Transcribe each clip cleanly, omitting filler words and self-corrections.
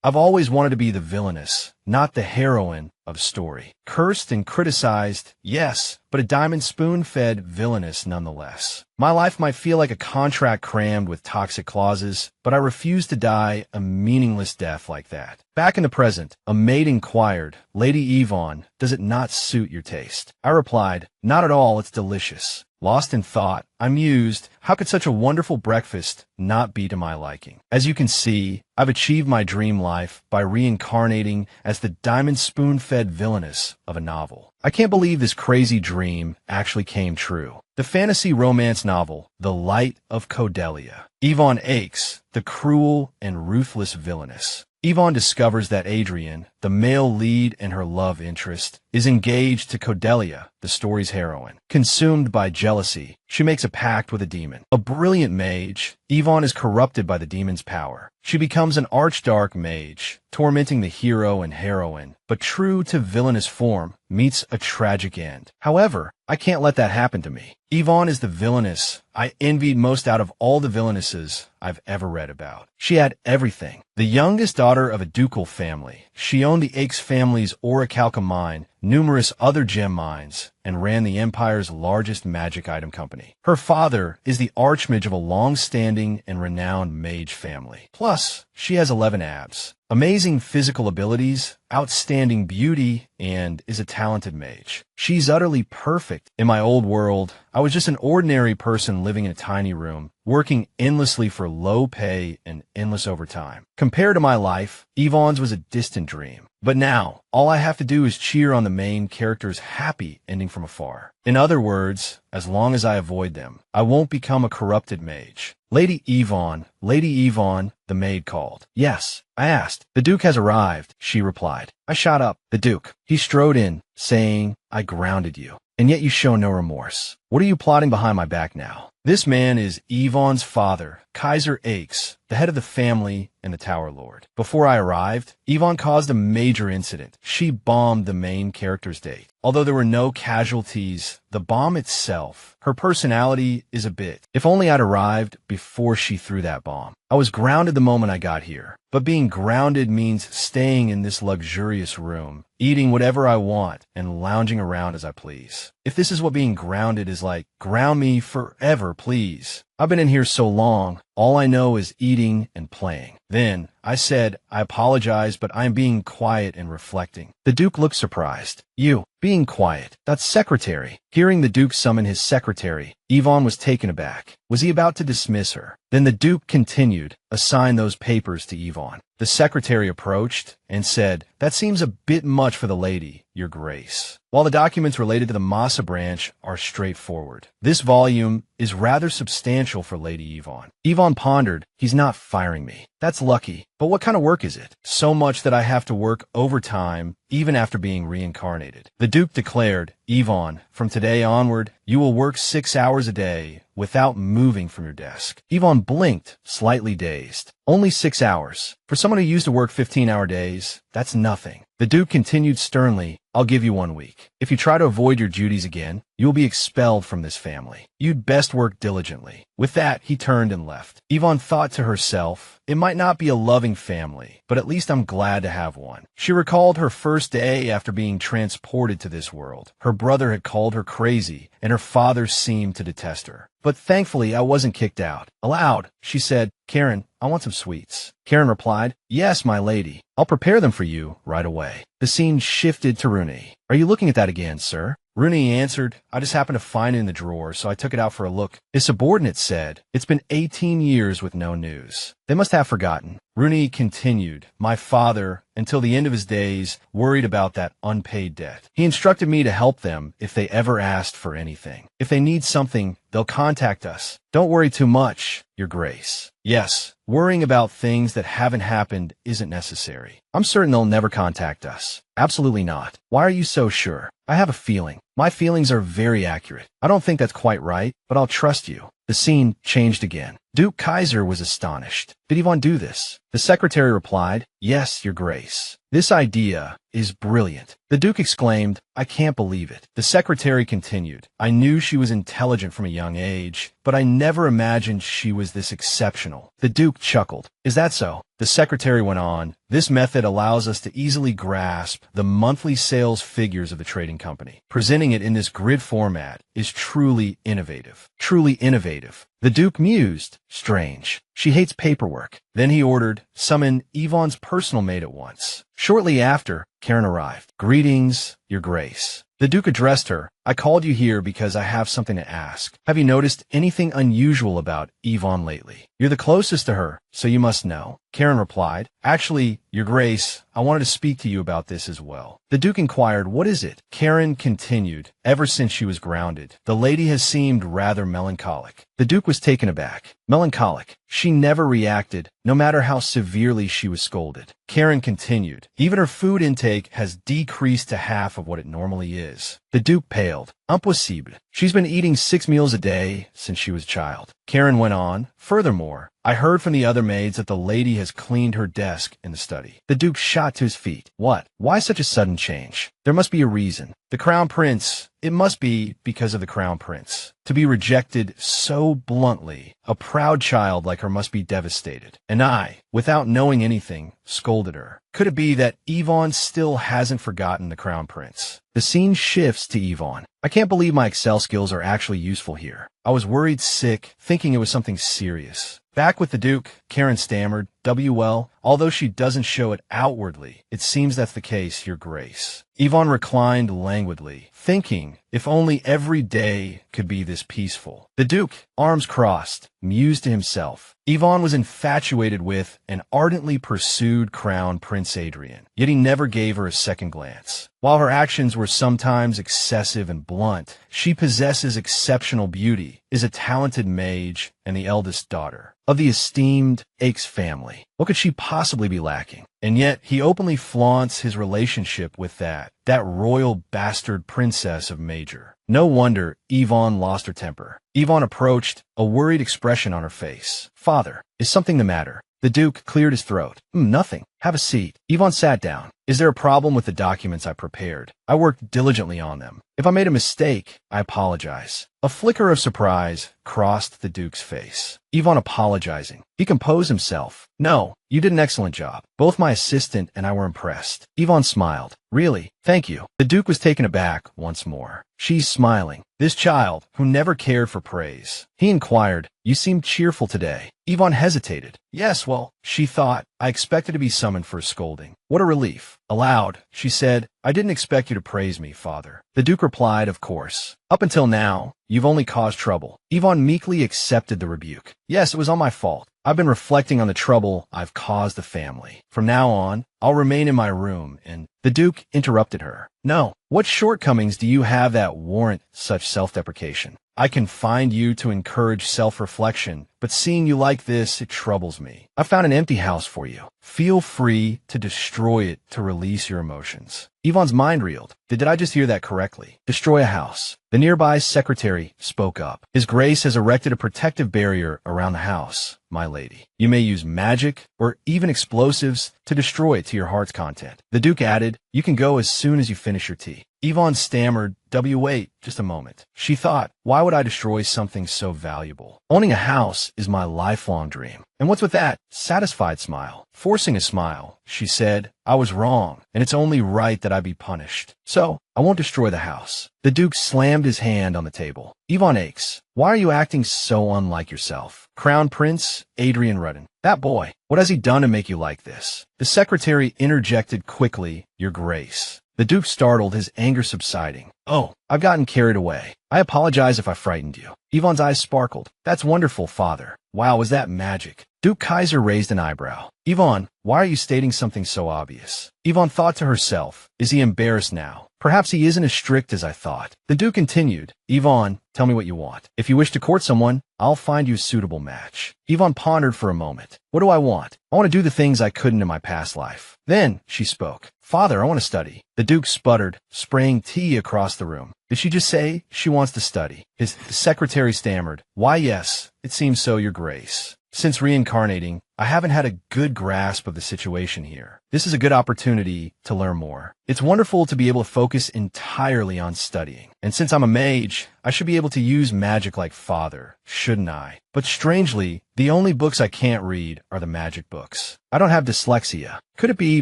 I've always wanted to be the villainess, not the heroine of a story. Cursed and criticized, yes, but a diamond spoon-fed villainess nonetheless. My life might feel like a contract crammed with toxic clauses, but I refuse to die a meaningless death like that. Back in the present, a maid inquired, "Lady Yvonne, does it not suit your taste?" I replied, "Not at all, it's delicious." Lost in thought, I mused, how could such a wonderful breakfast not be to my liking? As you can see, I've achieved my dream life by reincarnating as the diamond spoon-fed villainess of a novel. I can't believe this crazy dream actually came true. The fantasy romance novel, The Light of Cordelia. Yvonne Aches, the cruel and ruthless villainess. Yvonne discovers that Adrian, the male lead and her love interest, is engaged to Cordelia, the story's heroine. Consumed by jealousy, she makes a pact with a demon. A brilliant mage, Yvonne is corrupted by the demon's power. She becomes an archdark mage, tormenting the hero and heroine, but true to villainous form, meets a tragic end. However, I can't let that happen to me. Yvonne is the villainess I envied most out of all the villainesses I've ever read about. She had everything. The youngest daughter of a ducal family, she owned the Aches family's orichalcum mine, numerous other gem mines, and ran the empire's largest magic item company. Her father is the archmage of a long-standing and renowned mage family. Plus, she has 11 abs, amazing physical abilities, outstanding beauty, and is a talented mage. She's utterly perfect. In my old world, I was just an ordinary person living in a tiny room, working endlessly for low pay and endless overtime. Compared to my life, Yvonne's was a distant dream. But now, all I have to do is cheer on the main character's happy ending from afar. In other words, as long as I avoid them, I won't become a corrupted mage. Lady Yvonne, the maid called. Yes, I asked. The Duke has arrived, she replied. I shot up. The Duke. He strode in, saying, I grounded you. And yet you show no remorse. What are you plotting behind my back now? This man is Yvonne's father, Kaiser Aches, the head of the family and the Tower Lord. Before I arrived, Yvonne caused a major incident. She bombed the main character's date. Although there were no casualties, the bomb itself, her personality is a bit. If only I'd arrived before she threw that bomb. I was grounded the moment I got here. But being grounded means staying in this luxurious room, eating whatever I want, and lounging around as I please. If this is what being grounded is like, ground me forever, please. I've been in here so long, all I know is eating and playing. Then, I said, I apologize, but I'm being quiet and reflecting. The Duke looked surprised. You, being quiet, that's secretary. Hearing the Duke summon his secretary, Yvonne was taken aback. Was he about to dismiss her? Then the Duke continued, assign those papers to Yvonne. The secretary approached and said, that seems a bit much for the lady, your grace. While the documents related to the Massa branch are straightforward, this volume is rather substantial for Lady Yvonne. Yvonne pondered, he's not firing me. That's lucky. But what kind of work is it? So much that I have to work overtime even after being reincarnated. The Duke declared, Yvonne, from today onward, you will work 6 hours a day without moving from your desk. Yvonne blinked, slightly dazed. Only 6 hours. For someone who used to work 15-hour days, that's nothing. The Duke continued sternly, I'll give you 1 week. If you try to avoid your duties again, you will be expelled from this family. You'd best work diligently. With that, he turned and left. Yvonne thought to herself, it might not be a loving family, but at least I'm glad to have one. She recalled her first day after being transported to this world. Her brother had called her crazy, and her father seemed to detest her. But thankfully, I wasn't kicked out. Aloud, she said, Karen, I want some sweets. Karen replied, yes, my lady. I'll prepare them for you right away. The scene shifted to Rooney. Are you looking at that again, sir? Rooney answered, I just happened to find it in the drawer, so I took it out for a look. His subordinate said, it's been 18 years with no news. They must have forgotten. Rooney continued, my father, until the end of his days, worried about that unpaid debt. He instructed me to help them if they ever asked for anything. If they need something, they'll contact us. Don't worry too much, Your Grace. Yes, worrying about things that haven't happened isn't necessary. I'm certain they'll never contact us. Absolutely not. Why are you so sure? I have a feeling. My feelings are very accurate. I don't think that's quite right, but I'll trust you. The scene changed again. Duke Kaiser was astonished. Did Yvonne do this? The secretary replied, "Yes, Your Grace. This idea is brilliant." The Duke exclaimed, "I can't believe it." The secretary continued, "I knew she was intelligent from a young age, but I never imagined she was this exceptional." The Duke chuckled. "Is that so?" The secretary went on, "This method allows us to easily grasp the monthly sales figures of the trading company. Presenting it in this grid format is truly innovative." Truly innovative. The Duke mused. Strange. She hates paperwork. Then he ordered, "Summon Yvonne's personal maid at once." Shortly after, Karen arrived. "Greetings, Your Grace." The Duke addressed her. "I called you here because I have something to ask. Have you noticed anything unusual about Yvonne lately? You're the closest to her, so you must know." Karen replied, "Actually, Your Grace, I wanted to speak to you about this as well." The Duke inquired, "What is it?" Karen continued, "Ever since she was grounded, the lady has seemed rather melancholic." The Duke was taken aback. Melancholic. She never reacted, no matter how severely she was scolded. Karen continued, "Even her food intake has decreased to half of what it normally is." The Duke paled. "Impossible. She's been eating 6 meals a day since she was a child." Karen went on, "Furthermore, I heard from the other maids that the lady has cleaned her desk in the study." The Duke shot to his feet. "What? Why such a sudden change? There must be a reason. The Crown Prince, it must be because of the Crown Prince. To be rejected so bluntly, a proud child like her must be devastated. And I, without knowing anything, scolded her. Could it be that Yvonne still hasn't forgotten the Crown Prince?" The scene shifts to Yvonne. "I can't believe my Excel skills are actually useful here. I was worried sick, thinking it was something serious." Back with the Duke, Karen stammered, "WL, although she doesn't show it outwardly, it seems that's the case, Your Grace." Yvonne reclined languidly, thinking, if only every day could be this peaceful. The Duke, arms crossed, mused to himself. Yvonne was infatuated with and ardently pursued Crown Prince Adrian, yet he never gave her a second glance. While her actions were sometimes excessive and blunt, she possesses exceptional beauty, is a talented mage, and the eldest daughter of the esteemed Aches family. What could she possibly be lacking? And yet he openly flaunts his relationship with that royal bastard princess of Major. No wonder Yvonne lost her temper. Yvonne approached, a worried expression on her face. "Father, is something the matter?" The Duke cleared his throat. "Nothing. Have a seat." Yvonne sat down. "Is there a problem with the documents I prepared? I worked diligently on them. If I made a mistake, I apologize." A flicker of surprise crossed the Duke's face. Yvonne apologizing. He composed himself. "No, you did an excellent job. Both my assistant and I were impressed." Yvonne smiled. "Really? Thank you." The Duke was taken aback once more. She's smiling. This child, who never cared for praise. He inquired, "You seem cheerful today." Yvonne hesitated. "Yes, well," she thought, "I expected to be summoned for a scolding. What a relief." Aloud, she said, "I didn't expect you to praise me, Father." The Duke replied, "Of course. Up until now, you've only caused trouble." Yvonne meekly accepted the rebuke. "Yes, it was all my fault. I've been reflecting on the trouble I've caused the family. From now on, I'll remain in my room and—" The Duke interrupted her. "No. What shortcomings do you have that warrant such self-deprecation? I can find you to encourage self-reflection, but seeing you like this, it troubles me. I found an empty house for you. Feel free to destroy it to release your emotions." Yvonne's mind reeled. Did I just hear that correctly? Destroy a house. The nearby secretary spoke up. "His Grace has erected a protective barrier around the house, my lady. You may use magic or even explosives to destroy it to your heart's content." The Duke added, "You can go as soon as you finish your tea." Yvonne stammered, "Wait, just a moment." She thought, why would I destroy something so valuable? Owning a house is my lifelong dream. And what's with that? Satisfied smile. Forcing a smile, she said, "I was wrong, and it's only right that I be punished. So, I won't destroy the house." The Duke slammed his hand on the table. "Yvonne Aches, why are you acting so unlike yourself? Crown Prince Adrian Rudden. That boy, what has he done to make you like this?" The secretary interjected quickly, "Your Grace." The Duke startled, his anger subsiding. "Oh, I've gotten carried away. I apologize if I frightened you." Yvonne's eyes sparkled. "That's wonderful, Father. Wow, was that magic?" Duke Kaiser raised an eyebrow. "Yvonne, why are you stating something so obvious?" Yvonne thought to herself, is he embarrassed now? Perhaps he isn't as strict as I thought. The Duke continued, Yvonne, tell me what you want. If you wish to court someone, I'll find you a suitable match. Yvonne pondered for a moment. What do I want? I want to do the things I couldn't in my past life. Then she spoke. Father, I want to study. The Duke sputtered, spraying tea across the room. Did she just say she wants to study? His secretary stammered. Why, yes, it seems so, Your Grace. Since reincarnating, I haven't had a good grasp of the situation here. This is a good opportunity to learn more. It's wonderful to be able to focus entirely on studying. And since I'm a mage, I should be able to use magic like Father, shouldn't I? But strangely, the only books I can't read are the magic books. I don't have dyslexia. Could it be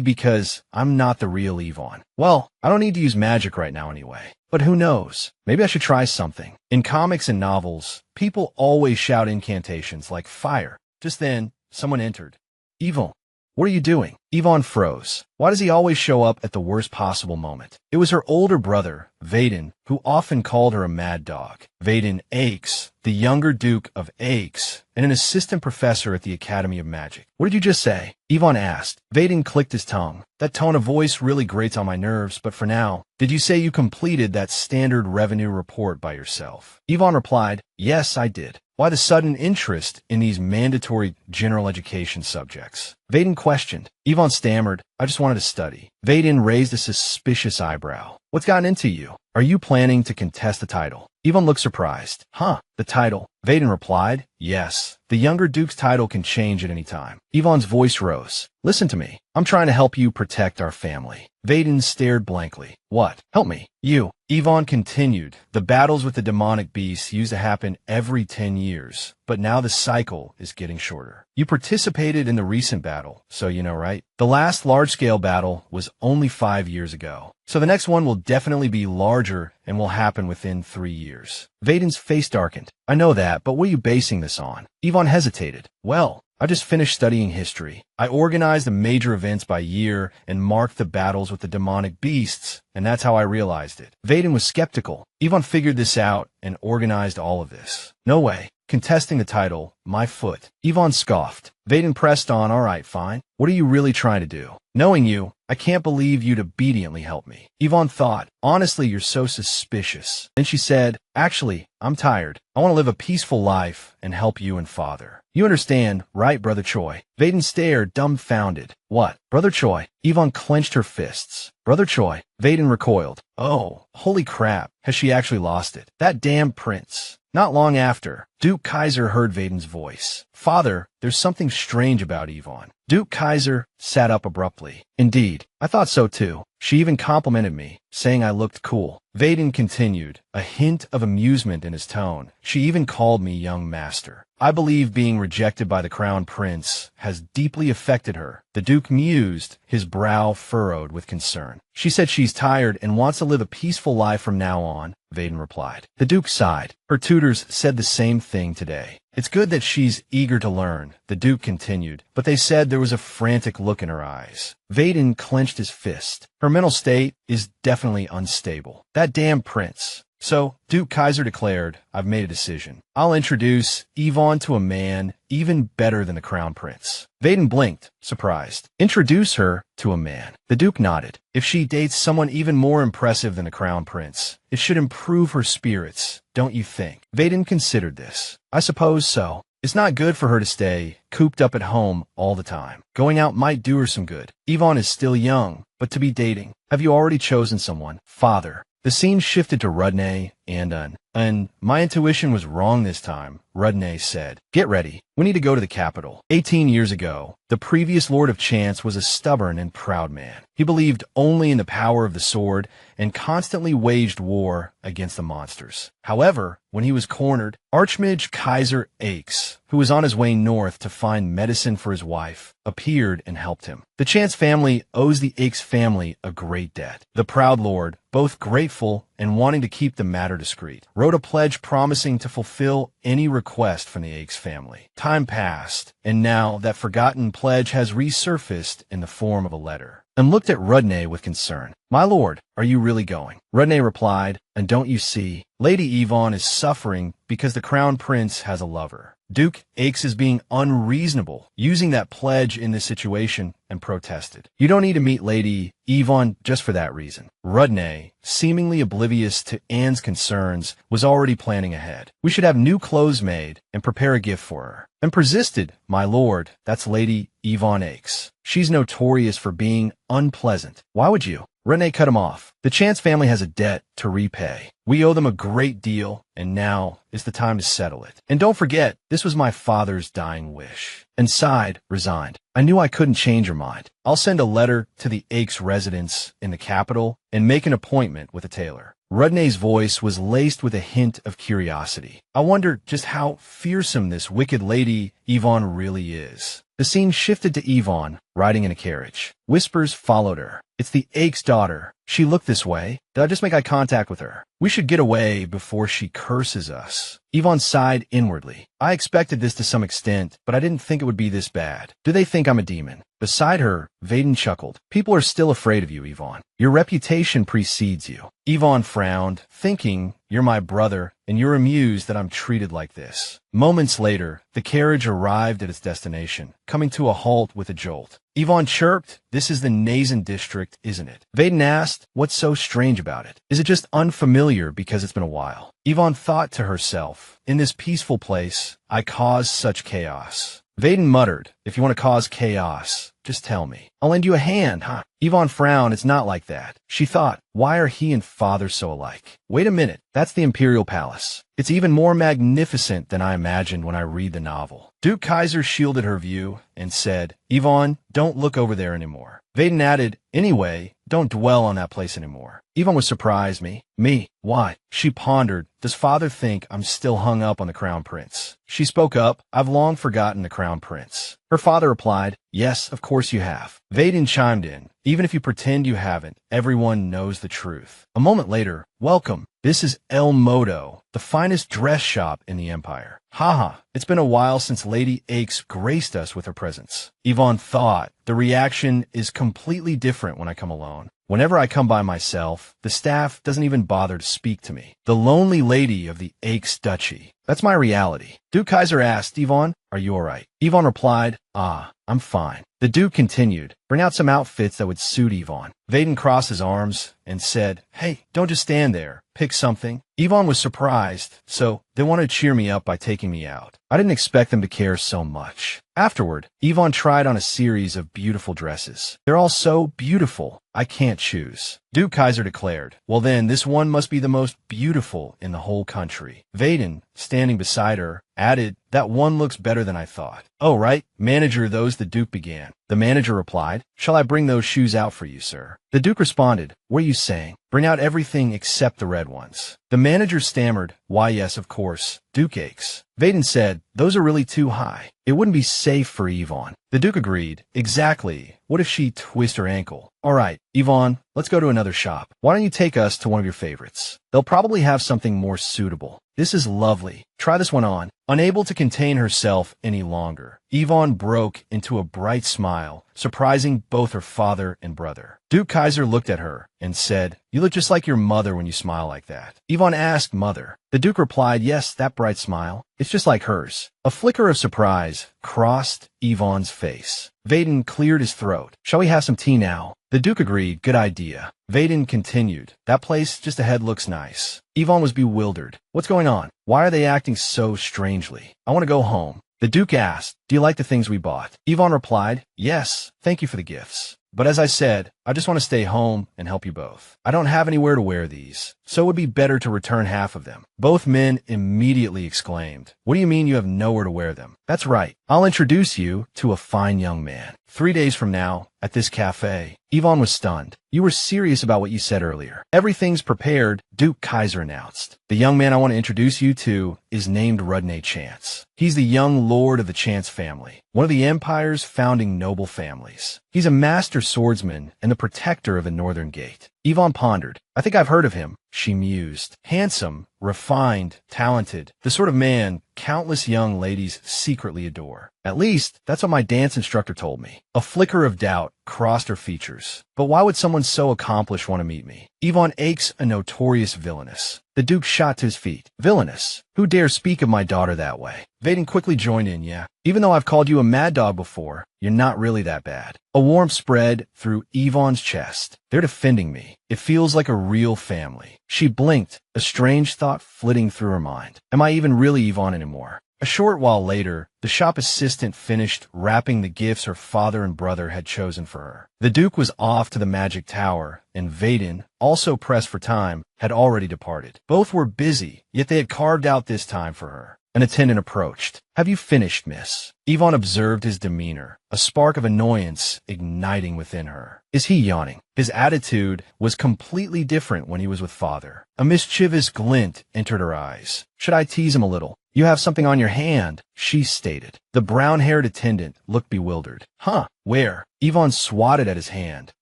because I'm not the real Yvonne? Well, I don't need to use magic right now anyway. But who knows? Maybe I should try something. In comics and novels, people always shout incantations like fire. Just then, someone entered. Yvonne, what are you doing? Yvonne froze. Why does he always show up at the worst possible moment? It was her older brother, Vaden, who often called her a mad dog. Vaden Aches, the younger Duke of Aches, and an assistant professor at the Academy of Magic. What did you just say? Yvonne asked. Vaden clicked his tongue. That tone of voice really grates on my nerves, but for now, did you say you completed that standard revenue report by yourself? Yvonne replied, yes, I did. Why the sudden interest in these mandatory general education subjects? Vaden questioned. Yvonne stammered, I just wanted to study. Vaden raised a suspicious eyebrow. What's gotten into you? Are you planning to contest the title? Yvonne looked surprised. Huh, the title? Vaden replied, yes. The younger Duke's title can change at any time. Yvonne's voice rose. Listen to me. I'm trying to help you protect our family. Vaden stared blankly. What? Help me. You. Yvonne continued. The battles with the demonic beasts used to happen every 10 years, but now the cycle is getting shorter. You participated in the recent battle, so you know, right? The last large-scale battle was only 5 years ago. So the next one will definitely be larger and will happen within 3 years. Vaden's face darkened. I know that, but what are you basing this on? Yvonne hesitated. Well, I just finished studying history. I organized the major events by year and marked the battles with the demonic beasts, and that's how I realized it. Vaden was skeptical. Yvonne figured this out and organized all of this. No way. Contesting the title, my foot. Yvonne scoffed. Vaden pressed on, all right, fine. What are you really trying to do? Knowing you, I can't believe you'd obediently help me. Yvonne thought, honestly, you're so suspicious. Then she said, actually, I'm tired. I want to live a peaceful life and help you and Father. You understand, right, Brother Choi? Vaden stared, dumbfounded. What? Brother Choi? Yvonne clenched her fists. Brother Choi. Vaden recoiled. Oh, holy crap. Has she actually lost it? That damn prince. Not long after, Duke Kaiser heard Vaden's voice. Father, there's something strange about Yvonne. Duke Kaiser sat up abruptly. Indeed, I thought so too. She even complimented me, saying I looked cool. Vaden continued, a hint of amusement in his tone. She even called me young master. I believe being rejected by the crown prince has deeply affected her. The Duke mused, his brow furrowed with concern. She said she's tired and wants to live a peaceful life from now on, Vaden replied. The Duke sighed. Her tutors said the same thing today. It's good that she's eager to learn, the Duke continued, but they said there was a frantic look in her eyes. Vaden clenched his fist. Her mental state is definitely unstable. That damn prince. So, Duke Kaiser declared, I've made a decision. I'll introduce Yvonne to a man even better than the crown prince. Vaden blinked, surprised. Introduce her to a man. The Duke nodded. If she dates someone even more impressive than the crown prince, it should improve her spirits, don't you think? Vaden considered this. I suppose so. It's not good for her to stay cooped up at home all the time. Going out might do her some good. Yvonne is still young, but to be dating. Have you already chosen someone? Father. The scene shifted to Rudney and my intuition was wrong this time, Rudney said. Get ready. We need to go to the capital. 18 years ago, the previous Lord of Chance was a stubborn and proud man. He believed only in the power of the sword and constantly waged war against the monsters. However, when he was cornered, Archmage Kaiser Aches, who was on his way north to find medicine for his wife, appeared and helped him. The Chance family owes the Aches family a great debt. The proud lord, both grateful and wanting to keep the matter discreet, wrote a pledge promising to fulfill any request from the Aches family. Time passed, and now that forgotten pledge has resurfaced in the form of a letter. And looked at Rudney with concern. My lord, are you really going? Rudney replied, and don't you see, Lady Yvonne is suffering because the crown prince has a lover. Duke Aches is being unreasonable, using that pledge in this situation, and protested. You don't need to meet Lady Yvonne just for that reason. Rudney, seemingly oblivious to Anne's concerns, was already planning ahead. We should have new clothes made and prepare a gift for her. And persisted, my lord, that's Lady Yvonne Aches. She's notorious for being unpleasant. Why would you? Rene cut him off. The Chance family has a debt to repay. We owe them a great deal, and now is the time to settle it. And don't forget, this was my father's dying wish. And sighed, resigned. I knew I couldn't change her mind. I'll send a letter to the Aches residence in the capital and make an appointment with a tailor. Rudney's voice was laced with a hint of curiosity. I wonder just how fearsome this wicked Lady Yvonne really is. The scene shifted to Yvonne, riding in a carriage. Whispers followed her. It's the Aches daughter. She looked this way. Did I just make eye contact with her? We should get away before she curses us. Yvonne sighed inwardly. I expected this to some extent, but I didn't think it would be this bad. Do they think I'm a demon? Beside her, Vaden chuckled. People are still afraid of you, Yvonne. Your reputation precedes you. Yvonne frowned, thinking, you're my brother, and you're amused that I'm treated like this. Moments later, the carriage arrived at its destination, coming to a halt with a jolt. Yvonne chirped, this is the Nazen district, isn't it? Vaden asked, what's so strange about it? Is it just unfamiliar because it's been a while? Yvonne thought to herself, in this peaceful place, I cause such chaos. Vaden muttered, if you want to cause chaos, just tell me. I'll lend you a hand, huh? Yvonne frowned, it's not like that. She thought, why are he and father so alike? Wait a minute, that's the Imperial Palace. It's even more magnificent than I imagined when I read the novel. Duke Kaiser shielded her view and said, Yvonne, don't look over there anymore. Vaden added, anyway, don't dwell on that place anymore. Yvonne was surprised. Me? Why? She pondered, does father think I'm still hung up on the Crown Prince? She spoke up, I've long forgotten the Crown Prince. Her father replied, yes, of course you have. Vaden chimed in, even if you pretend you haven't, everyone knows the truth. A moment later, welcome. This is El Modo, the finest dress shop in the Empire. Haha, it's been a while since Lady Aches graced us with her presence. Yvonne thought, the reaction is completely different when I come alone. Whenever I come by myself, the staff doesn't even bother to speak to me. The lonely lady of the Aches Duchy. That's my reality. Duke Kaiser asked, Yvonne, are you all right? Yvonne replied, I'm fine. The Duke continued, bring out some outfits that would suit Yvonne. Vaden crossed his arms and said, hey, don't just stand there. Pick something. Yvonne was surprised, so they wanted to cheer me up by taking me out. I didn't expect them to care so much. Afterward, Yvonne tried on a series of beautiful dresses. They're all so beautiful, I can't choose. Duke Kaiser declared, well then, this one must be the most beautiful in the whole country. Vaden, standing beside her, added, that one looks better than I thought. Oh, right, manager, those the Duke began. The manager replied, shall I bring those shoes out for you, sir? The Duke responded, what are you saying? Bring out everything except the red ones. The manager stammered, why yes, of course, Duke Aches. Vaden said, those are really too high. It wouldn't be safe for Yvonne. The Duke agreed, exactly. What if she twists her ankle? All right, Yvonne, let's go to another shop. Why don't you take us to one of your favorites? They'll probably have something more suitable. This is lovely. Try this one on. Unable to contain herself any longer, Yvonne broke into a bright smile, surprising both her father and brother. Duke Kaiser looked at her and said, you look just like your mother when you smile like that. Yvonne asked, mother? The Duke replied, yes, that bright smile. It's just like hers. A flicker of surprise crossed Yvonne's face. Vaden cleared his throat. Shall we have some tea now? The Duke agreed, good idea. Vaden continued, that place just ahead looks nice. Yvonne was bewildered. What's going on? Why are they acting so strangely? I want to go home. The Duke asked, do you like the things we bought? Yvonne replied, yes, thank you for the gifts. But as I said, I just want to stay home and help you both. I don't have anywhere to wear these, so it would be better to return half of them. Both men immediately exclaimed, what do you mean you have nowhere to wear them? That's right. I'll introduce you to a fine young man. 3 days from now, at this cafe. Yvonne was stunned. You were serious about what you said earlier. Everything's prepared, Duke Kaiser announced. The young man I want to introduce you to is named Rudney Chance. He's the young lord of the Chance family, one of the Empire's founding noble families. He's a master swordsman and the protector of the Northern Gate. Yvonne pondered. I think I've heard of him, she mused. Handsome, refined, talented, the sort of man countless young ladies secretly adore. At least, that's what my dance instructor told me. A flicker of doubt crossed her features. But why would someone so accomplished want to meet me? Yvonne Aches, a notorious villainess. The Duke shot to his feet. Villainous. Who dare speak of my daughter that way? Vaden quickly joined in, yeah. Even though I've called you a mad dog before, you're not really that bad. A warmth spread through Yvonne's chest. They're defending me. It feels like a real family. She blinked, a strange thought flitting through her mind. Am I even really Yvonne anymore? A short while later, the shop assistant finished wrapping the gifts her father and brother had chosen for her. The Duke was off to the magic tower, and Vaden, also pressed for time, had already departed. Both were busy, yet they had carved out this time for her. An attendant approached. Have you finished, miss? Yvonne observed his demeanor, a spark of annoyance igniting within her. Is he yawning? His attitude was completely different when he was with father. A mischievous glint entered her eyes. Should I tease him a little? You have something on your hand, she stated. The brown-haired attendant looked bewildered. Huh, where? Yvonne swatted at his hand.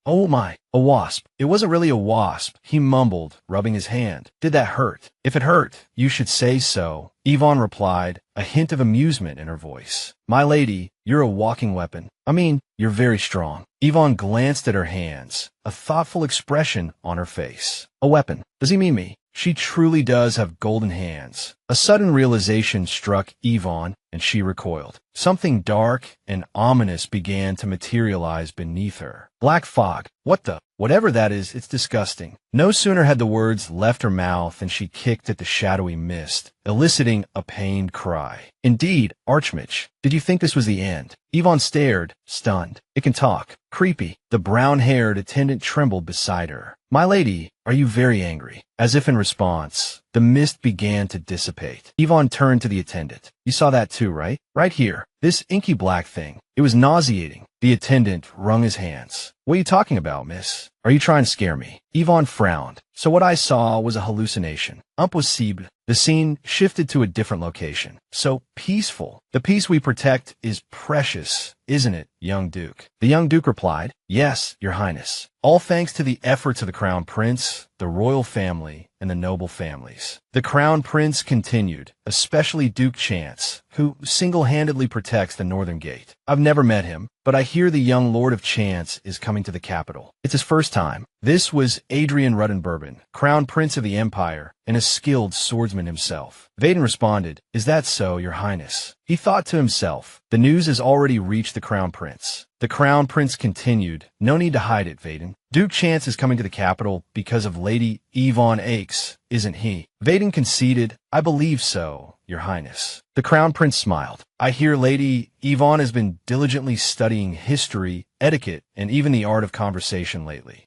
Oh my, a wasp. It wasn't really a wasp, he mumbled, rubbing his hand. Did that hurt? If it hurt, you should say so, Yvonne replied, a hint of amusement in her voice. My lady, you're a walking weapon. I mean, you're very strong. Yvonne glanced at her hands, a thoughtful expression on her face. A weapon. Does he mean me? She truly does have golden hands. A sudden realization struck Yvonne, and she recoiled. Something dark and ominous began to materialize beneath her. Black fog. What the? Whatever that is, it's disgusting. No sooner had the words left her mouth than she kicked at the shadowy mist, eliciting a pained cry. Indeed, Archmage, did you think this was the end? Yvonne stared, stunned. It can talk. Creepy. The brown-haired attendant trembled beside her. My lady, are you very angry? As if in response, the mist began to dissipate. Yvonne turned to the attendant. You saw that too, right? Right here. This inky black thing. It was nauseating. The attendant wrung his hands. What are you talking about, miss? Are you trying to scare me? Yvonne frowned. So what I saw was a hallucination. Impossible. The scene shifted to a different location. So peaceful. The peace we protect is precious, isn't it, young Duke? The young Duke replied, Yes, your highness. All thanks to the efforts of the Crown Prince, the royal family, and the noble families. The Crown Prince continued, especially Duke Chance, who single-handedly protects the Northern Gate. I've never met him, but I hear the young Lord of Chance is coming to the capital. It's his first time. This was Adrian Ruddenbourbon, Crown Prince of the Empire, and a skilled swordsman himself. Vaden responded, Is that so, your highness? He thought to himself, the news has already reached the Crown Prince. The Crown Prince continued, No need to hide it, Vaden. Duke Chance is coming to the capital because of Lady Yvonne Aches, isn't he? Vaden conceded, I believe so, your highness. The Crown Prince smiled. I hear Lady Yvonne has been diligently studying history, etiquette, and even the art of conversation lately.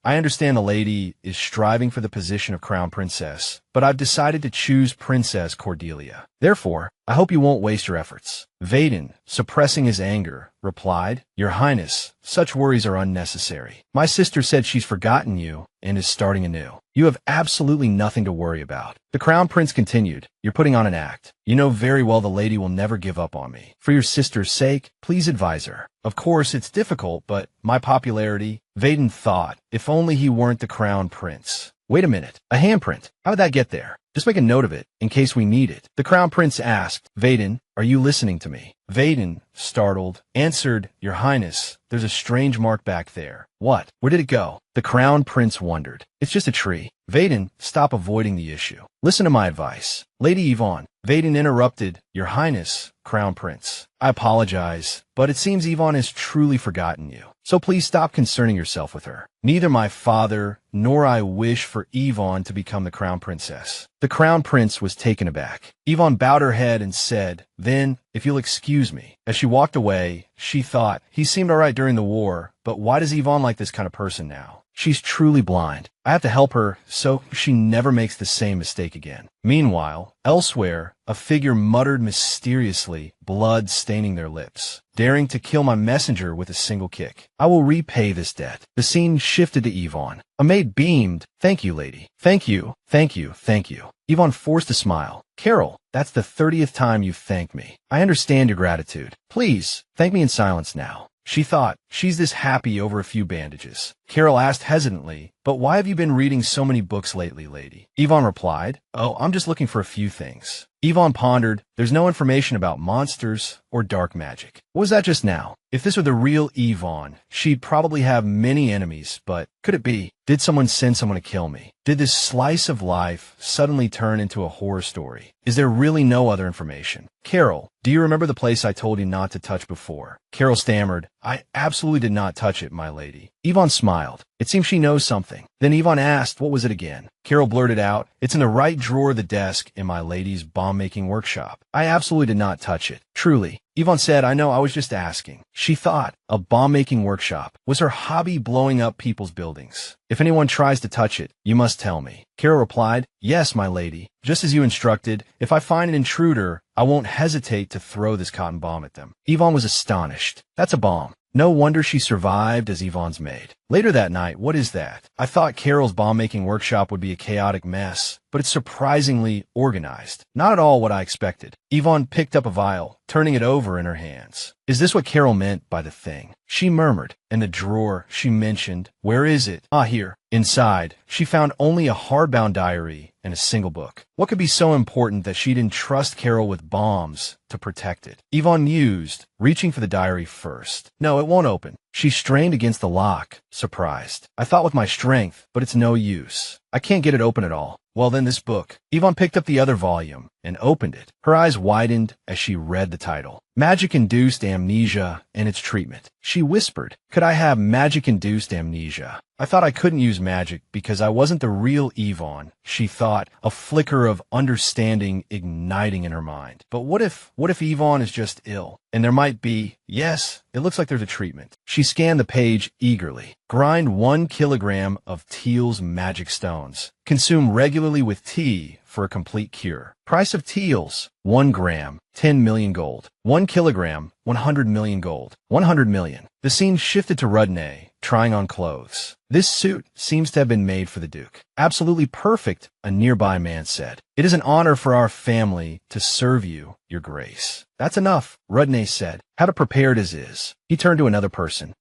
I understand the lady is striving for the position of Crown Princess, but I've decided to choose Princess Cordelia. Therefore, I hope you won't waste your efforts. Vaden, suppressing his anger, replied, Your Highness, such worries are unnecessary. My sister said she's forgotten you and is starting anew. You have absolutely nothing to worry about. The Crown Prince continued, You're putting on an act. You know very well the lady will never give up on me. For your sister's sake, please advise her. Of course, it's difficult, but my popularity, Vaden thought, if only he weren't the Crown Prince. Wait a minute, a handprint. How would that get there? Just make a note of it, in case we need it. The Crown Prince asked, Vaden, are you listening to me? Vaden, startled, answered, Your Highness, there's a strange mark back there. What? Where did it go? The Crown Prince wondered. It's just a tree. Vaden, stop avoiding the issue. Listen to my advice. Lady Yvonne. Vaden interrupted, Your Highness, Crown Prince. I apologize, but it seems Yvonne has truly forgotten you. So please stop concerning yourself with her. Neither my father nor I wish for Yvonne to become the Crown Princess. The Crown Prince was taken aback. Yvonne bowed her head and said, Then, if you'll excuse me. As she walked away, she thought, he seemed all right during the war, but why does Yvonne like this kind of person now? She's truly blind. I have to help her so she never makes the same mistake again. Meanwhile, elsewhere, a figure muttered mysteriously, blood staining their lips, daring to kill my messenger with a single kick. I will repay this debt. The scene shifted to Yvonne. A maid beamed. Thank you, lady. Thank you, thank you, thank you. Yvonne forced a smile. Carol, that's the 30th time you've thanked me. I understand your gratitude. Please, thank me in silence now. She thought, she's this happy over a few bandages. Carol asked hesitantly, but why have you been reading so many books lately, lady? Yvonne replied, oh, I'm just looking for a few things. Yvonne pondered, there's no information about monsters or dark magic. What was that just now? If this were the real Yvonne, she'd probably have many enemies, but could it be? Did someone send someone to kill me? Did this slice of life suddenly turn into a horror story? Is there really no other information? Carol, do you remember the place I told you not to touch before? Carol stammered, I absolutely did not touch it, my lady. Yvonne smiled. It seems she knows something. Then Yvonne asked, what was it again? Carol blurted out, it's in the right drawer of the desk in my lady's bomb-making workshop. I absolutely did not touch it. Truly. Yvonne said, I know, I was just asking. She thought a bomb-making workshop was her hobby, blowing up people's buildings. If anyone tries to touch it, you must tell me. Carol replied, yes, my lady. Just as you instructed, if I find an intruder, I won't hesitate to throw this cotton bomb at them. Yvonne was astonished. That's a bomb. No wonder she survived as Yvonne's maid. Later that night, what is that? I thought Carol's bomb-making workshop would be a chaotic mess, but it's surprisingly organized. Not at all what I expected. Yvonne picked up a vial, turning it over in her hands. Is this what Carol meant by the thing? She murmured. And the drawer she mentioned, where is it? Ah, here. Inside, she found only a hardbound diary and a single book. What could be so important that she'd entrust Carol with bombs to protect it? Yvonne mused, reaching for the diary first. No, it won't open. She strained against the lock, surprised. I thought with my strength, but it's no use. I can't get it open at all. Well, then this book. Yvonne picked up the other volume and opened it. Her eyes widened as she read the title. Magic-Induced Amnesia and Its Treatment. She whispered, could I have magic-induced amnesia? I thought I couldn't use magic because I wasn't the real Yvonne, she thought, a flicker of understanding igniting in her mind. But what if Yvonne is just ill? And there might be, yes, it looks like there's a treatment. She scanned the page eagerly. Grind 1 kilogram of Teal's magic stones. Consume regularly with tea for a complete cure. Price of Teal's, 1 gram, 10 million gold. 1 kilogram, 100 million gold. 100 million. The scene shifted to Rudney, trying on clothes. This suit seems to have been made for the Duke. Absolutely perfect, a nearby man said. It is an honor for our family to serve you, your grace. That's enough, Rudney said. How to prepare it as is. He turned to another person.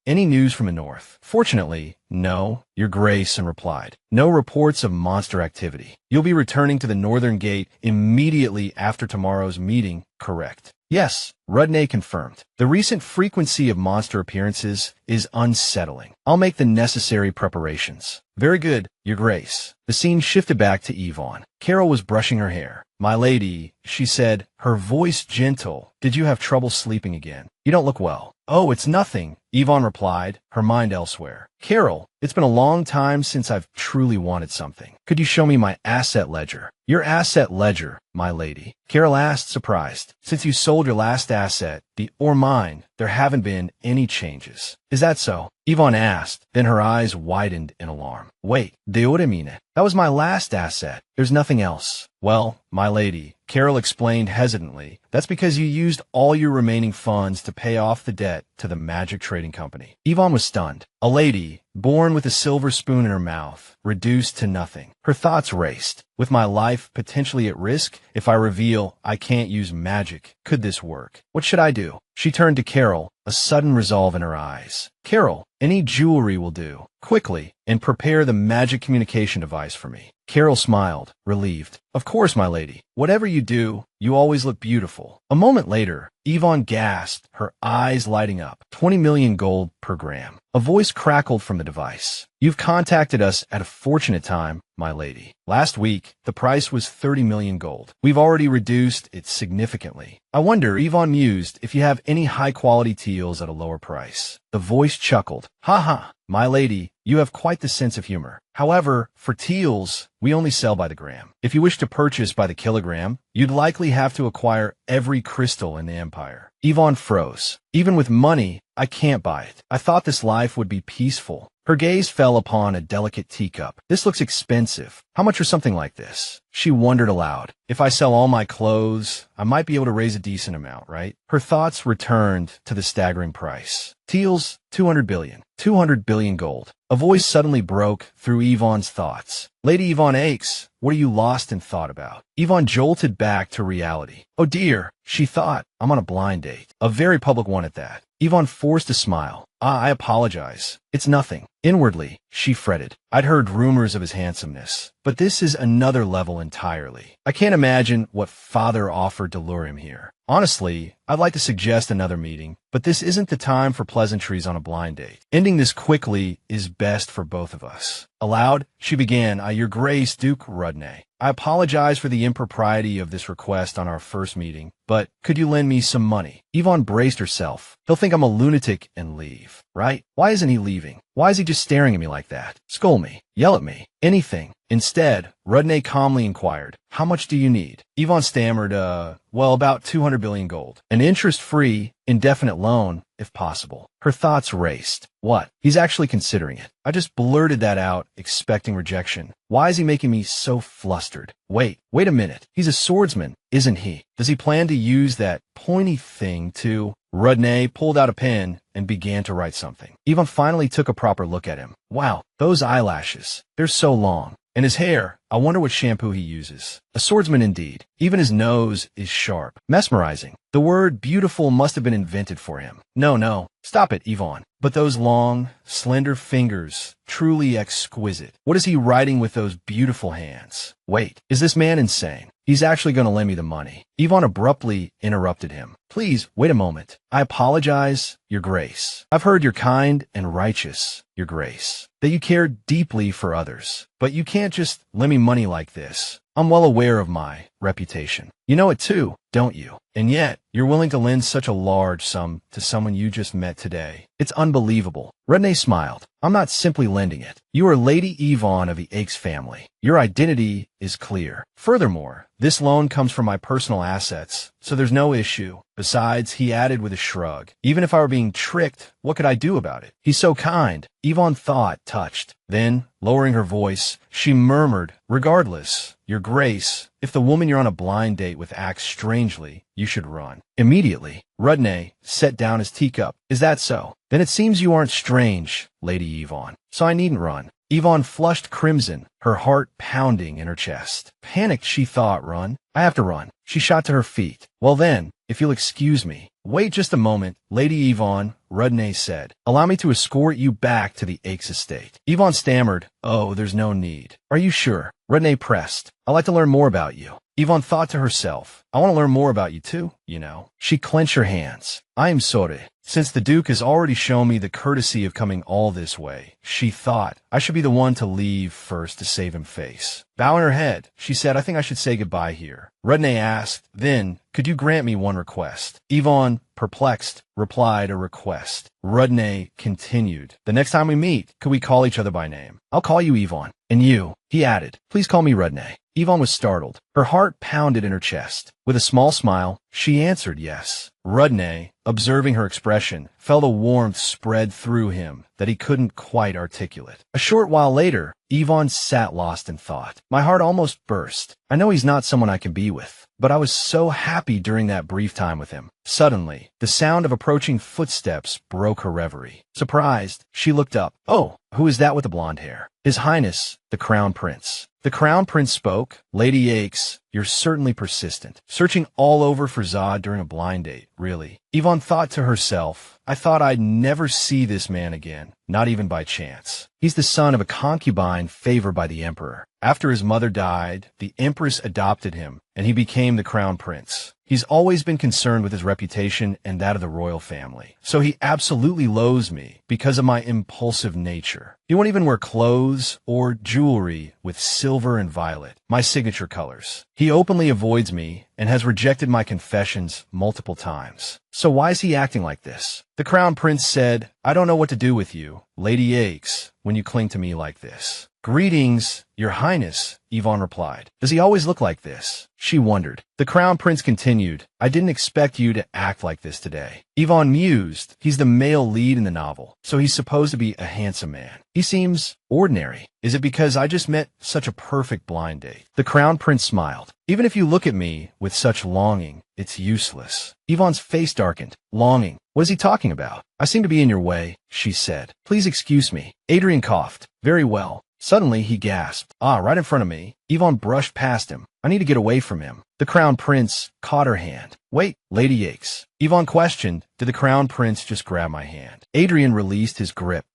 Any news from the north? Fortunately, no, your grace, and replied. No reports of monster activity. You'll be returning to the northern gate immediately after tomorrow's meeting, correct? Yes, Rudney confirmed. The recent frequency of monster appearances is unsettling. I'll make the necessary preparations. Very good, your grace. The scene shifted back to Yvonne. Carol was brushing her hair. My lady, she said, her voice gentle. Did you have trouble sleeping again? You don't look well. Oh, it's nothing, Yvonne replied, her mind elsewhere. Carol, it's been a long time since I've truly wanted something. Could you show me my asset ledger? Your asset ledger, my lady. Carol asked, surprised. Since you sold your last asset, or mine, there haven't been any changes. Is that so? Yvonne asked, then her eyes widened in alarm. Wait, deoramine. That was my last asset. There's nothing else. Well, my lady, Carol explained hesitantly, that's because you used all your remaining funds to pay off the debt to the magic trading company. Yvonne was stunned. A lady, born with a silver spoon in her mouth, reduced to nothing. Her thoughts raced. With my life potentially at risk, if I reveal I can't use magic, could this work? What should I do? She turned to Carol, a sudden resolve in her eyes. Carol, any jewelry will do. Quickly, and prepare the magic communication device for me. Carol smiled, relieved. Of course, my lady. Whatever you do, you always look beautiful. A moment later, Yvonne gasped, her eyes lighting up. 20 million gold per gram. A voice crackled from the device. You've contacted us at a fortunate time, my lady. Last week, the price was 30 million gold. We've already reduced it significantly. I wonder, Yvonne mused, if you have any high-quality teals at a lower price. The voice chuckled. Ha ha, my lady, you have quite the sense of humor. However, for teals, we only sell by the gram. If you wish to purchase by the kilogram, you'd likely have to acquire every crystal in the empire. Yvonne froze. Even with money, I can't buy it. I thought this life would be peaceful. Her gaze fell upon a delicate teacup. This looks expensive. How much for something like this? She wondered aloud. If I sell all my clothes, I might be able to raise a decent amount, right? Her thoughts returned to the staggering price. Teals, 200 billion. 200 billion gold. A voice suddenly broke through Yvonne's thoughts. Lady Yvonne Aches, what are you lost in thought about? Yvonne jolted back to reality. Oh dear, she thought, I'm on a blind date. A very public one at that. Yvonne forced a smile. I apologize. It's nothing. Inwardly, she fretted. I'd heard rumors of his handsomeness, but this is another level entirely. I can't imagine what father offered to lure him here. Honestly, I'd like to suggest another meeting, but this isn't the time for pleasantries on a blind date. Ending this quickly is best for both of us. Aloud, she began, Your Grace, Duke Rudney. I apologize for the impropriety of this request on our first meeting, but could you lend me some money? Yvonne braced herself. He'll think I'm a lunatic and leave, right? Why isn't he leaving? Why is he just staring at me like that? Scold me. Yell at me. Anything. Instead, Rudney calmly inquired, How much do you need? Yvonne stammered, well, about 200 billion gold. An interest-free, indefinite loan, if possible. Her thoughts raced. What? He's actually considering it. I just blurted that out, expecting rejection. Why is he making me so flustered? Wait a minute. He's a swordsman, isn't he? Does he plan to use that pointy thing to... Rudney pulled out a pen and began to write something. Yvonne finally took a proper look at him. Wow, those eyelashes. They're so long. And his hair, I wonder what shampoo he uses. A swordsman indeed. Even his nose is sharp. Mesmerizing. The word beautiful must have been invented for him. No. Stop it, Yvonne. But those long, slender fingers, truly exquisite. What is he writing with those beautiful hands? Wait, is this man insane? He's actually going to lend me the money. Yvonne abruptly interrupted him. Please, wait a moment. I apologize, Your Grace. I've heard you're kind and righteous, Your Grace, that you care deeply for others. But you can't just lend me money like this. I'm well aware of my reputation. You know it too, don't you? And yet, you're willing to lend such a large sum to someone you just met today. It's unbelievable. Rudney smiled. I'm not simply lending it. You are Lady Yvonne of the Aix family. Your identity is clear. Furthermore, this loan comes from my personal assets, so there's no issue. Besides, he added with a shrug, even if I were being tricked, what could I do about it? He's so kind. Yvonne thought, touched. Then, lowering her voice, she murmured, Regardless, Your Grace, if the woman you're on a blind date with acts strangely, you should run. Immediately, Rudney set down his teacup. Is that so? Then it seems you aren't strange, Lady Yvonne, so I needn't run. Yvonne flushed crimson, her heart pounding in her chest. Panicked, she thought, run? I have to run. She shot to her feet. Well then, if you'll excuse me. Wait just a moment, Lady Yvonne, Rudney said. Allow me to escort you back to the Aix estate. Yvonne stammered, Oh, there's no need. Are you sure? Rudney pressed. I'd like to learn more about you. Yvonne thought to herself, I want to learn more about you too, you know. She clenched her hands. I am sorry. Since the Duke has already shown me the courtesy of coming all this way, she thought I should be the one to leave first to save him face. Bowing her head, she said, I think I should say goodbye here. Rudney asked, Then, could you grant me one request? Yvonne, perplexed, replied, a request. Rudney continued, The next time we meet, could we call each other by name? I'll call you Yvonne. And you, he added, please call me Rudney. Yvonne was startled. Her heart pounded in her chest. With a small smile, she answered yes. Rudney, observing her expression, felt a warmth spread through him that he couldn't quite articulate. A short while later, Yvonne sat lost in thought. My heart almost burst. I know he's not someone I can be with, but I was so happy during that brief time with him. Suddenly, the sound of approaching footsteps broke her reverie. Surprised, she looked up. Oh, who is that with the blonde hair? His Highness, the Crown Prince. The Crown Prince spoke. Lady Aix, you're certainly persistent. Searching all over for Zod during a blind date, really. Yvonne thought to herself, I thought I'd never see this man again, not even by chance. He's the son of a concubine favored by the Emperor. After his mother died, the Empress adopted him, and he became the Crown Prince. He's always been concerned with his reputation and that of the royal family. So he absolutely loathes me because of my impulsive nature. He won't even wear clothes or jewelry with silver and violet, my signature colors. He openly avoids me and has rejected my confessions multiple times. So why is he acting like this? The Crown Prince said, I don't know what to do with you, Lady Aix, when you cling to me like this. Greetings, Your Highness, Yvonne replied. Does he always look like this? She wondered. The Crown Prince continued, I didn't expect you to act like this today. Yvonne mused. He's the male lead in the novel, so he's supposed to be a handsome man. He seems ordinary. Is it because I just met such a perfect blind date? The Crown Prince smiled. Even if you look at me with such longing, it's useless. Yvonne's face darkened. Longing. What is he talking about? I seem to be in your way, she said. Please excuse me. Adrian coughed. Very well. Suddenly, he gasped. Ah, right in front of me. Yvonne brushed past him. I need to get away from him. The Crown Prince caught her hand. Wait, Lady Yakes. Yvonne questioned, did the Crown Prince just grab my hand? Adrian released his grip.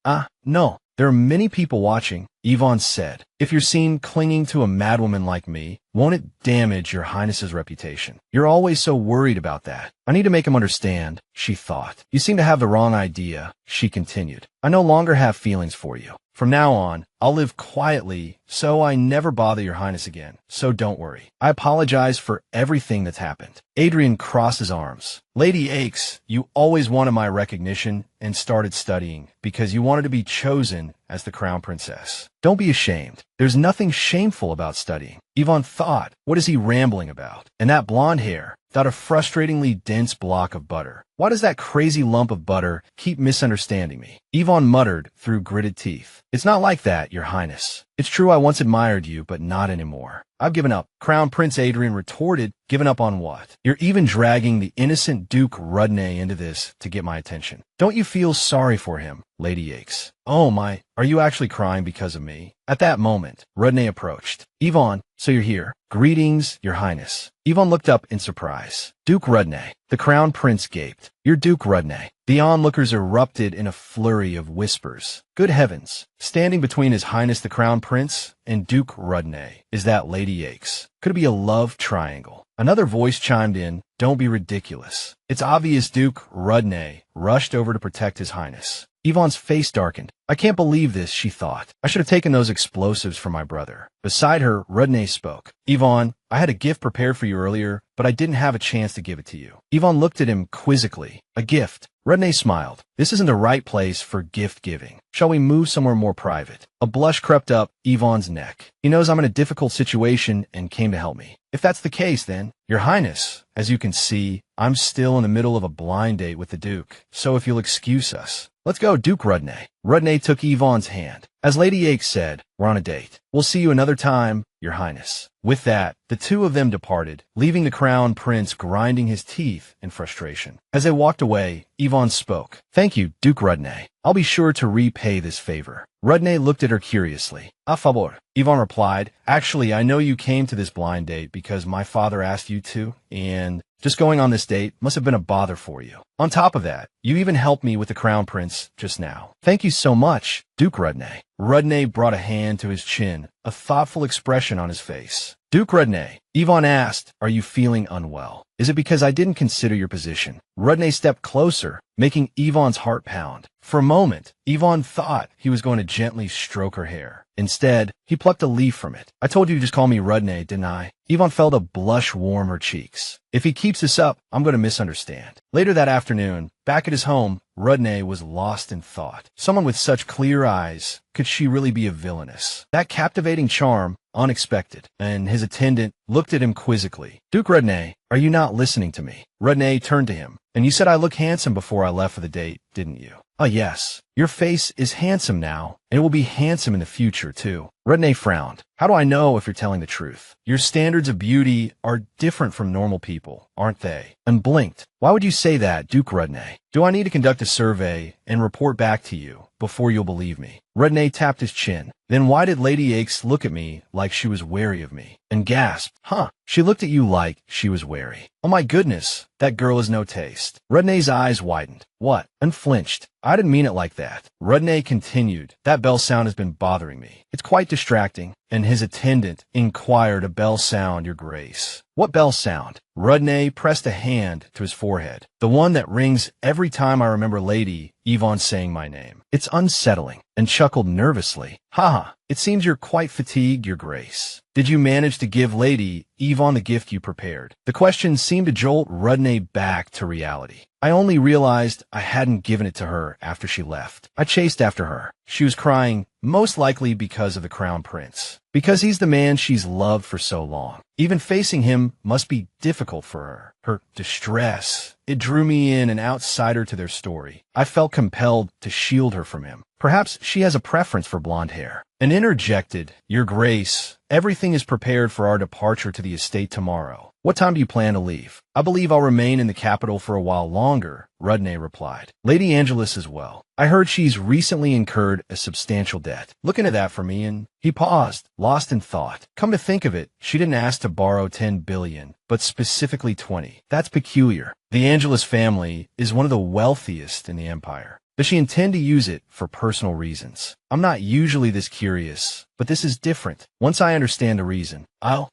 No. There are many people watching, Yvonne said. If you're seen clinging to a madwoman like me, won't it damage your Highness's reputation? You're always so worried about that. I need to make him understand, she thought. You seem to have the wrong idea, she continued. I no longer have feelings for you. From now on, I'll live quietly, so I never bother your Highness again. So don't worry. I apologize for everything that's happened. Adrian crossed his arms. Lady Aches, you always wanted my recognition and started studying because you wanted to be chosen as the Crown Princess. Don't be ashamed. There's nothing shameful about studying. Yvonne thought, what is he rambling about? And that blonde hair, that a frustratingly dense block of butter. Why does that crazy lump of butter keep misunderstanding me? Yvonne muttered through gritted teeth. It's not like that, Your Highness. It's true I once admired you, but not anymore. I've given up. Crown Prince Adrian retorted, given up on what? You're even dragging the innocent Duke Rudnay into this to get my attention. Don't you feel sorry for him, Lady Yakes? Oh my, are you actually crying because of me? At that moment, Rudnay approached. Yvonne, so you're here. Greetings, Your Highness. Yvonne looked up in surprise. Duke Rudnay. The Crown Prince gaped. You're Duke Rudnay. The onlookers erupted in a flurry of whispers. Good heavens. Standing between His Highness the Crown Prince and Duke Rudnay is that Lady Yakes. Could it be a love triangle? Another voice chimed in, don't be ridiculous. It's obvious Duke Rudnay rushed over to protect His Highness. Yvonne's face darkened. I can't believe this, she thought. I should have taken those explosives from my brother. Beside her, Rudnay spoke. Yvonne, I had a gift prepared for you earlier, but I didn't have a chance to give it to you. Yvonne looked at him quizzically. A gift. Rudnay smiled. This isn't the right place for gift giving. Shall we move somewhere more private? A blush crept up Yvonne's neck. He knows I'm in a difficult situation and came to help me. If that's the case, then, Your Highness, as you can see, I'm still in the middle of a blind date with the Duke, so if you'll excuse us. Let's go, Duke Rudnay. Rudnay took Yvonne's hand. As Lady Yakes said, we're on a date. We'll see you another time, Your Highness. With that, the two of them departed, leaving the Crown Prince grinding his teeth in frustration. As they walked away, Yvonne spoke. Thank you, Duke Rudnay. I'll be sure to repay this favor. Rudnay looked at her curiously. A favor. Yvonne replied, actually, I know you came to this blind date because my father asked you to, and just going on this date must have been a bother for you. On top of that, you even helped me with the Crown Prince just now. Thank you so much, Duke Rudnay. Rudnay brought a hand to his chin, a thoughtful expression on his face. Duke Rudnay, Yvonne asked, are you feeling unwell? Is it because I didn't consider your position? Rudnay stepped closer, making Yvonne's heart pound. For a moment, Yvonne thought he was going to gently stroke her hair. Instead, he plucked a leaf from it. I told you to just call me Rudnay, didn't I? Yvonne felt a blush warm her cheeks. If he keeps this up, I'm going to misunderstand. Later that afternoon, back at his home, Rudnay was lost in thought. Someone with such clear eyes, could she really be a villainess? That captivating charm, unexpected, and his attendant looked at him quizzically. Duke Rudnay, are you not listening to me? Rudnay turned to him. And you said I look handsome before I left for the date, didn't you? Oh, yes. Your face is handsome now, and it will be handsome in the future, too. Rudnay frowned. How do I know if you're telling the truth? Your standards of beauty are different from normal people, aren't they? And blinked. Why would you say that, Duke Rudnay? Do I need to conduct a survey and report back to you before you'll believe me? Rudnay tapped his chin. Then why did Lady Yakes look at me like she was wary of me? And gasped, huh? She looked at you like she was wary. Oh my goodness, that girl has no taste. Rudnay's eyes widened. What? And flinched. I didn't mean it like that. Rudnay continued. That bell sound has been bothering me. It's quite distracting. And his attendant inquired, a bell sound, Your Grace. What bell sound? Rudnay pressed a hand to his forehead. The one that rings every time I remember Lady Yvonne saying my name. It's unsettling. And chuckled nervously. Ha! It seems you're quite fatigued, Your Grace. Did you manage to give Lady Yvonne the gift you prepared? The question seemed to jolt Rudnay back to reality. I only realized I hadn't given it to her after she left. I chased after her. She was crying, most likely because of the Crown Prince. Because he's the man she's loved for so long. Even facing him must be difficult for her. Her distress, it drew me in, an outsider to their story. I felt compelled to shield her from him. Perhaps she has a preference for blonde hair. And interjected, Your Grace, everything is prepared for our departure to the estate tomorrow. What time do you plan to leave? I believe I'll remain in the capital for a while longer, Rudney replied. Lady Angelus as well. I heard she's recently incurred a substantial debt. Look into that for me. And he paused, lost in thought. Come to think of it, she didn't ask to borrow 10 billion, but specifically 20. That's peculiar. The Angelus family is one of the wealthiest in the empire. Does she intend to use it for personal reasons? I'm not usually this curious, but this is different. Once I understand the reason,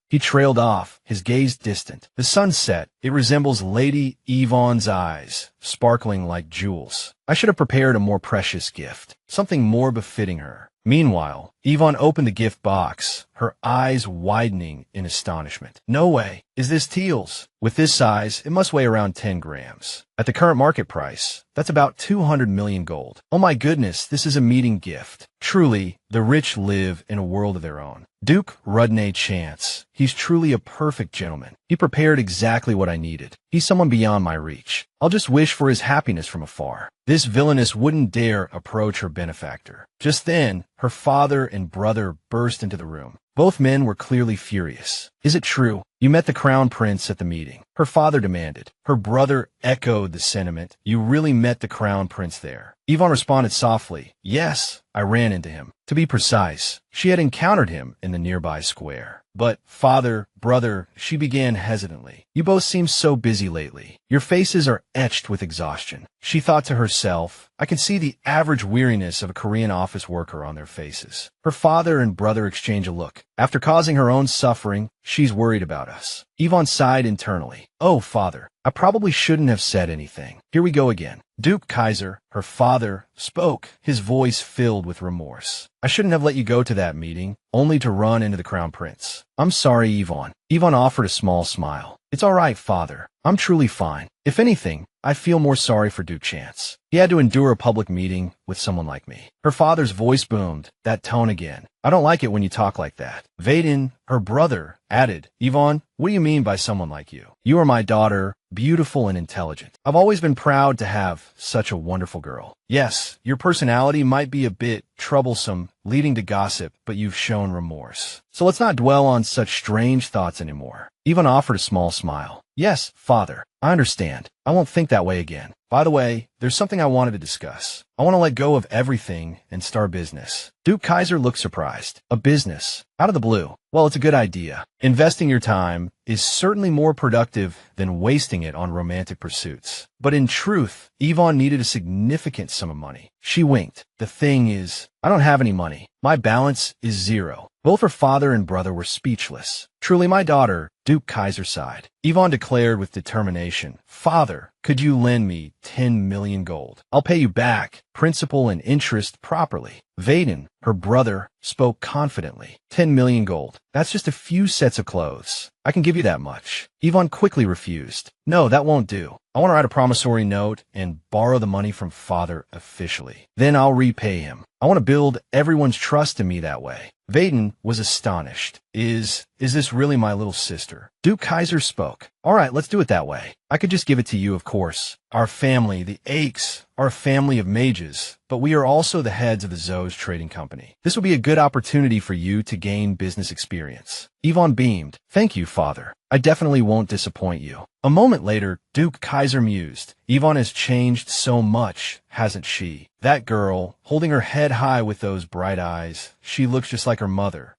He trailed off, his gaze distant. The sun set. It resembles Lady Yvonne's eyes, sparkling like jewels. I should have prepared a more precious gift, something more befitting her. Meanwhile, Yvonne opened the gift box, her eyes widening in astonishment. No way. Is this Teal's? With this size, it must weigh around 10 grams. At the current market price, that's about 200 million gold. Oh my goodness, this is a meeting gift. Truly, the rich live in a world of their own. Duke Rudney Chance. He's truly a perfect gentleman. He prepared exactly what I needed. He's someone beyond my reach. I'll just wish for his happiness from afar. This villainess wouldn't dare approach her benefactor. Just then, her father and brother burst into the room. Both men were clearly furious. Is it true? You met the crown prince at the meeting. Her father demanded. Her brother echoed the sentiment. You really met the crown prince there. Yvonne responded softly. Yes, I ran into him. To be precise, she had encountered him in the nearby square. But, father, brother, she began hesitantly. You both seem so busy lately. Your faces are etched with exhaustion. She thought to herself, I can see the average weariness of a Korean office worker on their faces. Her father and brother exchange a look. After causing her own suffering, she's worried about us. Yvonne sighed internally. Oh, father, I probably shouldn't have said anything. Here we go again. Duke Kaiser, her father, spoke, his voice filled with remorse. I shouldn't have let you go to that meeting, only to run into the crown prince. I'm sorry, Yvonne. Yvonne offered a small smile. It's all right, father. I'm truly fine. If anything, I feel more sorry for Duke Chance. He had to endure a public meeting with someone like me. Her father's voice boomed, that tone again. I don't like it when you talk like that. Vaden, her brother, added, Yvonne, what do you mean by someone like you? You are my daughter, beautiful and intelligent. I've always been proud to have such a wonderful girl. Yes, your personality might be a bit troublesome, leading to gossip, but you've shown remorse. So let's not dwell on such strange thoughts anymore. Yvonne offered a small smile. Yes, father, I understand. I won't think that way again. By the way, there's something I wanted to discuss. I want to let go of everything and start business. Duke Kaiser looked surprised. A business? Out of the blue. Well, it's a good idea. Investing your time is certainly more productive than wasting it on romantic pursuits. But in truth, Yvonne needed a significant sum of money. She winked. The thing is, I don't have any money. My balance is 0. Both her father and brother were speechless. Truly my daughter, Duke Kaiser sighed. Yvonne declared with determination, Father, could you lend me 10 million gold? I'll pay you back, principal and interest properly. Vaden, her brother, spoke confidently. 10 million gold. That's just a few sets of clothes. I can give you that much. Yvonne quickly refused. No, that won't do. I want to write a promissory note and borrow the money from father officially. Then I'll repay him. I want to build everyone's trust in me that way. Vaden was astonished. Is this really my little sister? Duke Kaiser spoke. All right, let's do it that way. I could just give it to you, of course. Our family, the Aches, are a family of mages, but we are also the heads of the Zoes Trading Company. This will be a good opportunity for you to gain business experience. Yvonne beamed. Thank you, father. I definitely won't disappoint you. A moment later, Duke Kaiser mused. Yvonne has changed so much, hasn't she? That girl, holding her head high with those bright eyes, she looks just like her mother.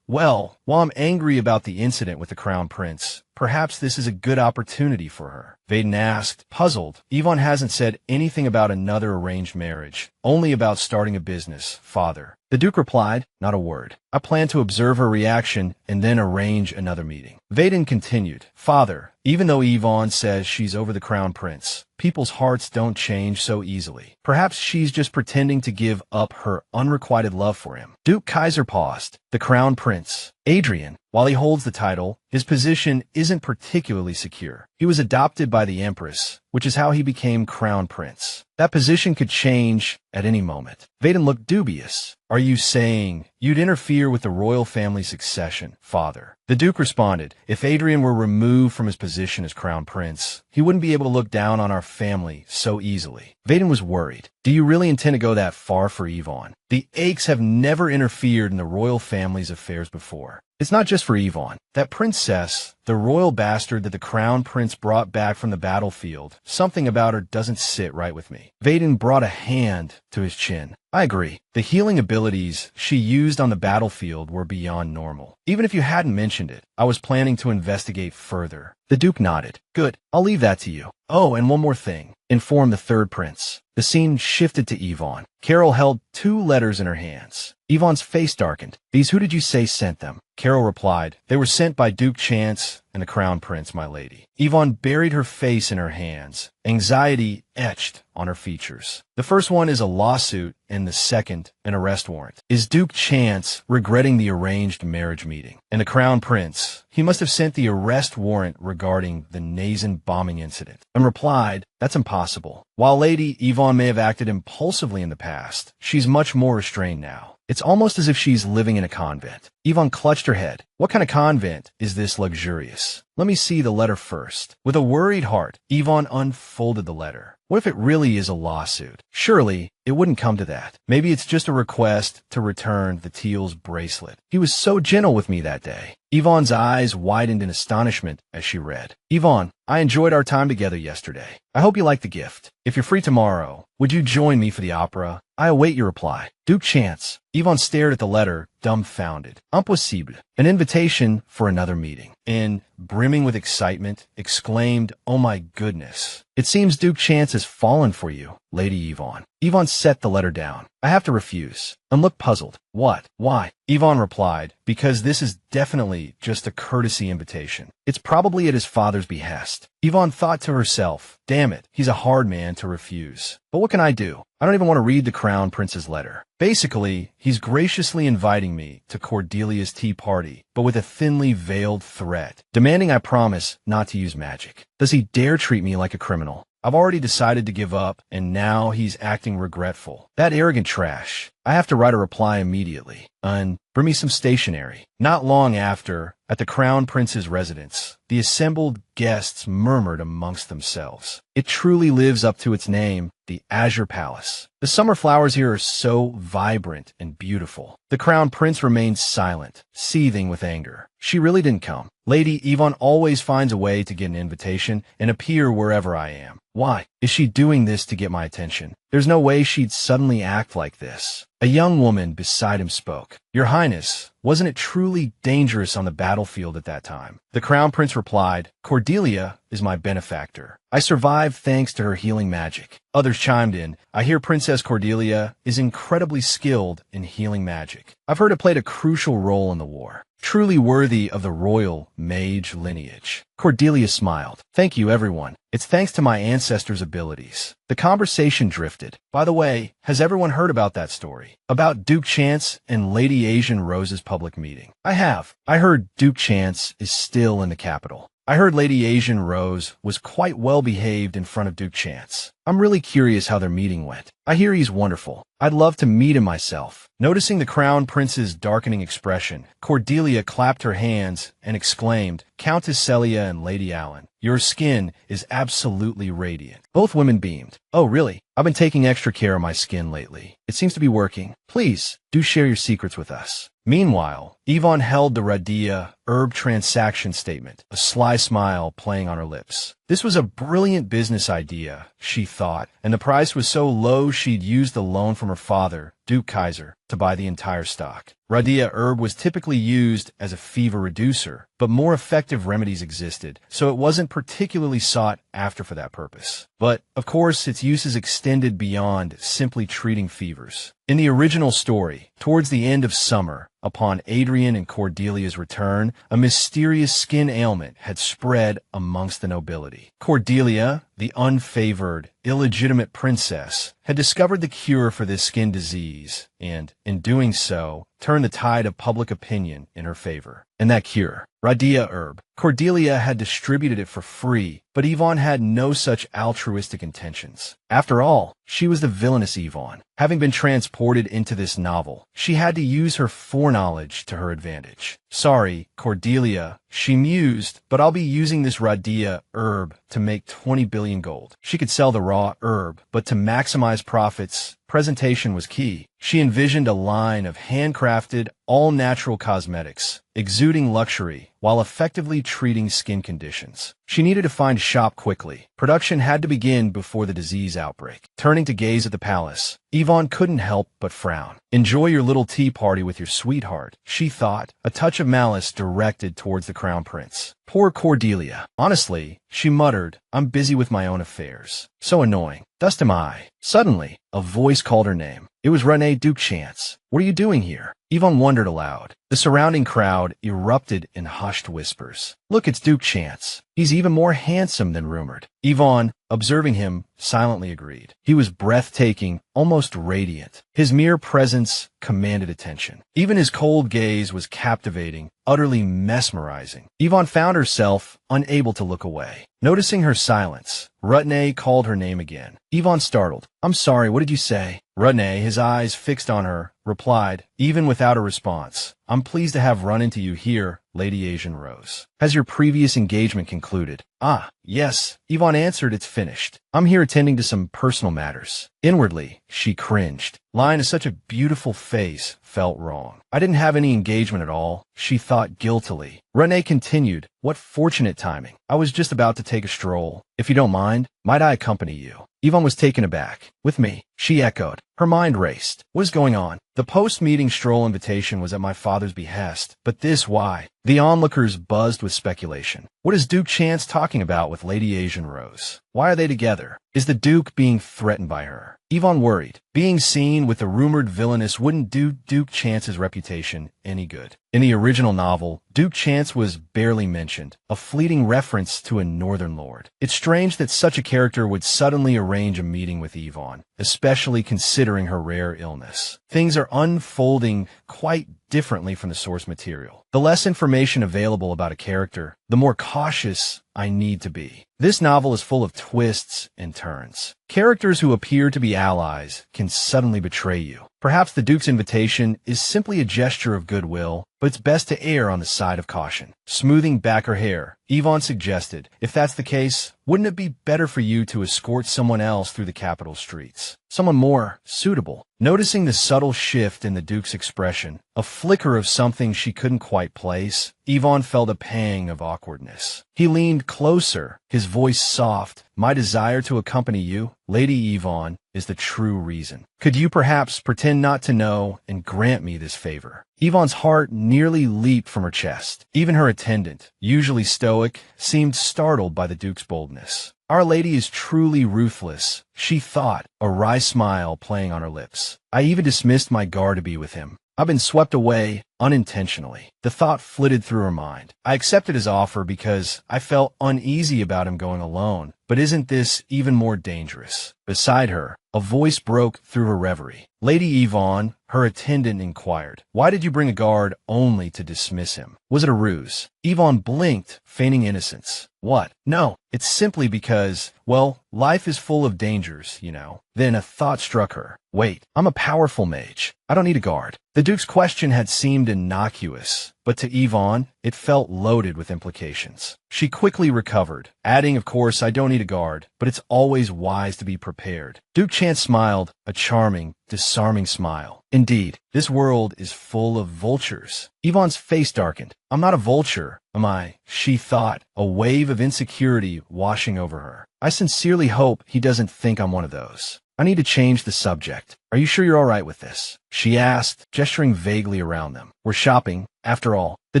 Well, while I'm angry about the incident with the crown prince, perhaps this is a good opportunity for her. Vaden asked, puzzled. Yvonne hasn't said anything about another arranged marriage, only about starting a business, father. The Duke replied, not a word. I plan to observe her reaction and then arrange another meeting. Vaden continued, Father, even though Yvonne says she's over the crown prince, people's hearts don't change so easily. Perhaps she's just pretending to give up her unrequited love for him. Duke Kaiser paused. The crown prince, Adrian, while he holds the title, his position isn't particularly secure. He was adopted by the Empress, which is how he became crown prince. That position could change at any moment. Vaden looked dubious. Are you saying you'd interfere with the royal family succession, father? The Duke responded, if Adrian were removed from his position as crown prince, he wouldn't be able to look down on our family so easily. Vaden was worried. Do you really intend to go that far for Yvonne? The Aches have never interfered in the royal family's affairs before. It's not just for Yvonne. That princess, the royal bastard that the crown prince brought back from the battlefield, something about her doesn't sit right with me. Vaden brought a hand to his chin. I agree. The healing abilities she used on the battlefield were beyond normal. Even if you hadn't mentioned it, I was planning to investigate further. The Duke nodded. Good. I'll leave that to you. Oh, and one more thing. Inform the third prince. The scene shifted to Yvonne. Carol held 2 letters in her hands. Yvonne's face darkened. These who did you say sent them? Carol replied, they were sent by Duke Chance and the Crown Prince, my lady. Yvonne buried her face in her hands, anxiety etched on her features. The first one is a lawsuit and the second an arrest warrant. Is Duke Chance regretting the arranged marriage meeting? And the Crown Prince, he must have sent the arrest warrant regarding the Nazen bombing incident and replied, that's impossible. While Lady Yvonne may have acted impulsively in the past, she's much more restrained now. It's almost as if she's living in a convent. Yvonne clutched her head. What kind of convent is this luxurious? Let me see the letter first. With a worried heart, Yvonne unfolded the letter. What if it really is a lawsuit? Surely, it wouldn't come to that. Maybe it's just a request to return the Teal's bracelet. He was so gentle with me that day. Yvonne's eyes widened in astonishment as she read. Yvonne, I enjoyed our time together yesterday. I hope you like the gift. If you're free tomorrow, would you join me for the opera? I await your reply. Duke Chance. Yvonne stared at the letter, dumbfounded. Impossible. An invitation for another meeting. And, brimming with excitement, exclaimed, oh my goodness. It seems Duke Chance has fallen for you, Lady Yvonne. Yvonne set the letter down. I have to refuse. And looked puzzled. What? Why? Yvonne replied, because this is definitely just a courtesy invitation. It's probably at his father's behest. Yvonne thought to herself, damn it, he's a hard man to refuse. But what can I do? I don't even want to read the Crown Prince's letter. Basically, he's graciously inviting me to Cordelia's tea party, but with a thinly veiled threat, demanding I promise not to use magic. Does he dare treat me like a criminal? I've already decided to give up, and now he's acting regretful. That arrogant trash. I have to write a reply immediately. Bring me some stationery. Not long after, at the Crown Prince's residence, the assembled guests murmured amongst themselves. It truly lives up to its name, the Azure Palace. The summer flowers here are so vibrant and beautiful. The Crown Prince remained silent, seething with anger. She really didn't come. Lady Yvonne always finds a way to get an invitation and appear wherever I am. Why? Is she doing this to get my attention? There's no way she'd suddenly act like this. A young woman beside him spoke. Your Highness, wasn't it truly dangerous on the battlefield at that time? The Crown Prince replied, Cordelia is my benefactor. I survived thanks to her healing magic. Others chimed in, I hear Princess Cordelia is incredibly skilled in healing magic. I've heard it played a crucial role in the war. Truly worthy of the royal mage lineage. Cordelia smiled. Thank you, everyone. It's thanks to my ancestors' abilities. The conversation drifted. By the way, has everyone heard about that story? About Duke Chance and Lady Asian Rose's public meeting? I have. I heard Duke Chance is still in the capital. I heard Lady Asian Rose was quite well behaved in front of Duke Chance. I'm really curious how their meeting went. I hear he's wonderful. I'd love to meet him myself. Noticing the Crown Prince's darkening expression, Cordelia clapped her hands and exclaimed, Countess Celia and Lady Allen, your skin is absolutely radiant. Both women beamed. Oh, really? I've been taking extra care of my skin lately. It seems to be working. Please, do share your secrets with us. Meanwhile, Yvonne held the Radia herb transaction statement, a sly smile playing on her lips. This was a brilliant business idea, she thought, and the price was so low she'd used the loan from her father, Duke Kaiser, to buy the entire stock. Radia herb was typically used as a fever reducer, but more effective remedies existed, so it wasn't particularly sought after for that purpose. But, of course, its uses extended beyond simply treating fevers. In the original story, towards the end of summer, upon Adrian and Cordelia's return, a mysterious skin ailment had spread amongst the nobility. Cordelia, the unfavored, illegitimate princess, had discovered the cure for this skin disease and, in doing so, turned the tide of public opinion in her favor. And that cure, Radia herb. Cordelia had distributed it for free, but Yvonne had no such altruistic intentions. After all, she was the villainous Yvonne. Having been transported into this novel, she had to use her foreknowledge to her advantage. Sorry, Cordelia, she mused, but I'll be using this Radia herb to make 20 billion gold. She could sell the raw herb, but to maximize profits, presentation was key. She envisioned a line of handcrafted, all-natural cosmetics, exuding luxury, while effectively treating skin conditions. She needed to find a shop quickly. Production had to begin before the disease outbreak. Turning to gaze at the palace, Yvonne couldn't help but frown. Enjoy your little tea party with your sweetheart, she thought, a touch of malice directed towards the crown prince. Poor Cordelia. Honestly, she muttered, I'm busy with my own affairs. So annoying. Thus am I. Suddenly, a voice called her name. It was Renee Duchance. What are you doing here? Yvonne wondered aloud. The surrounding crowd erupted in hushed whispers. Look, it's Duchance. He's even more handsome than rumored. Yvonne, observing him, silently agreed. He was breathtaking, almost radiant. His mere presence commanded attention. Even his cold gaze was captivating, utterly mesmerizing. Yvonne found herself unable to look away. Noticing her silence, Rutney called her name again. Yvonne startled. I'm sorry, what did you say? Rutney, his eyes fixed on her, replied, even without a response. I'm pleased to have run into you here, Lady Asian Rose. Has your previous engagement concluded? Ah, yes, Yvonne answered, it's finished. I'm here attending to some personal matters. Inwardly, she cringed. Lying to such a beautiful face felt wrong. I didn't have any engagement at all, she thought guiltily. Renee continued, what fortunate timing. I was just about to take a stroll. If you don't mind, might I accompany you? Yvonne was taken aback. With me, she echoed. Her mind raced. What is going on? The post-meeting stroll invitation was at my father's behest, but this why? The onlookers buzzed with speculation. What is Duke Chance talking about with Lady Asian Rose? Why are they together? Is the Duke being threatened by her? Yvonne worried. Being seen with the rumored villainess wouldn't do Duke Chance's reputation any good. In the original novel, Duke Chance was barely mentioned, a fleeting reference to a northern lord. It's strange that such a character would suddenly arrange a meeting with Yvonne, especially considering her rare illness. Things are unfolding quite differently from the source material. The less information available about a character, the more cautious I need to be. This novel is full of twists and turns. Characters who appear to be allies can suddenly betray you. Perhaps the Duke's invitation is simply a gesture of goodwill, but it's best to err on the side of caution. Smoothing back her hair, Yvonne suggested, if that's the case, wouldn't it be better for you to escort someone else through the capital streets? Someone more suitable. Noticing the subtle shift in the Duke's expression, a flicker of something she couldn't quite place, Yvonne felt a pang of awkwardness. He leaned closer, his voice soft. My desire to accompany you, Lady Yvonne, is the true reason. Could you perhaps pretend not to know and grant me this favor? Yvonne's heart nearly leaped from her chest. Even her attendant, usually stoic, seemed startled by the Duke's boldness. Our Lady is truly ruthless, she thought, a wry smile playing on her lips. I even dismissed my guard to be with him. I've been swept away unintentionally. The thought flitted through her mind. I accepted his offer because I felt uneasy about him going alone. But isn't this even more dangerous? Beside her, a voice broke through her reverie. Lady Yvonne, her attendant inquired, why did you bring a guard only to dismiss him? Was it a ruse? Yvonne blinked, feigning innocence. What? No, it's simply because, well, life is full of dangers, you know. Then a thought struck her. Wait, I'm a powerful mage. I don't need a guard. The Duke's question had seemed innocuous, but to Yvonne, it felt loaded with implications. She quickly recovered, adding, of course, I don't need a guard, but it's always wise to be prepared. Duke Chance smiled, a charming, disarming smile. Indeed, this world is full of vultures. Yvonne's face darkened. I'm not a vulture, am I? She thought, a wave of insecurity washing over her. I sincerely hope he doesn't think I'm one of those. I need to change the subject. Are you sure you're all right with this? She asked, gesturing vaguely around them. We're shopping, after all. The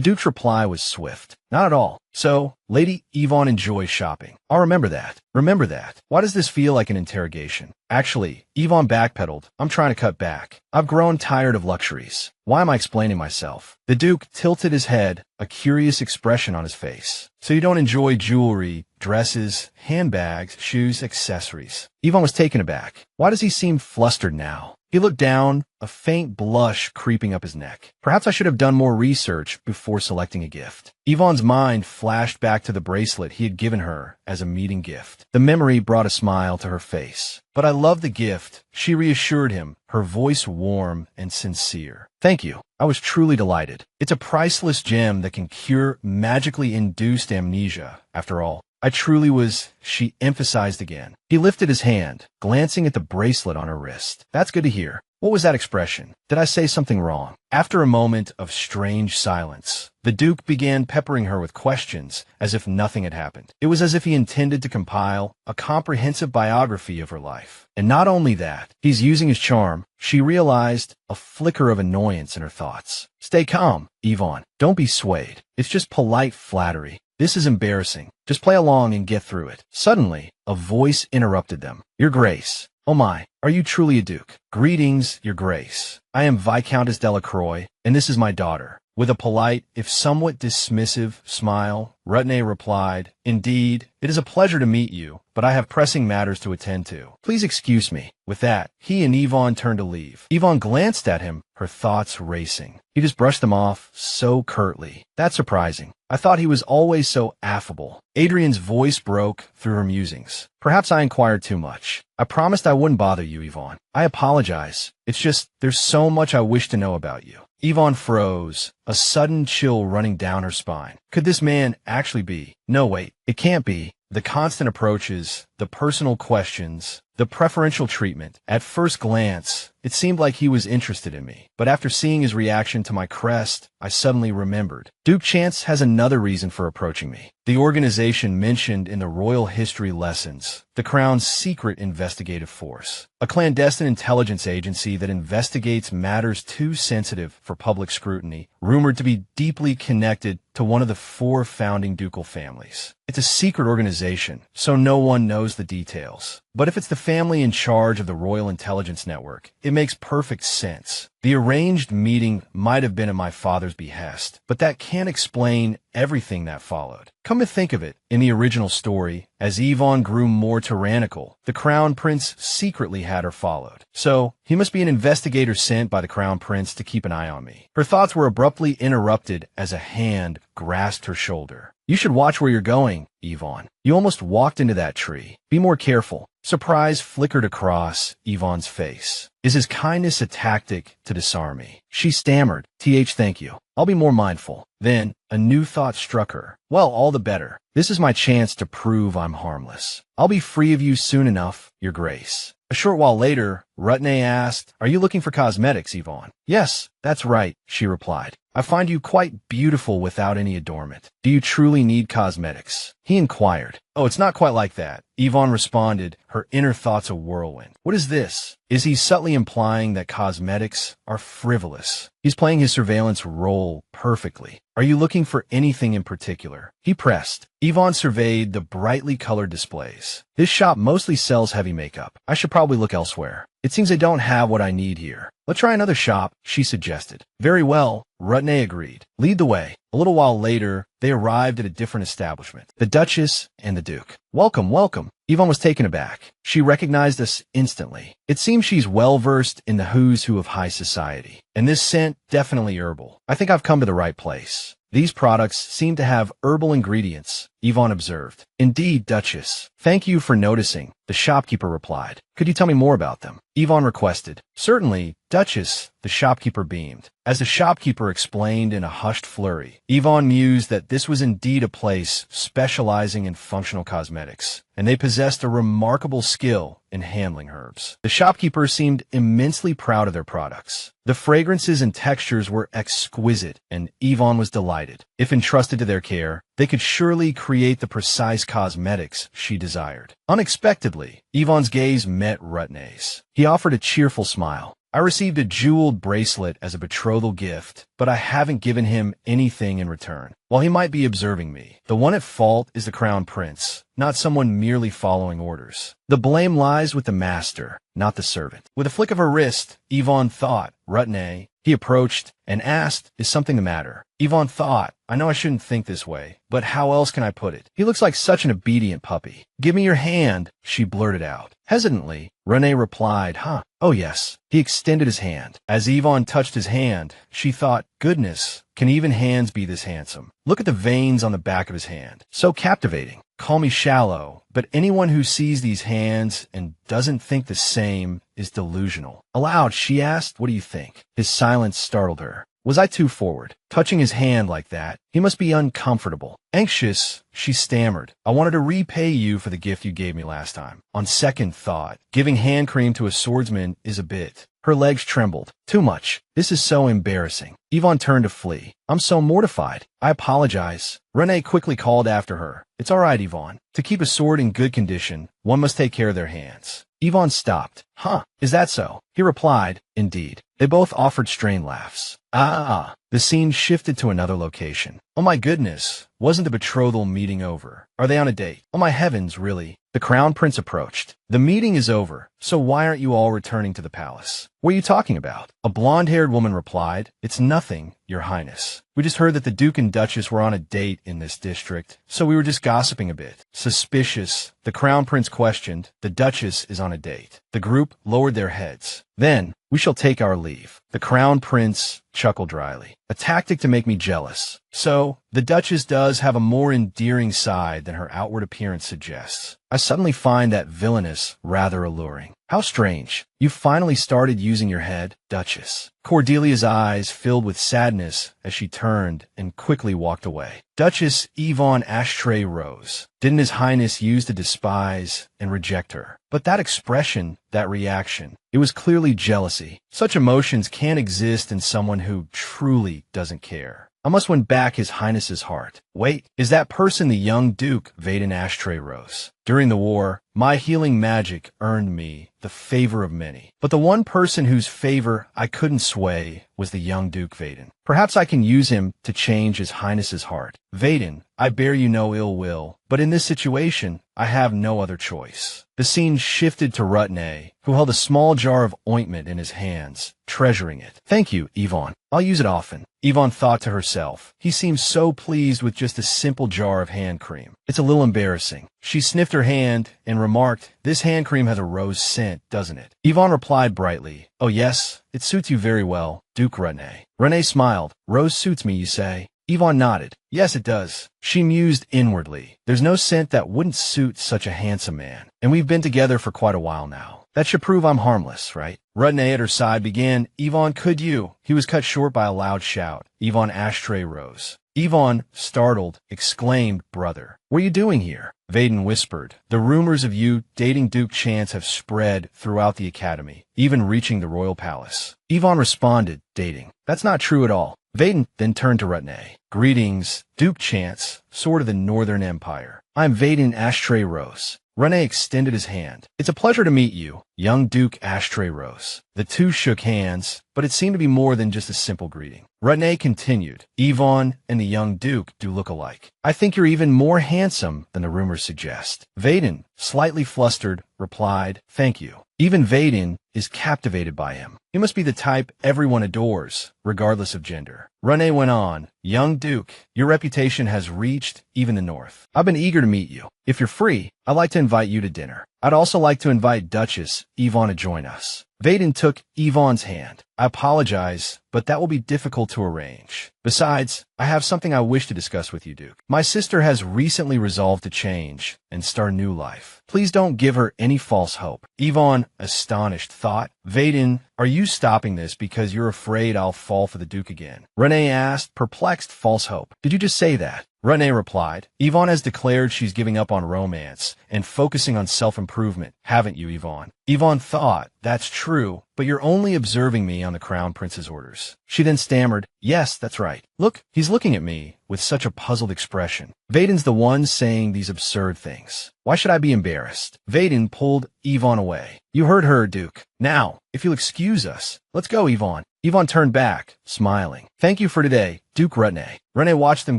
Duke's reply was swift. Not at all. So, Lady Yvonne enjoys shopping. I'll remember that. Remember that. Why does this feel like an interrogation? Actually, Yvonne backpedaled. I'm trying to cut back. I've grown tired of luxuries. Why am I explaining myself? The Duke tilted his head, a curious expression on his face. So you don't enjoy jewelry, dresses, handbags, shoes, accessories. Yvonne was taken aback. Why does he seem flustered now? He looked down, a faint blush creeping up his neck. Perhaps I should have done more research before selecting a gift. Yvonne's mind flashed back to the bracelet he had given her as a meeting gift. The memory brought a smile to her face. But I love the gift, she reassured him, her voice warm and sincere. Thank you. I was truly delighted. It's a priceless gem that can cure magically induced amnesia. After all, I truly was, she emphasized again. He lifted his hand, glancing at the bracelet on her wrist. That's good to hear. What was that expression? Did I say something wrong? After a moment of strange silence, the Duke began peppering her with questions as if nothing had happened. It was as if he intended to compile a comprehensive biography of her life. And not only that, he's using his charm. She realized a flicker of annoyance in her thoughts. Stay calm, Yvonne. Don't be swayed. It's just polite flattery. This is embarrassing. Just play along and get through it. Suddenly, a voice interrupted them. Your Grace. Oh my, are you truly a duke? Greetings, Your Grace. I am Viscountess Delacroix, and this is my daughter. With a polite, if somewhat dismissive, smile, Rutney replied, Indeed, it is a pleasure to meet you, but I have pressing matters to attend to. Please excuse me. With that, he and Yvonne turned to leave. Yvonne glanced at him, her thoughts racing. He just brushed them off so curtly. That's surprising. I thought he was always so affable. Adrian's voice broke through her musings. Perhaps I inquired too much. I promised I wouldn't bother you, Yvonne. I apologize. It's just, there's so much I wish to know about you. Yvonne froze, a sudden chill running down her spine. Could this man actually be? No, wait, it can't be. The constant approaches, the personal questions, the preferential treatment. At first glance, it seemed like he was interested in me. But after seeing his reaction to my crest, I suddenly remembered. Duke Chance has another reason for approaching me. The organization mentioned in the royal history lessons, the Crown's secret investigative force, a clandestine intelligence agency that investigates matters too sensitive for public scrutiny, rumored to be deeply connected to one of the 4 founding ducal families. It's a secret organization, so no one knows the details. But if it's the family in charge of the Royal Intelligence Network, it makes perfect sense. The arranged meeting might have been at my father's behest, but that can't explain everything that followed. Come to think of it, in the original story, as Yvonne grew more tyrannical, the Crown Prince secretly had her followed. So, he must be an investigator sent by the Crown Prince to keep an eye on me. Her thoughts were abruptly interrupted as a hand grasped her shoulder. You should watch where you're going, Yvonne. You almost walked into that tree. Be more careful. Surprise flickered across Yvonne's face. Is his kindness a tactic to disarm me? She stammered, thank you. I'll be more mindful. Then, a new thought struck her. Well, all the better. This is my chance to prove I'm harmless. I'll be free of you soon enough, Your Grace. A short while later, Rutney asked, Are you looking for cosmetics, Yvonne? Yes, that's right, she replied. I find you quite beautiful without any adornment. Do you truly need cosmetics? He inquired. Oh, it's not quite like that. Yvonne responded, her inner thoughts a whirlwind. What is this? Is he subtly implying that cosmetics are frivolous? He's playing his surveillance role perfectly. Are you looking for anything in particular? He pressed. Yvonne surveyed the brightly colored displays. This shop mostly sells heavy makeup. I should probably look elsewhere. It seems I don't have what I need here. Let's try another shop, she suggested. Very well, Rutney agreed. Lead the way. A little while later, they arrived at a different establishment. The Duchess and the Duke. Welcome, welcome. Yvonne was taken aback. She recognized us instantly. It seems she's well-versed in the who's who of high society. And this scent, definitely herbal. I think I've come to the right place. These products seem to have herbal ingredients, Yvonne observed. Indeed, Duchess. Thank you for noticing, the shopkeeper replied. Could you tell me more about them? Yvonne requested. Certainly, Duchess, the shopkeeper beamed. As the shopkeeper explained in a hushed flurry, Yvonne mused that this was indeed a place specializing in functional cosmetics, and they possessed a remarkable skill in handling herbs. The shopkeeper seemed immensely proud of their products. The fragrances and textures were exquisite, and Yvonne was delighted. If entrusted to their care, they could surely create the precise cosmetics she desired. Unexpectedly, Yvonne's gaze met Rutney's. He offered a cheerful smile. I received a jeweled bracelet as a betrothal gift, but I haven't given him anything in return. While he might be observing me, the one at fault is the Crown Prince, not someone merely following orders. The blame lies with the master, not the servant. With a flick of her wrist, Yvonne thought, Rutney. He approached and asked, Is something the matter? Yvonne thought, I know I shouldn't think this way, but how else can I put it? He looks like such an obedient puppy. Give me your hand, she blurted out. Hesitantly, Rene replied, Oh yes. He extended his hand. As Yvonne touched his hand, she thought, Goodness, can even hands be this handsome? Look at the veins on the back of his hand. So captivating. Call me shallow, but anyone who sees these hands and doesn't think the same is delusional. Aloud, she asked, What do you think? His silence startled her. Was I too forward? Touching his hand like that, he must be uncomfortable. Anxious, she stammered. I wanted to repay you for the gift you gave me last time. On second thought, giving hand cream to a swordsman is a bit. Her legs trembled. Too much. This is so embarrassing. Yvonne turned to flee. I'm so mortified. I apologize. Renee quickly called after her. It's all right, Yvonne. To keep a sword in good condition, one must take care of their hands. Yvonne stopped. Huh, is that so? He replied, indeed. They both offered strained laughs. The scene shifted to another location. Oh my goodness, wasn't the betrothal meeting over? Are they on a date? Oh my heavens, really? The crown prince approached. The meeting is over, so why aren't you all returning to the palace? What are you talking about? A blonde-haired woman replied, It's nothing, Your Highness. We just heard that the Duke and Duchess were on a date in this district, so we were just gossiping a bit. Suspicious, the crown prince questioned. The Duchess is on a date. The group lowered their heads. Then, we shall take our leave. The crown prince chuckled dryly. A tactic to make me jealous. So, the Duchess does have a more endearing side than her outward appearance suggests. I suddenly find that Villainess rather alluring. How strange. You finally started using your head, Duchess. Cordelia's eyes filled with sadness as she turned and quickly walked away. Duchess Yvonne Ashtray rose. Didn't His Highness use to despise and reject her? But that expression, that reaction, it was clearly jealousy. Such emotions can't exist in someone who truly doesn't care. I must win back His Highness's heart. Wait, is that person the young Duke? Vaden Ashtray rose. During the war, my healing magic earned me the favor of many. But the one person whose favor I couldn't sway was the young Duke Vaden. Perhaps I can use him to change His Highness's heart. Vaden, I bear you no ill will, but in this situation, I have no other choice. The scene shifted to Rutney, who held a small jar of ointment in his hands, treasuring it. Thank you, Yvonne. I'll use it often. Yvonne thought to herself. He seems so pleased with just a simple jar of hand cream. It's a little embarrassing. She sniffed her hand and remarked, This hand cream has a rose scent, doesn't it? Yvonne replied brightly, Oh yes, it suits you very well, Duke Rutney. Renee smiled. Rose suits me, you say? Yvonne nodded. Yes, it does. She mused inwardly. There's no scent that wouldn't suit such a handsome man. And we've been together for quite a while now. That should prove I'm harmless, right? Rutney at her side began, Yvonne, could you? He was cut short by a loud shout. Yvonne Ashtray rose. Yvonne, startled, exclaimed, Brother, what are you doing here? Vaden whispered. The rumors of you dating Duke Chance have spread throughout the academy, even reaching the royal palace. Yvonne responded, dating. That's not true at all. Vaden then turned to Rutney. Greetings, Duke Chance, Sword of the Northern Empire. I'm Vaden Ashtray Rose. Rene extended his hand. It's a pleasure to meet you, young Duke Ashtray Rose. The two shook hands, but it seemed to be more than just a simple greeting. Rene continued. Yvonne and the young Duke do look alike. I think you're even more handsome than the rumors suggest. Vaden, slightly flustered, replied, Thank you. Even Vaden is captivated by him. He must be the type everyone adores, regardless of gender. Rene went on, Young Duke, your reputation has reached even the north. I've been eager to meet you. If you're free, I'd like to invite you to dinner. I'd also like to invite Duchess Yvonne to join us. Vaden took Yvonne's hand. I apologize, but that will be difficult to arrange. Besides, I have something I wish to discuss with you, Duke. My sister has recently resolved to change and start a new life. Please don't give her any false hope. Yvonne, astonished, thought, Vaden, are you stopping this because you're afraid I'll fall for the Duke again? Rene asked, perplexed, false hope. Did you just say that? Rene replied, Yvonne has declared she's giving up on romance and focusing on self-improvement, haven't you, Yvonne? Yvonne thought, that's true, but you're only observing me on the Crown Prince's orders. She then stammered, yes, that's right. Look, he's looking at me with such a puzzled expression. Vaden's the one saying these absurd things. Why should I be embarrassed? Vaden pulled Yvonne away. You heard her, Duke. Now, if you'll excuse us, let's go, Yvonne. Yvonne turned back, smiling. Thank you for today, Duke Rutney. Rene watched them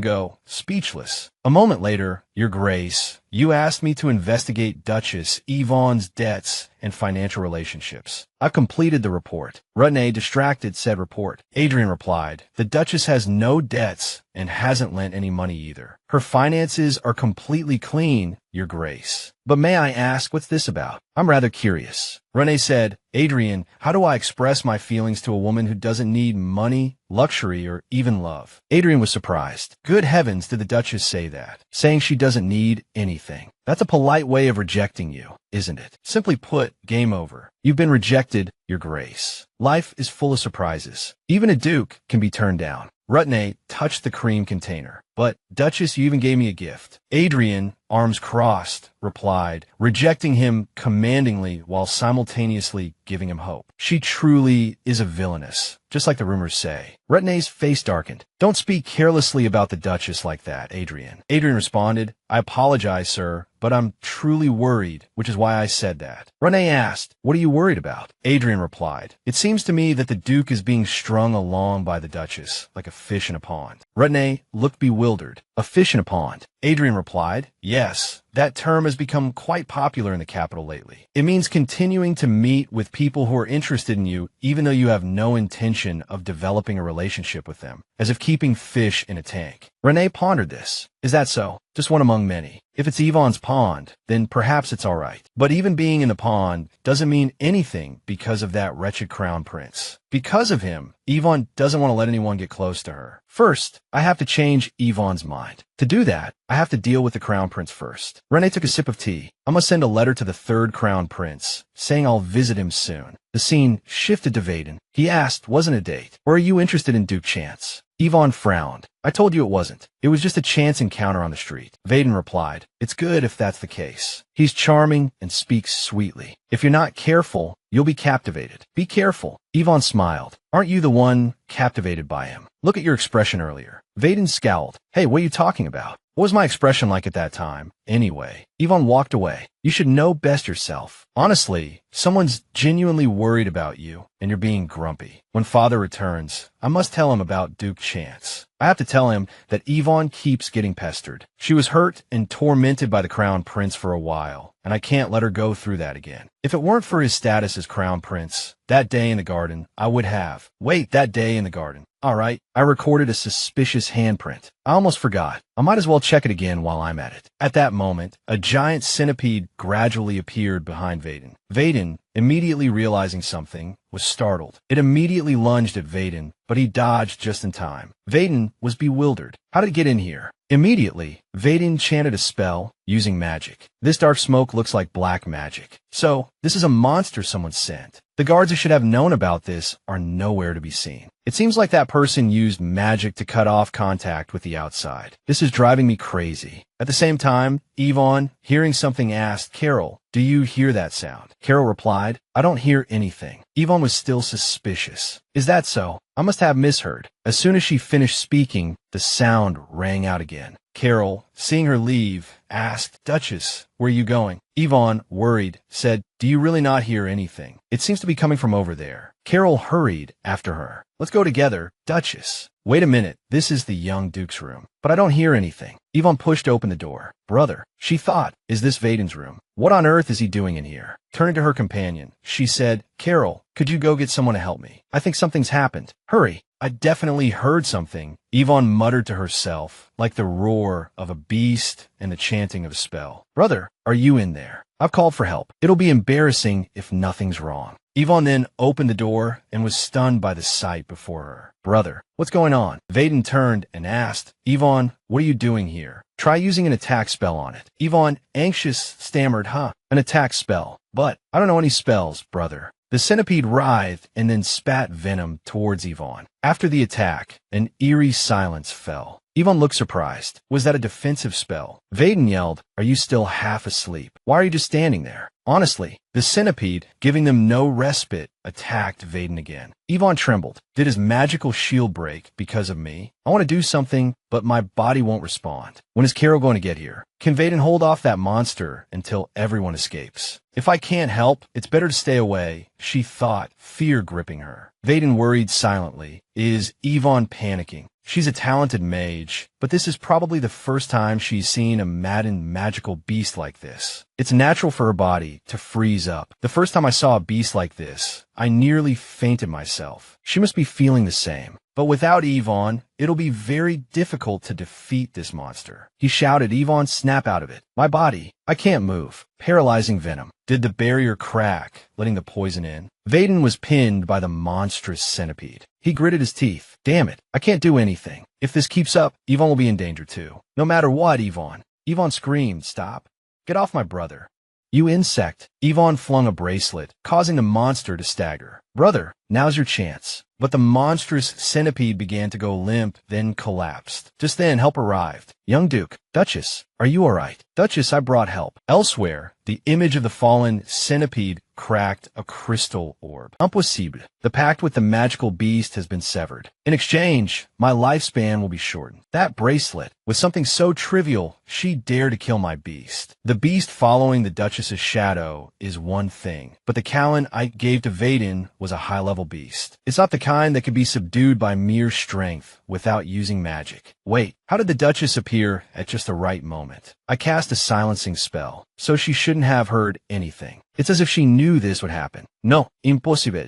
go, speechless. A moment later, Your Grace, you asked me to investigate Duchess Yvonne's debts and financial relationships. I've completed the report. Rutney, distracted, said report. Adrian replied, the Duchess has no debts and hasn't lent any money either. Her finances are completely clean. your grace. But may I ask, what's this about? I'm rather curious. Renee said, Adrian, how do I express my feelings to a woman who doesn't need money, luxury, or even love? Adrian was surprised. Good heavens, did the Duchess say that? Saying she doesn't need anything. That's a polite way of rejecting you, isn't it? Simply put, game over. You've been rejected, your grace. Life is full of surprises. Even a duke can be turned down. Rutney touched the cream container. But, Duchess, you even gave me a gift. Adrian, arms crossed, replied, rejecting him commandingly while simultaneously giving him hope. She truly is a villainess, just like the rumors say. Rutney's face darkened. Don't speak carelessly about the Duchess like that, Adrian. Adrian responded, I apologize, sir, but I'm truly worried, which is why I said that. Rutney asked, what are you worried about? Adrian replied, it seems to me that the Duke is being strung along by the Duchess, like a fish in a pond. Rutney looked bewildered. A fish in a pond. Adrian replied, yes, that term has become quite popular in the capital lately. It means continuing to meet with people who are interested in you even though you have no intention of developing a relationship with them, as if keeping fish in a tank. Renee pondered this. Is that so? Just one among many. If it's Yvonne's pond, then perhaps it's all right. But even being in the pond doesn't mean anything because of that wretched crown prince. Because of him, Yvonne doesn't want to let anyone get close to her. First, I have to change Yvonne's mind. To do that, I have to deal with the crown prince first. Renee took a sip of tea. I must send a letter to the third crown prince, saying I'll visit him soon. The scene shifted to Vaden. He asked, wasn't a date, or are you interested in Duke Chance? Yvonne frowned. I told you it wasn't. It was just a chance encounter on the street. Vaden replied, it's good if that's the case. He's charming and speaks sweetly. If you're not careful, you'll be captivated. Be careful. Yvonne smiled. Aren't you the one captivated by him? Look at your expression earlier. Vaden scowled. Hey, what are you talking about? What was my expression like at that time? Anyway, Yvonne walked away. You should know best yourself. Honestly, someone's genuinely worried about you, and you're being grumpy. When father returns, I must tell him about Duke Chance. I have to tell him that Yvonne keeps getting pestered. She was hurt and tormented by the crown prince for a while, and I can't let her go through that again. If it weren't for his status as crown prince, that day in the garden, I would have. Wait, that day in the garden. All right, I recorded a suspicious handprint. I almost forgot. I might as well check it again while I'm at it. At that moment, a giant centipede gradually appeared behind Vaden. Vaden, immediately realizing something, was startled. It immediately lunged at Vaden, but he dodged just in time. Vaden was bewildered. How did it get in here? Immediately, Vaden chanted a spell using magic. This dark smoke looks like black magic. So, this is a monster someone sent. The guards who should have known about this are nowhere to be seen. It seems like that person used magic to cut off contact with the outside. This is driving me crazy. At the same time, Yvonne, hearing something, asked, Carol, do you hear that sound? Carol replied, I don't hear anything. Yvonne was still suspicious. Is that so? I must have misheard. As soon as she finished speaking, the sound rang out again. Carol, seeing her leave, asked, Duchess, where are you going? Yvonne, worried, said, do you really not hear anything? It seems to be coming from over there. Carol hurried after her. Let's go together, Duchess. Wait a minute, this is the young Duke's room. But I don't hear anything. Yvonne pushed open the door. Brother, she thought, is this Vaden's room? What on earth is he doing in here? Turning to her companion, she said, Carol, could you go get someone to help me? I think something's happened. Hurry. I definitely heard something. Yvonne muttered to herself, like the roar of a beast and the chanting of a spell. Brother, are you in there? I've called for help. It'll be embarrassing if nothing's wrong. Yvonne then opened the door and was stunned by the sight before her. Brother, what's going on? Vaden turned and asked, Yvonne, what are you doing here? Try using an attack spell on it. Yvonne, anxious, stammered, an attack spell. But I don't know any spells, brother. The centipede writhed and then spat venom towards Yvonne. After the attack, an eerie silence fell. Yvonne looked surprised. Was that a defensive spell? Vaden yelled, are you still half asleep? Why are you just standing there? Honestly, the centipede, giving them no respite, attacked Vaden again. Yvonne trembled. Did his magical shield break because of me? I want to do something, but my body won't respond. When is Carol going to get here? Can Vaden hold off that monster until everyone escapes? If I can't help, it's better to stay away, she thought, fear gripping her. Vaden worried silently. Is Yvonne panicking? She's a talented mage, but this is probably the first time she's seen a maddened magical beast like this. It's natural for her body to freeze up. The first time I saw a beast like this, I nearly fainted myself. She must be feeling the same. But without Yvonne, it'll be very difficult to defeat this monster. He shouted. Yvonne, snap out of it. My body. I can't move. Paralyzing venom. Did the barrier crack, letting the poison in? Vaden was pinned by the monstrous centipede. He gritted his teeth. Damn it, I can't do anything. If this keeps up, Yvonne will be in danger too. No matter what, Yvonne. Yvonne screamed. Stop. Get off my brother. You insect. Yvonne flung a bracelet, causing the monster to stagger. Brother, now's your chance. But the monstrous centipede began to go limp, then collapsed. Just then, help arrived. Young Duke. Duchess, are you all right? Duchess, I brought help. Elsewhere, the image of the fallen centipede cracked a crystal orb. Impossible. The pact with the magical beast has been severed. In exchange, my lifespan will be shortened. That bracelet, with something so trivial, she dared to kill my beast. The beast following the Duchess's shadow is one thing, but the Callan I gave to Vaden was a high-level beast. It's not the kind that could be subdued by mere strength without using magic. Wait, how did the Duchess appear at just the right moment? I cast a silencing spell, so she shouldn't have heard anything. It's as if she knew this would happen. No, impossible.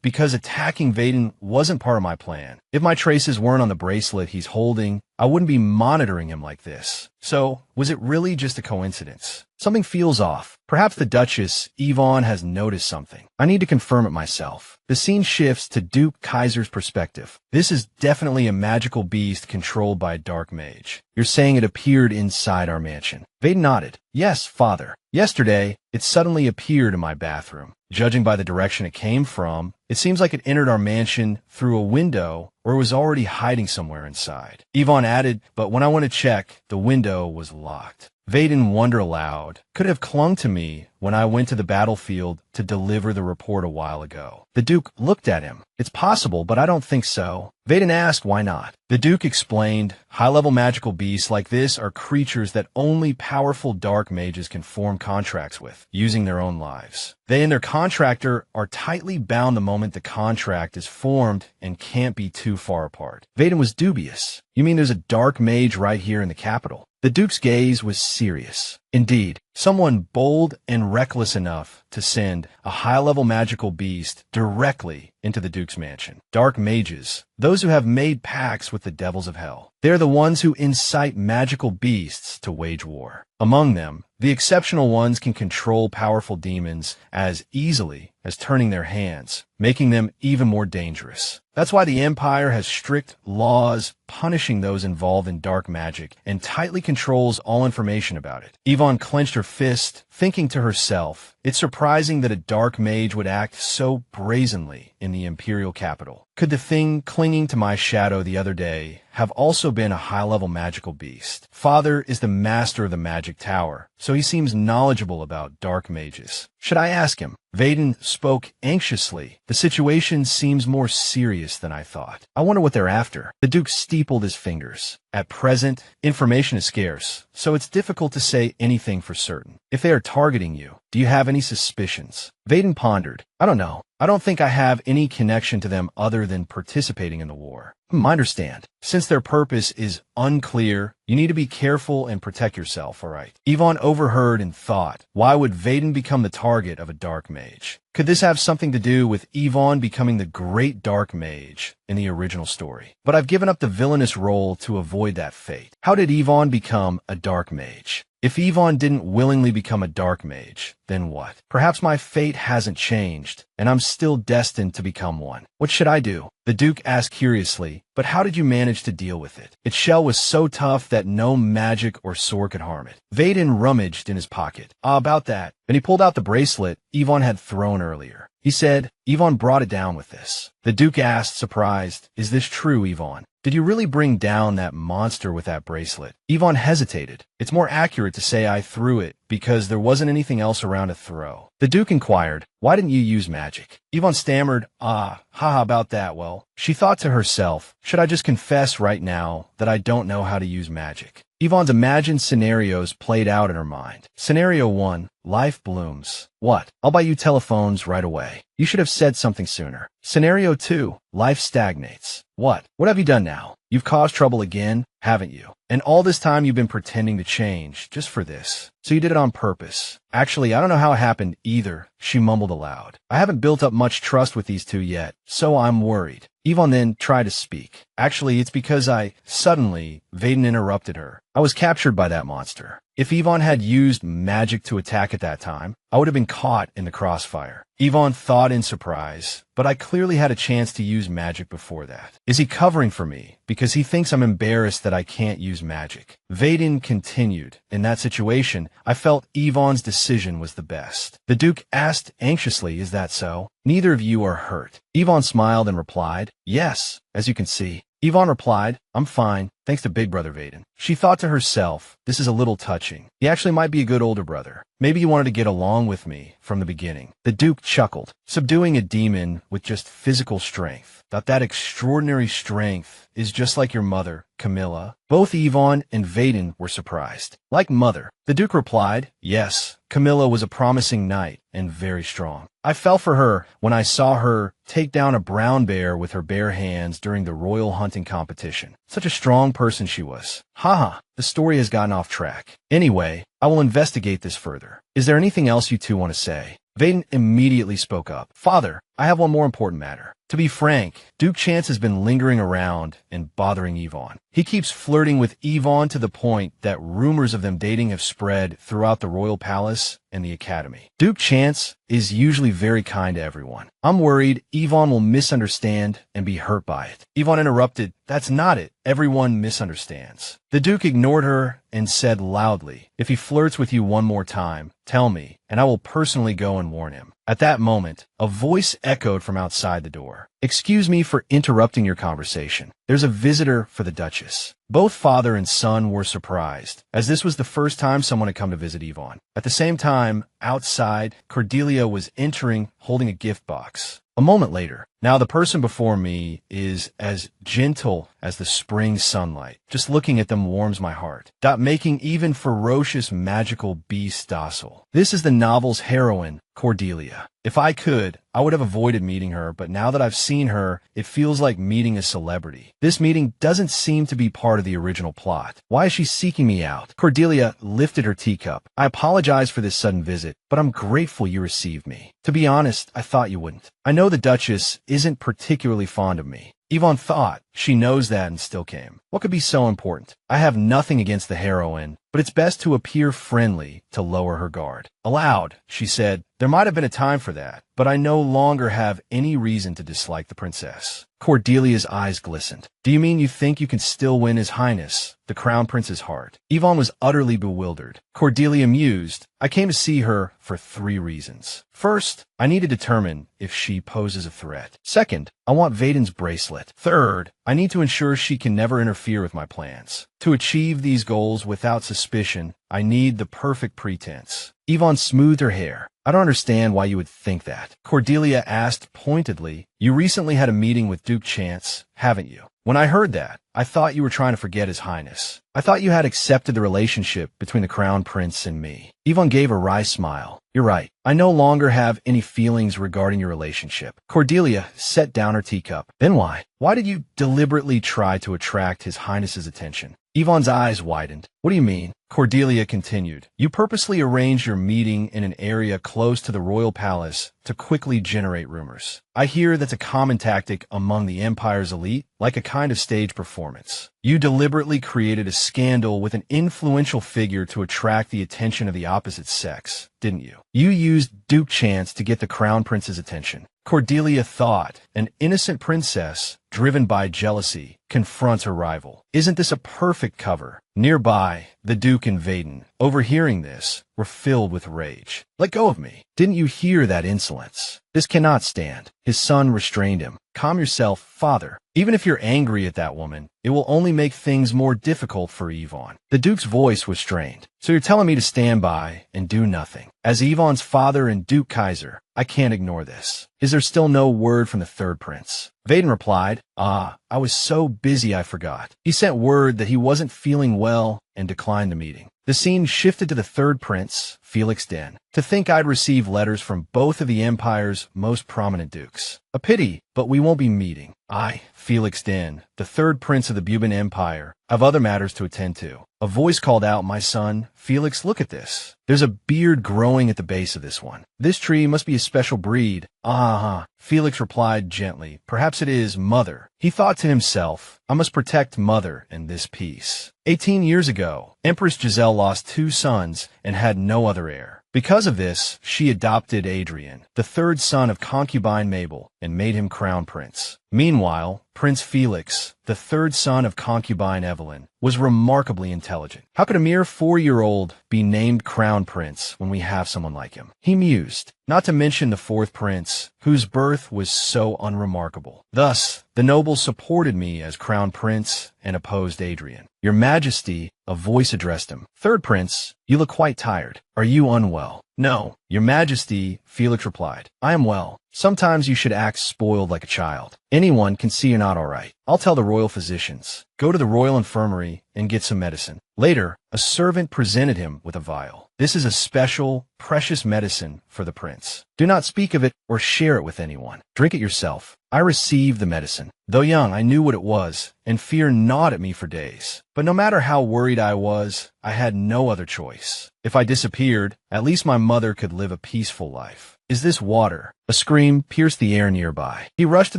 Because attacking Vaden wasn't part of my plan. If my traces weren't on the bracelet he's holding, I wouldn't be monitoring him like this. So, was it really just a coincidence? Something feels off. Perhaps the Duchess, Yvonne, has noticed something. I need to confirm it myself. The scene shifts to Duke Kaiser's perspective. This is definitely a magical beast controlled by a dark mage. You're saying it appeared inside our mansion. Vaden nodded. Yes, father. Yesterday, it suddenly appeared in my bathroom. Judging by the direction it came from, it seems like it entered our mansion through a window or was already hiding somewhere inside. Yvonne added, but when I went to check, the window was locked. Vaden wondered aloud. Could it have clung to me when I went to the battlefield to deliver the report a while ago? The Duke looked at him. It's possible, but I don't think so. Vaden asked why not. The Duke explained, high-level magical beasts like this are creatures that only powerful dark mages can form contracts with, using their own lives. They and their contractor are tightly bound the moment the contract is formed and can't be too far apart. Vaden was dubious. You mean there's a dark mage right here in the capital? The Duke's gaze was serious. Indeed, someone bold and reckless enough to send a high-level magical beast directly into the Duke's mansion. Dark mages, those who have made pacts with the devils of hell. They're the ones who incite magical beasts to wage war. Among them, the exceptional ones can control powerful demons as easily as turning their hands, making them even more dangerous. That's why the Empire has strict laws punishing those involved in dark magic and tightly controls all information about it. Yvonne clenched her fist, thinking to herself, it's surprising that a dark mage would act so brazenly in the Imperial capital. Could the thing clinging to my shadow the other day have also been a high-level magical beast? Father is the master of the magic tower, so he seems knowledgeable about dark mages. Should I ask him? Vaden spoke anxiously. The situation seems more serious than I thought. I wonder what they're after. The Duke steepled his fingers. At present, information is scarce, so it's difficult to say anything for certain. If they are targeting you, do you have any suspicions? Vaden pondered. I don't know. I don't think I have any connection to them other than participating in the war. I understand. Since their purpose is unclear, you need to be careful and protect yourself, all right? Yvonne overheard and thought, why would Vaden become the target of a dark mage? Could this have something to do with Yvonne becoming the great dark mage in the original story? But I've given up the villainous role to avoid that fate. How did Yvonne become a dark mage? If Yvonne didn't willingly become a dark mage, then what? Perhaps my fate hasn't changed, and I'm still destined to become one. What should I do? The Duke asked curiously, but how did you manage to deal with it? Its shell was so tough that no magic or sword could harm it. Vaden rummaged in his pocket. About that. Then he pulled out the bracelet Yvonne had thrown earlier. He said, Yvonne brought it down with this. The Duke asked, surprised, is this true, Yvonne? Did you really bring down that monster with that bracelet? Yvonne hesitated. It's more accurate to say I threw it because there wasn't anything else around to throw. The Duke inquired, why didn't you use magic? Yvonne stammered, haha about that, well. She thought to herself, should I just confess right now that I don't know how to use magic? Yvonne's imagined scenarios played out in her mind. Scenario 1, life blooms. What? I'll buy you telephones right away. You should have said something sooner. Scenario 2, life stagnates. What? What have you done now? You've caused trouble again, haven't you? And all this time you've been pretending to change, just for this. So you did it on purpose. Actually, I don't know how it happened either, she mumbled aloud. I haven't built up much trust with these two yet, so I'm worried. Yvonne then tried to speak. Actually, it's because suddenly, Vaden interrupted her. I was captured by that monster. If Yvonne had used magic to attack at that time, I would have been caught in the crossfire. Yvonne thought in surprise, but I clearly had a chance to use magic before that. Is he covering for me because he thinks I'm embarrassed that I can't use magic? Vaden continued. In that situation, I felt Yvonne's decision was the best. The Duke asked anxiously, is that so? Neither of you are hurt. Yvonne smiled and replied, yes, as you can see. Yvonne replied, I'm fine, thanks to Big Brother Vaden. She thought to herself, this is a little touching. He actually might be a good older brother. Maybe he wanted to get along with me from the beginning. The Duke chuckled. Subduing a demon with just physical strength. Thought that extraordinary strength is just like your mother, Camilla. Both Yvonne and Vaden were surprised. Like mother. The Duke replied, yes, Camilla was a promising knight and very strong. I fell for her when I saw her take down a brown bear with her bare hands during the royal hunting competition. Such a strong person she was. Haha, the story has gotten off track. Anyway, I will investigate this further. Is there anything else you two want to say? Vaden immediately spoke up. Father, I have one more important matter. To be frank, Duke Chance has been lingering around and bothering Yvonne. He keeps flirting with Yvonne to the point that rumors of them dating have spread throughout the royal palace and the academy. Duke Chance is usually very kind to everyone. I'm worried Yvonne will misunderstand and be hurt by it. Yvonne interrupted, that's not it. Everyone misunderstands. The Duke ignored her and said loudly, if he flirts with you one more time, tell me, and I will personally go and warn him. At that moment, a voice echoed from outside the door. Excuse me for interrupting your conversation. There's a visitor for the Duchess. Both father and son were surprised, as this was the first time someone had come to visit Yvonne. At the same time, outside, Cordelia was entering holding a gift box. A moment later, now the person before me is as gentle as the spring sunlight. Just looking at them warms my heart, making even ferocious magical beasts docile. This is the novel's heroine, Cordelia. If I could, I would have avoided meeting her, but now that I've seen her, it feels like meeting a celebrity. This meeting doesn't seem to be part of the original plot. Why is she seeking me out? Cordelia lifted her teacup. I apologize for this sudden visit, but I'm grateful you received me. To be honest, I thought you wouldn't. I know the Duchess isn't particularly fond of me. Yvonne thought she knows that and still came. What could be so important? I have nothing against the heroine, but it's best to appear friendly to lower her guard. Aloud, she said, there might have been a time for that, but I no longer have any reason to dislike the princess. Cordelia's eyes glistened. Do you mean you think you can still win His Highness, the Crown Prince's heart? Yvonne was utterly bewildered. Cordelia mused, I came to see her for 3 reasons. First, I need to determine if she poses a threat. Second, I want Vaden's bracelet. Third, I need to ensure she can never interfere with my plans. To achieve these goals without suspicion, I need the perfect pretense. Yvonne smoothed her hair. I don't understand why you would think that. Cordelia asked pointedly, you recently had a meeting with Duke Chance, haven't you? When I heard that, I thought you were trying to forget His Highness. I thought you had accepted the relationship between the Crown Prince and me. Yvonne gave a wry smile. You're right. I no longer have any feelings regarding your relationship. Cordelia set down her teacup. Then why? Why did you deliberately try to attract His Highness's attention? Yvonne's eyes widened. What do you mean? Cordelia continued. You purposely arranged your meeting in an area close to the royal palace to quickly generate rumors. I hear that's a common tactic among the Empire's elite, like a kind of stage performance. You deliberately created a scandal with an influential figure to attract the attention of the opposite sex, didn't you? You used Duke Chance to get the Crown Prince's attention. Cordelia thought, an innocent princess, driven by jealousy, confronts her rival. Isn't this a perfect cover? Nearby, the Duke and Vaden, overhearing this, were filled with rage. Let go of me. Didn't you hear that insolence? This cannot stand. His son restrained him. Calm yourself, father. Even if you're angry at that woman, it will only make things more difficult for Yvonne. The Duke's voice was strained. So you're telling me to stand by and do nothing. As Yvonne's father and Duke Kaiser, I can't ignore this. Is there still no word from the third prince? Vaden replied, I was so busy I forgot. He sent word that he wasn't feeling well and declined the meeting. The scene shifted to the third prince, Felix Den. To think I'd receive letters from both of the Empire's most prominent dukes. A pity, but we won't be meeting. I, Felix Den, the third prince of the Buban Empire, have other matters to attend to. A voice called out, "My son, Felix, look at this. There's a beard growing at the base of this one. This tree must be a special breed." "Ah," Felix replied gently. "Perhaps it is, mother." He thought to himself, "I must protect mother in this piece." 18 years ago, Empress Giselle lost 2 sons and had no other heir. Because of this, she adopted Adrian, the 3rd son of concubine Mabel, and made him crown prince. Meanwhile, Prince Felix, the 3rd son of concubine Evelyn, was remarkably intelligent. How could a mere 4-year-old be named crown prince when we have someone like him? He mused. Not to mention the 4th prince, whose birth was so unremarkable. Thus, the nobles supported me as crown prince and opposed Adrian. "Your Majesty," a voice addressed him. "3rd prince, you look quite tired. Are you unwell?" "No, Your Majesty," Felix replied. "I am well. Sometimes you should act spoiled like a child. Anyone can see you're not all right. I'll tell the royal physicians. Go to the royal infirmary and get some medicine." Later, a servant presented him with a vial. "This is a special, precious medicine for the prince. Do not speak of it or share it with anyone. Drink it yourself." I received the medicine. Though young, I knew what it was, and fear gnawed at me for days. But no matter how worried I was, I had no other choice. If I disappeared, at least my mother could live a peaceful life. "Is this water?" A scream pierced the air nearby. He rushed to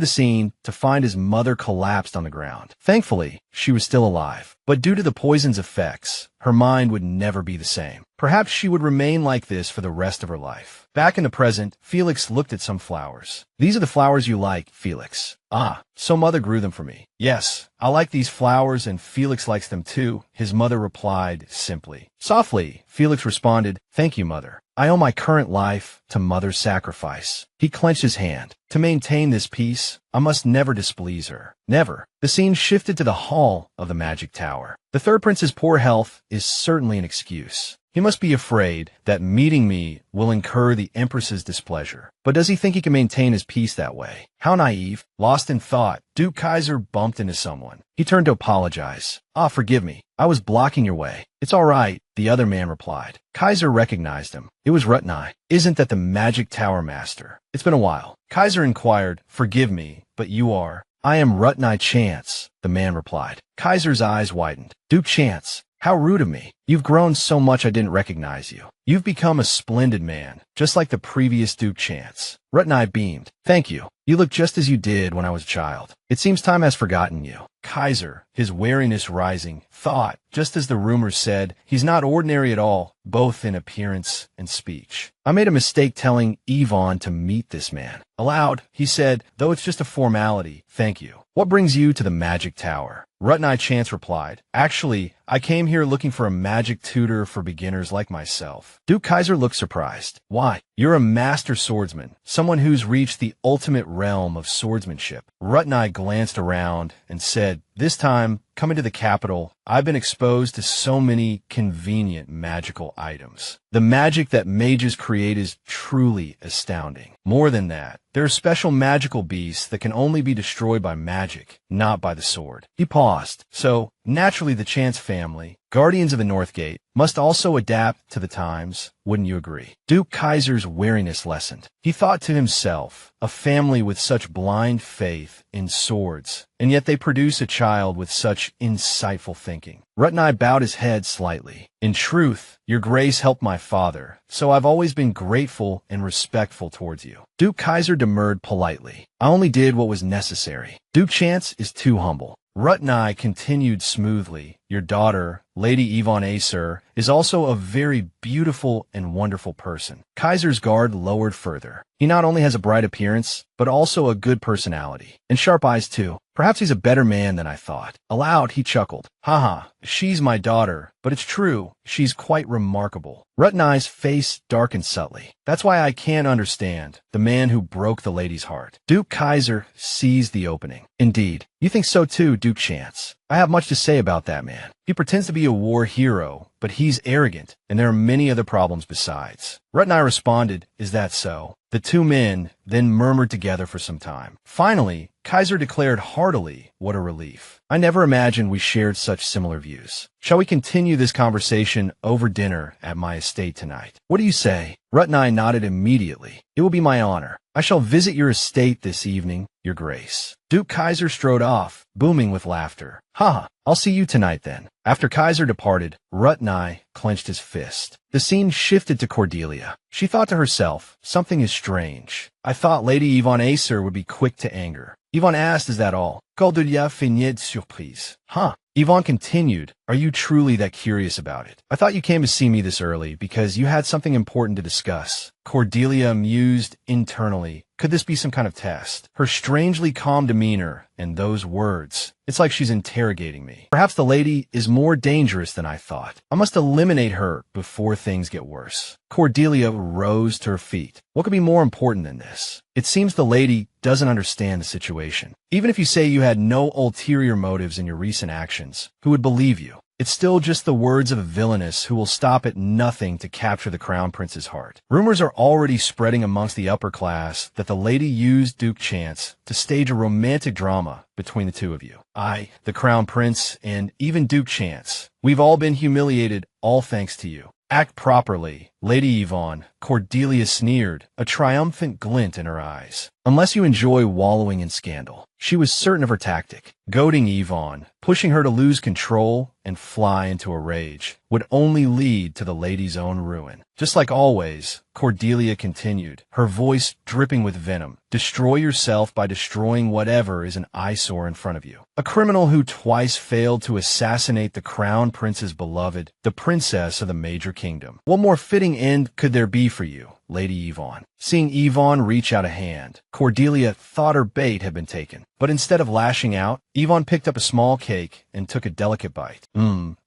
the scene to find his mother collapsed on the ground. Thankfully, she was still alive. But due to the poison's effects, her mind would never be the same. Perhaps she would remain like this for the rest of her life. Back in the present, Felix looked at some flowers. "These are the flowers you like, Felix." "Ah, so mother grew them for me." "Yes, I like these flowers and Felix likes them too," his mother replied simply. Softly, Felix responded, "Thank you, mother. I owe my current life to mother's sacrifice." He clenched his hand. "To maintain this peace, I must never displease her. Never." The scene shifted to the hall of the magic tower. The 3rd prince's poor health is certainly an excuse. He must be afraid that meeting me will incur the Empress's displeasure. But does he think he can maintain his peace that way? How naive. Lost in thought, Duke Kaiser bumped into someone. He turned to apologize. "Ah, forgive me. I was blocking your way." "It's all right," the other man replied. Kaiser recognized him. It was Rutnai. "Isn't that the magic tower master? It's been a while." Kaiser inquired, "Forgive me, but you are?" "I am Rutnai Chance," the man replied. Kaiser's eyes widened. "Duke Chance, how rude of me. You've grown so much I didn't recognize you. You've become a splendid man, just like the previous Duke Chance." Rutnai beamed. "Thank you. You look just as you did when I was a child. It seems time has forgotten you." Kaiser, his wariness rising, thought, just as the rumors said, he's not ordinary at all, both in appearance and speech. "I made a mistake telling Yvonne to meet this man." Aloud, he said, "Though it's just a formality, thank you. What brings you to the magic tower?" Rutnai Chance replied, "Actually, I came here looking for a magic tutor for beginners like myself." Duke Kaiser looked surprised. "Why? You're a master swordsman, someone who's reached the ultimate realm of swordsmanship." Rutnai glanced around and said, "This time, coming to the capital, I've been exposed to so many convenient magical items. The magic that mages create is truly astounding. More than that, there are special magical beasts that can only be destroyed by magic, not by the sword." He paused. "So, naturally the Chance family, guardians of the North Gate, must also adapt to the times, wouldn't you agree?" Duke Kaiser's wariness lessened. He thought to himself, a family with such blind faith in swords, and yet they produce a child with such insightful thinking. Rutnai bowed his head slightly. "In truth, your grace helped my father, so I've always been grateful and respectful towards you." Duke Kaiser demurred politely. "I only did what was necessary." Duke Chance is too humble. Rutnai continued smoothly, "Your daughter, Lady Yvonne Acer, is also a very beautiful and wonderful person." Kaiser's guard lowered further. "He not only has a bright appearance, but also a good personality. And sharp eyes too. Perhaps he's a better man than I thought." Aloud, he chuckled. "Haha, she's my daughter, but it's true, she's quite remarkable." Rutnai's face darkened subtly. "That's why I can't understand the man who broke the lady's heart." Duke Kaiser seized the opening. "Indeed, you think so too, Duke Chance. I have much to say about that man. He pretends to be a war hero, but he's arrogant, and there are many other problems besides." Rutnai responded, "Is that so?" The two men then murmured together for some time. Finally, Kaiser declared heartily, "What a relief. I never imagined we shared such similar views. Shall we continue this conversation over dinner at my estate tonight? What do you say?" Rutnai nodded immediately. "It will be my honor." I shall visit your estate this evening, your grace. Duke Kaiser strode off, booming with laughter. Ha! I'll see you tonight then. After Kaiser departed, Rutnai clenched his fist. The scene shifted to Cordelia. She thought to herself, something is strange. I thought Lady Yvonne Acer would be quick to anger. Yvonne asked, is that all? Cordelia feignait de surprise. Huh. Yvonne continued, are you truly that curious about it? I thought you came to see me this early because you had something important to discuss. Cordelia mused internally. Could this be some kind of test? Her strangely calm demeanor and those words. It's like she's interrogating me. Perhaps the lady is more dangerous than I thought. I must eliminate her before things get worse. Cordelia rose to her feet. What could be more important than this? It seems the lady doesn't understand the situation. Even if you say you had no ulterior motives in your recent actions, who would believe you? It's still just the words of a villainess who will stop at nothing to capture the crown prince's heart. Rumors are already spreading amongst the upper class that the lady used Duke Chance to stage a romantic drama between the two of you. I, the crown prince, and even Duke Chance. We've all been humiliated, all thanks to you. Act properly, Lady Yvonne. Cordelia sneered, a triumphant glint in her eyes. Unless you enjoy wallowing in scandal. She was certain of her tactic. Goading Yvonne, pushing her to lose control and fly into a rage, would only lead to the lady's own ruin. Just like always, Cordelia continued, her voice dripping with venom. Destroy yourself by destroying whatever is an eyesore in front of you. A criminal who twice failed to assassinate the crown prince's beloved, the princess of the major kingdom. What more fitting end could there be for you, Lady Yvonne? Seeing Yvonne reach out a hand, Cordelia thought her bait had been taken. But instead of lashing out, Yvonne picked up a small cake and took a delicate bite.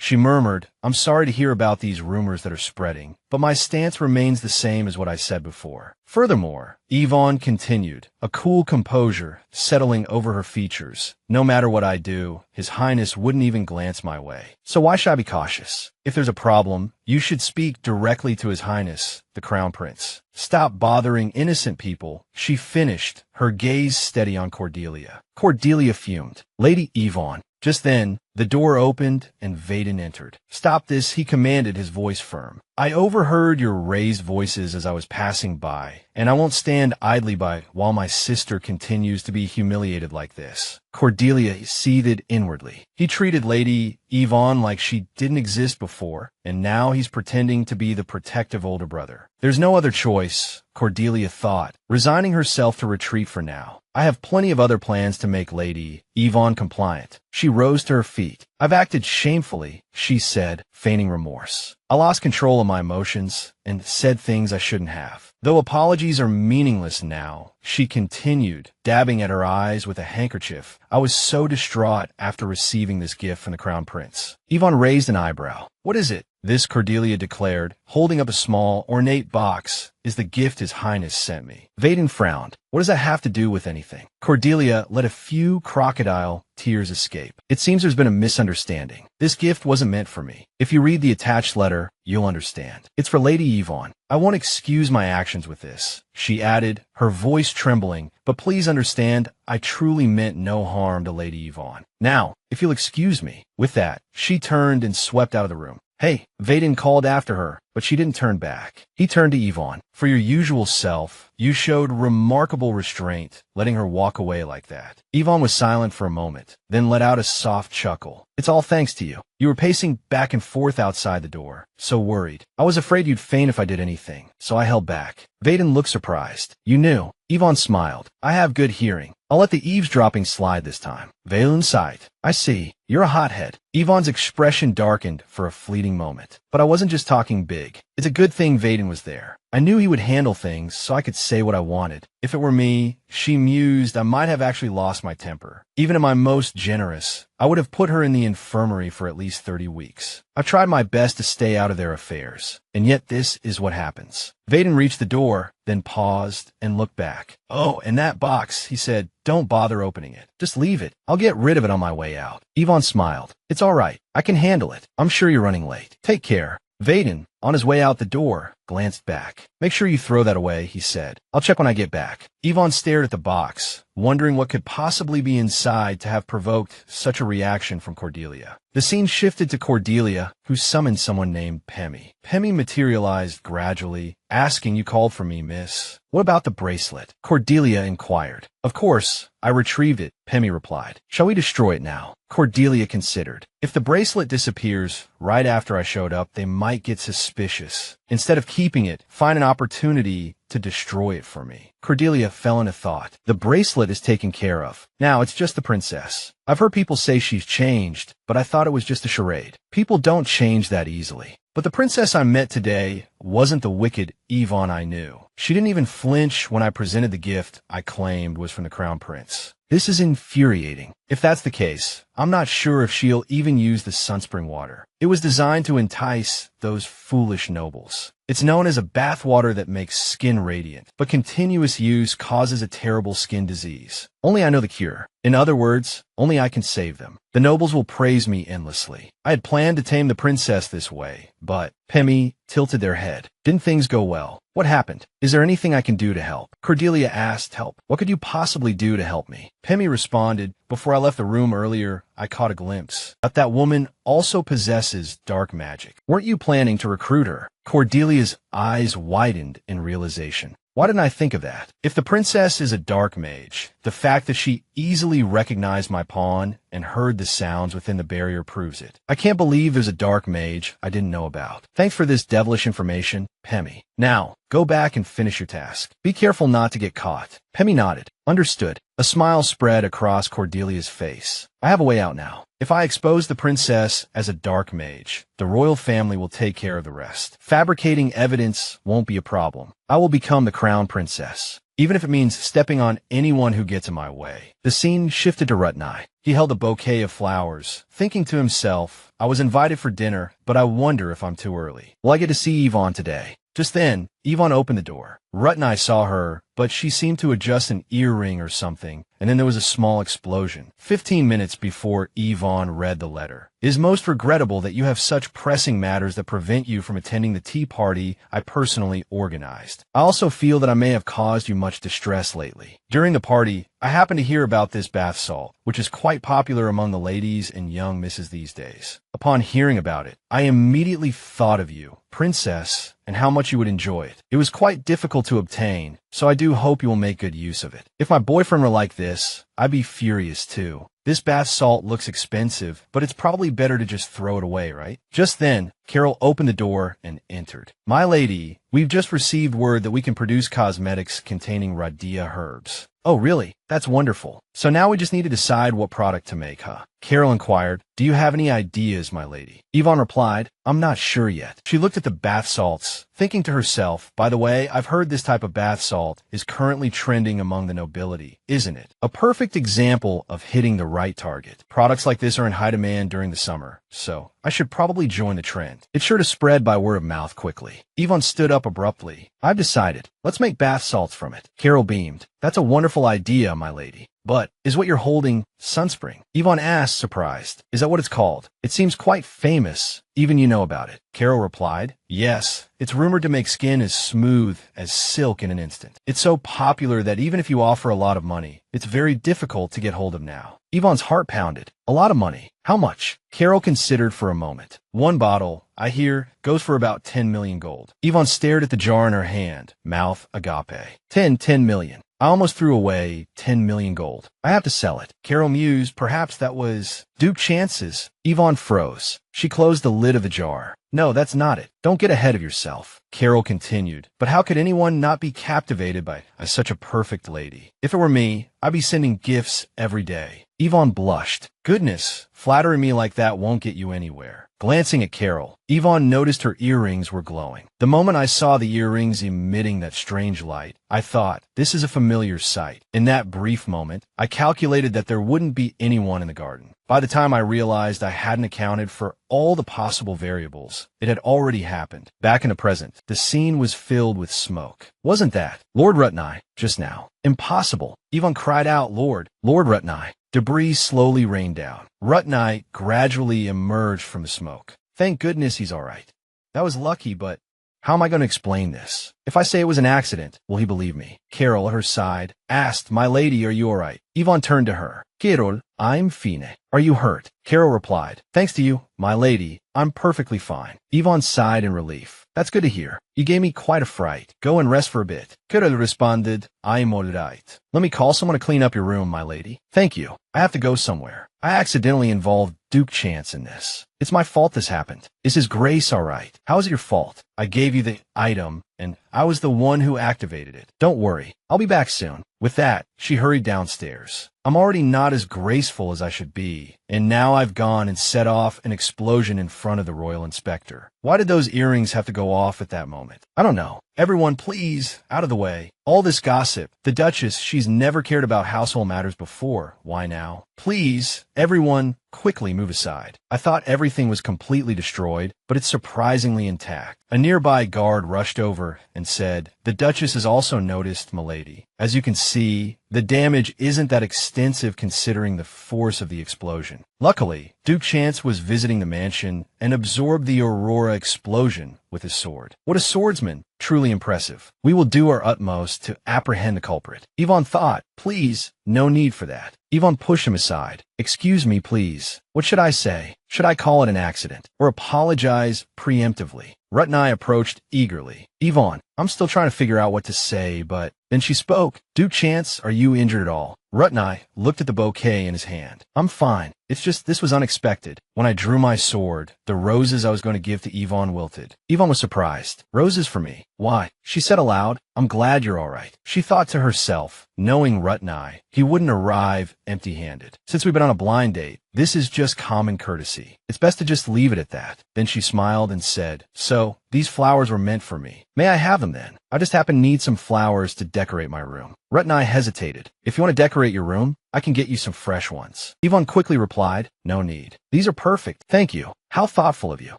She murmured, I'm sorry to hear about these rumors that are spreading, but my stance remains the same as what I said before. Furthermore, Yvonne continued, a cool composure settling over her features. No matter what I do, His Highness wouldn't even glance my way. So why should I be cautious? If there's a problem, you should speak directly to His Highness, the Crown Prince. Stop bothering innocent people, she finished, her gaze steady on Cordelia. Cordelia fumed. Lady Yvonne. Just then, the door opened and Vaden entered. Stop this, he commanded, his voice firm. I overheard your raised voices as I was passing by, and I won't stand idly by while my sister continues to be humiliated like this. Cordelia seethed inwardly. He treated Lady Yvonne like she didn't exist before, and now he's pretending to be the protective older brother. There's no other choice, Cordelia thought, resigning herself to retreat for now. I have plenty of other plans to make Lady Yvonne compliant. She rose to her feet. I've acted shamefully, she said, feigning remorse. I lost control of my emotions and said things I shouldn't have. Though apologies are meaningless now, she continued, dabbing at her eyes with a handkerchief. I was so distraught after receiving this gift from the Crown Prince. Yvonne raised an eyebrow. What is it? This, Cordelia declared, holding up a small, ornate box, is the gift His Highness sent me. Vaden frowned. What does that have to do with anything? Cordelia let a few crocodile tears escape. It seems there's been a misunderstanding. This gift wasn't meant for me. If you read the attached letter, you'll understand. It's for Lady Yvonne. I won't excuse my actions with this, she added, her voice trembling, but please understand, I truly meant no harm to Lady Yvonne. Now, if you'll excuse me. With that, she turned and swept out of the room. Hey, Vaden called after her, but she didn't turn back. He turned to Yvonne. For your usual self, you showed remarkable restraint, letting her walk away like that. Yvonne was silent for a moment, then let out a soft chuckle. It's all thanks to you. You were pacing back and forth outside the door, so worried. I was afraid you'd faint if I did anything, so I held back. Vaden looked surprised. You knew. Yvonne smiled. I have good hearing. I'll let the eavesdropping slide this time. Veil incite. I see. You're a hothead. Yvonne's expression darkened for a fleeting moment. But I wasn't just talking big. It's a good thing Vaden was there. I knew he would handle things so I could say what I wanted. If it were me, she mused, I might have actually lost my temper. Even at my most generous, I would have put her in the infirmary for at least 30 weeks. I've tried my best to stay out of their affairs, and yet this is what happens. Vaden reached the door, then paused and looked back. Oh, and that box, he said, don't bother opening it. Just leave it. I'll get rid of it on my way out. Yvonne smiled. It's all right. I can handle it. I'm sure you're running late. Take care. Vaden, On his way out the door, glanced back. "Make sure you throw that away," he said. "I'll check when I get back." Yvonne stared at the box, wondering what could possibly be inside to have provoked such a reaction from Cordelia. The scene shifted to Cordelia, who summoned someone named Pemmy. Pemmy materialized gradually, asking, "You called for me, miss. What about the bracelet?" Cordelia inquired. "Of course, I retrieved it," Pemmy replied. "Shall we destroy it now?" Cordelia considered. If the bracelet disappears right after I showed up, they might get suspicious. Instead of keeping it, find an opportunity to destroy it for me. Cordelia fell into thought. The bracelet is taken care of. Now it's just the princess. I've heard people say she's changed, but I thought it was just a charade. People don't change that easily. But the princess I met today wasn't the wicked Yvonne I knew. She didn't even flinch when I presented the gift I claimed was from the crown prince. This is infuriating. If that's the case, I'm not sure if she'll even use the sunspring water. It was designed to entice those foolish nobles. It's known as a bathwater that makes skin radiant, but continuous use causes a terrible skin disease. Only I know the cure. In other words, only I can save them. The nobles will praise me endlessly. I had planned to tame the princess this way, but Pemmy tilted their head. Didn't things go well? What happened? Is there anything I can do to help? Cordelia asked. Help? What could you possibly do to help me? Pemmy responded. Before I left the room earlier, I caught a glimpse. But that woman also possesses dark magic. Weren't you planning to recruit her? Cordelia's eyes widened in realization. Why didn't I think of that? If the princess is a dark mage, the fact that she easily recognized my pawn and heard the sounds within the barrier proves it. I can't believe there's a dark mage I didn't know about. Thanks for this devilish information, Pemmy. Now, go back and finish your task. Be careful not to get caught. Pemmy nodded. Understood. A smile spread across Cordelia's face. I have a way out now. If I expose the princess as a dark mage, the royal family will take care of the rest. Fabricating evidence won't be a problem. I will become the crown princess, even if it means stepping on anyone who gets in my way. The scene shifted to Rutnai. He held a bouquet of flowers, thinking to himself, I was invited for dinner, but I wonder if I'm too early. Will I get to see Yvonne today? Just then, Yvonne opened the door. Rutnai saw her, but she seemed to adjust an earring or something, and then there was a small explosion. 15 minutes before Yvonne read the letter. It is most regrettable that you have such pressing matters that prevent you from attending the tea party I personally organized. I also feel that I may have caused you much distress lately. During the party, I happened to hear about this bath salt, which is quite popular among the ladies and young misses these days. Upon hearing about it, I immediately thought of you, princess, and how much you would enjoy it. It was quite difficult to obtain, so I do hope you will make good use of it. If my boyfriend were like this, I'd be furious too. This bath salt looks expensive, but it's probably better to just throw it away, right? Just then, Carol opened the door and entered. My lady, we've just received word that we can produce cosmetics containing radia herbs. Oh, really? That's wonderful. So now we just need to decide what product to make, huh? Carol inquired, do you have any ideas, my lady? Yvonne replied, I'm not sure yet. She looked at the bath salts, thinking to herself, by the way, I've heard this type of bath salt is currently trending among the nobility, isn't it? A perfect example of hitting the right target. Products like this are in high demand during the summer, so I should probably join the trend. It's sure to spread by word of mouth quickly. Yvonne stood up abruptly. I've decided. Let's make bath salts from it. Carol beamed. That's a wonderful idea, my lady. But is what you're holding sunspring? Yvonne asked, surprised. Is that what it's called? It seems quite famous. Even you know about it. Carol replied, yes. It's rumored to make skin as smooth as silk in an instant. It's so popular that even if you offer a lot of money, it's very difficult to get hold of now. Yvonne's heart pounded. A lot of money. How much? Carol considered for a moment. One bottle, I hear, goes for about 10 million gold. Yvonne stared at the jar in her hand, mouth agape. 10 million. I almost threw away 10 million gold. I have to sell it. Carol mused, perhaps that was Duke chances. Yvonne froze. She closed the lid of the jar. No, that's not it. Don't get ahead of yourself. Carol continued. But how could anyone not be captivated by such a perfect lady? If it were me, I'd be sending gifts every day. Yvonne blushed. Goodness, flattering me like that won't get you anywhere. Glancing at Carol, Yvonne noticed her earrings were glowing. The moment I saw the earrings emitting that strange light, I thought, this is a familiar sight. In that brief moment, I calculated that there wouldn't be anyone in the garden. By the time I realized I hadn't accounted for all the possible variables, it had already happened. Back in the present, the scene was filled with smoke. Wasn't that Lord Rutnai just now? Impossible. Yvonne cried out, Lord Rutnai. Debris slowly rained down. Rutnai gradually emerged from the smoke. Thank goodness he's all right. That was lucky, but how am I going to explain this? If I say it was an accident, will he believe me? Carol, at her side, asked, My lady, are you all right? Yvonne turned to her. Carol, I'm fine. Are you hurt? Carol replied, Thanks to you, my lady, I'm perfectly fine. Yvonne sighed in relief. That's good to hear. You gave me quite a fright. Go and rest for a bit. Carol responded, I'm all right. Let me call someone to clean up your room, my lady. Thank you. I have to go somewhere. I accidentally involved Duke Chance in this. It's my fault this happened. Is His Grace all right? How is it your fault? I gave you the item, and I was the one who activated it. Don't worry. I'll be back soon. With that, she hurried downstairs. I'm already not as graceful as I should be, and now I've gone and set off an explosion in front of the royal inspector. Why did those earrings have to go off at that moment? I don't know. Everyone, please, out of the way. All this gossip. The Duchess, she's never cared about household matters before. Why now? Please, everyone, quickly move aside. I thought everything was completely destroyed, but it's surprisingly intact. A nearby guard rushed over and said, The Duchess has also noticed, milady. As you can see, the damage isn't that extensive considering the force of the explosion. Luckily, Duke Chance was visiting the mansion and absorbed the Aurora explosion with his sword. What a swordsman! Truly impressive. We will do our utmost to apprehend the culprit. Yvonne thought, Please, no need for that. Yvonne pushed him aside. Excuse me, please. What should I say? Should I call it an accident? Or apologize preemptively? Rut and I approached eagerly. Yvonne, I'm still trying to figure out what to say, but then she spoke. Duke Chance, are you injured at all? Rut and I looked at the bouquet in his hand. I'm fine. It's just this was unexpected. When I drew my sword, the roses I was going to give to Yvonne wilted. Yvonne was surprised. Roses for me? Why? She said aloud, I'm glad you're all right. She thought to herself, knowing Rut and I, he wouldn't arrive empty-handed. Since we've been on a blind date, this is just common courtesy. It's best to just leave it at that. Then she smiled and said, So, these flowers were meant for me. May I have them then? I just happen to need some flowers to decorate my room. Rut and I hesitated. If you want to decorate your room, I can get you some fresh ones. Yvonne quickly replied, No need. These are perfect. Thank you. How thoughtful of you.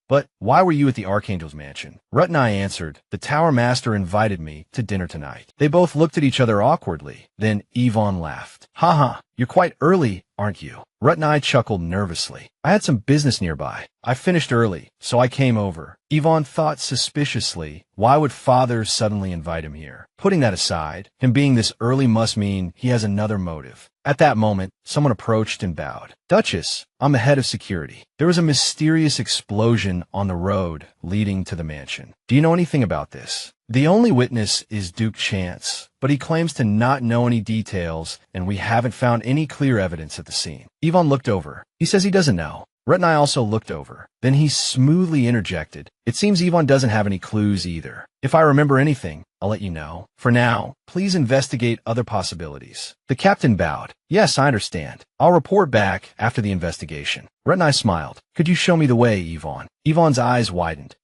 But why were you at the Archangel's mansion? Rut and I answered, The Tower Master invited me to dinner tonight. They both looked at each other awkwardly. Then Yvonne laughed. Ha, you're quite early, aren't you? Rut and I chuckled nervously. I had some business nearby. I finished early, so I came over. Yvonne thought suspiciously, why would father suddenly invite him here? Putting that aside, him being this early must mean he has another motive. At that moment, someone approached and bowed. Duchess, I'm the head of security. There was a mysterious explosion on the road leading to the mansion. Do you know anything about this? The only witness is Duke Chance, but he claims to not know any details, and we haven't found any clear evidence at the scene. Yvonne looked over. He says he doesn't know. Rut and I also looked over. Then he smoothly interjected, It seems Yvonne doesn't have any clues either. If I remember anything, I'll let you know. For now, please investigate other possibilities. The captain bowed. Yes, I understand. I'll report back after the investigation. Rut and I smiled. Could you show me the way, Yvonne? Yvonne's eyes widened.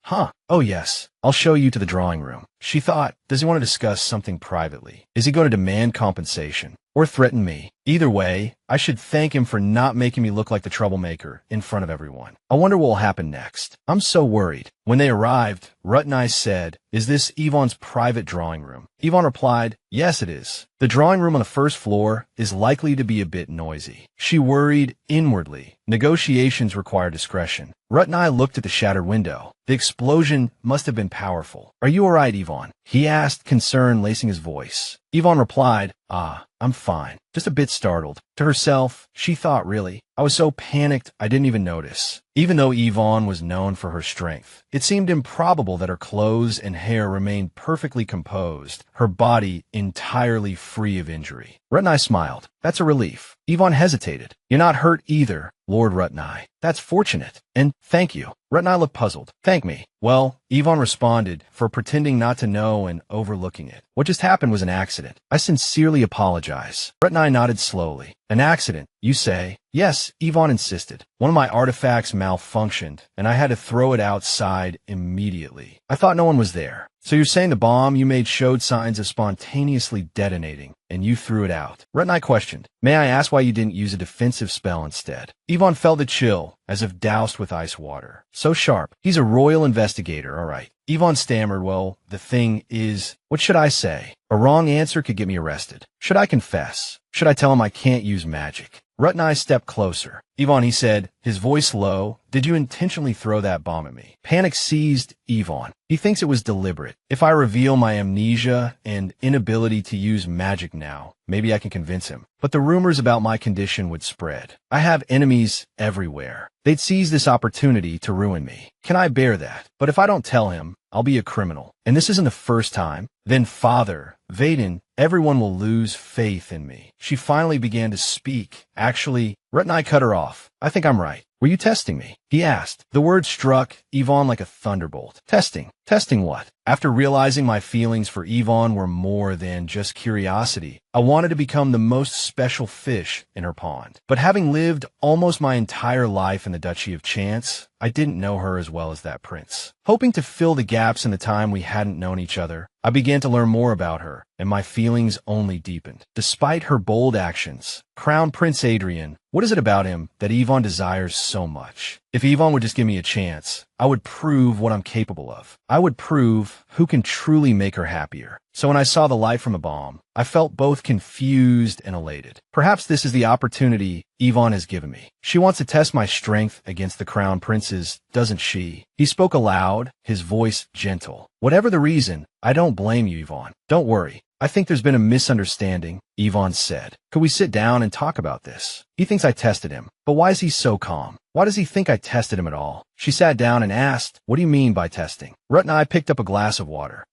Oh yes. I'll show you to the drawing room. She thought, does he want to discuss something privately? Is he going to demand compensation? Or threaten me? Either way, I should thank him for not making me look like the troublemaker in front of everyone. I wonder what will happen next. I'm so worried. When they arrived, Rut and I said, Is this Yvonne's private drawing room? Yvonne replied, Yes, it is. The drawing room on the first floor is likely to be a bit noisy. She worried inwardly. Negotiations require discretion. Rut and I looked at the shattered window. The explosion must have been powerful. Are you all right, Yvonne? He asked, concern lacing his voice. Yvonne replied, I'm fine. Just a bit startled. To herself, she thought, really, I was so panicked I didn't even notice. Even though Yvonne was known for her strength, it seemed improbable that her clothes and hair remained perfectly composed, her body entirely free of injury. Rut and I smiled. That's a relief. Yvonne hesitated. You're not hurt either, Lord Rut and I. That's fortunate. And thank you. Rut and I looked puzzled. Thank me. Well, Yvonne responded, for pretending not to know and overlooking it. What just happened was an accident. I sincerely apologize. Rut and I nodded slowly. An accident, you say? Yes, Yvonne insisted. One of my artifacts malfunctioned, and I had to throw it outside immediately. I thought no one was there. So you're saying the bomb you made showed signs of spontaneously detonating, and you threw it out? Rut and I questioned. May I ask why you didn't use a defensive spell instead? Yvonne felt the chill, as if doused with ice water. So sharp. He's a royal investigator, all right. Yvonne stammered, well, the thing is, what should I say? A wrong answer could get me arrested. Should I confess? Should I tell him I can't use magic? Rut and I stepped closer. Yvonne, he said, his voice low. Did you intentionally throw that bomb at me? Panic seized Yvonne. He thinks it was deliberate. If I reveal my amnesia and inability to use magic now, maybe I can convince him. But the rumors about my condition would spread. I have enemies everywhere. They'd seize this opportunity to ruin me. Can I bear that? But if I don't tell him, I'll be a criminal. And this isn't the first time. Then Father, Vaden, everyone will lose faith in me. She finally began to speak. Actually, Rhett and I cut her off. I think I'm right. Were you testing me? He asked. The word struck Yvonne like a thunderbolt. Testing? Testing what? After realizing my feelings for Yvonne were more than just curiosity, I wanted to become the most special fish in her pond. But having lived almost my entire life in the Duchy of Chance, I didn't know her as well as that prince. Hoping to fill the gaps in the time we hadn't known each other, I began to learn more about her, and my feelings only deepened. Despite her bold actions, Crown Prince Adrian, what is it about him that Yvonne desires so much? If Yvonne would just give me a chance, I would prove what I'm capable of. I would prove who can truly make her happier. So when I saw the light from the bomb, I felt both confused and elated. Perhaps this is the opportunity Yvonne has given me. She wants to test my strength against the Crown Prince's, doesn't she? He spoke aloud, his voice gentle. Whatever the reason, I don't blame you, Yvonne. Don't worry. I think there's been a misunderstanding, Yvonne said. Could we sit down and talk about this? He thinks I tested him. But why is he so calm? Why does he think I tested him at all? She sat down and asked, what do you mean by testing? Rhett and I picked up a glass of water.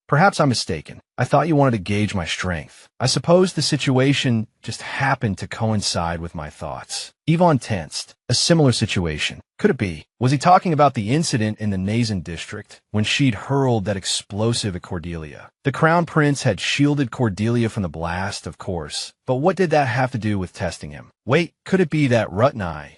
Perhaps I'm mistaken. I thought you wanted to gauge my strength. I suppose the situation just happened to coincide with my thoughts. Yvonne tensed. A similar situation. Could it be? Was he talking about the incident in the Nazen district when she'd hurled that explosive at Cordelia? The Crown Prince had shielded Cordelia from the blast, of course. But what did that have to do with testing him? Wait, could it be that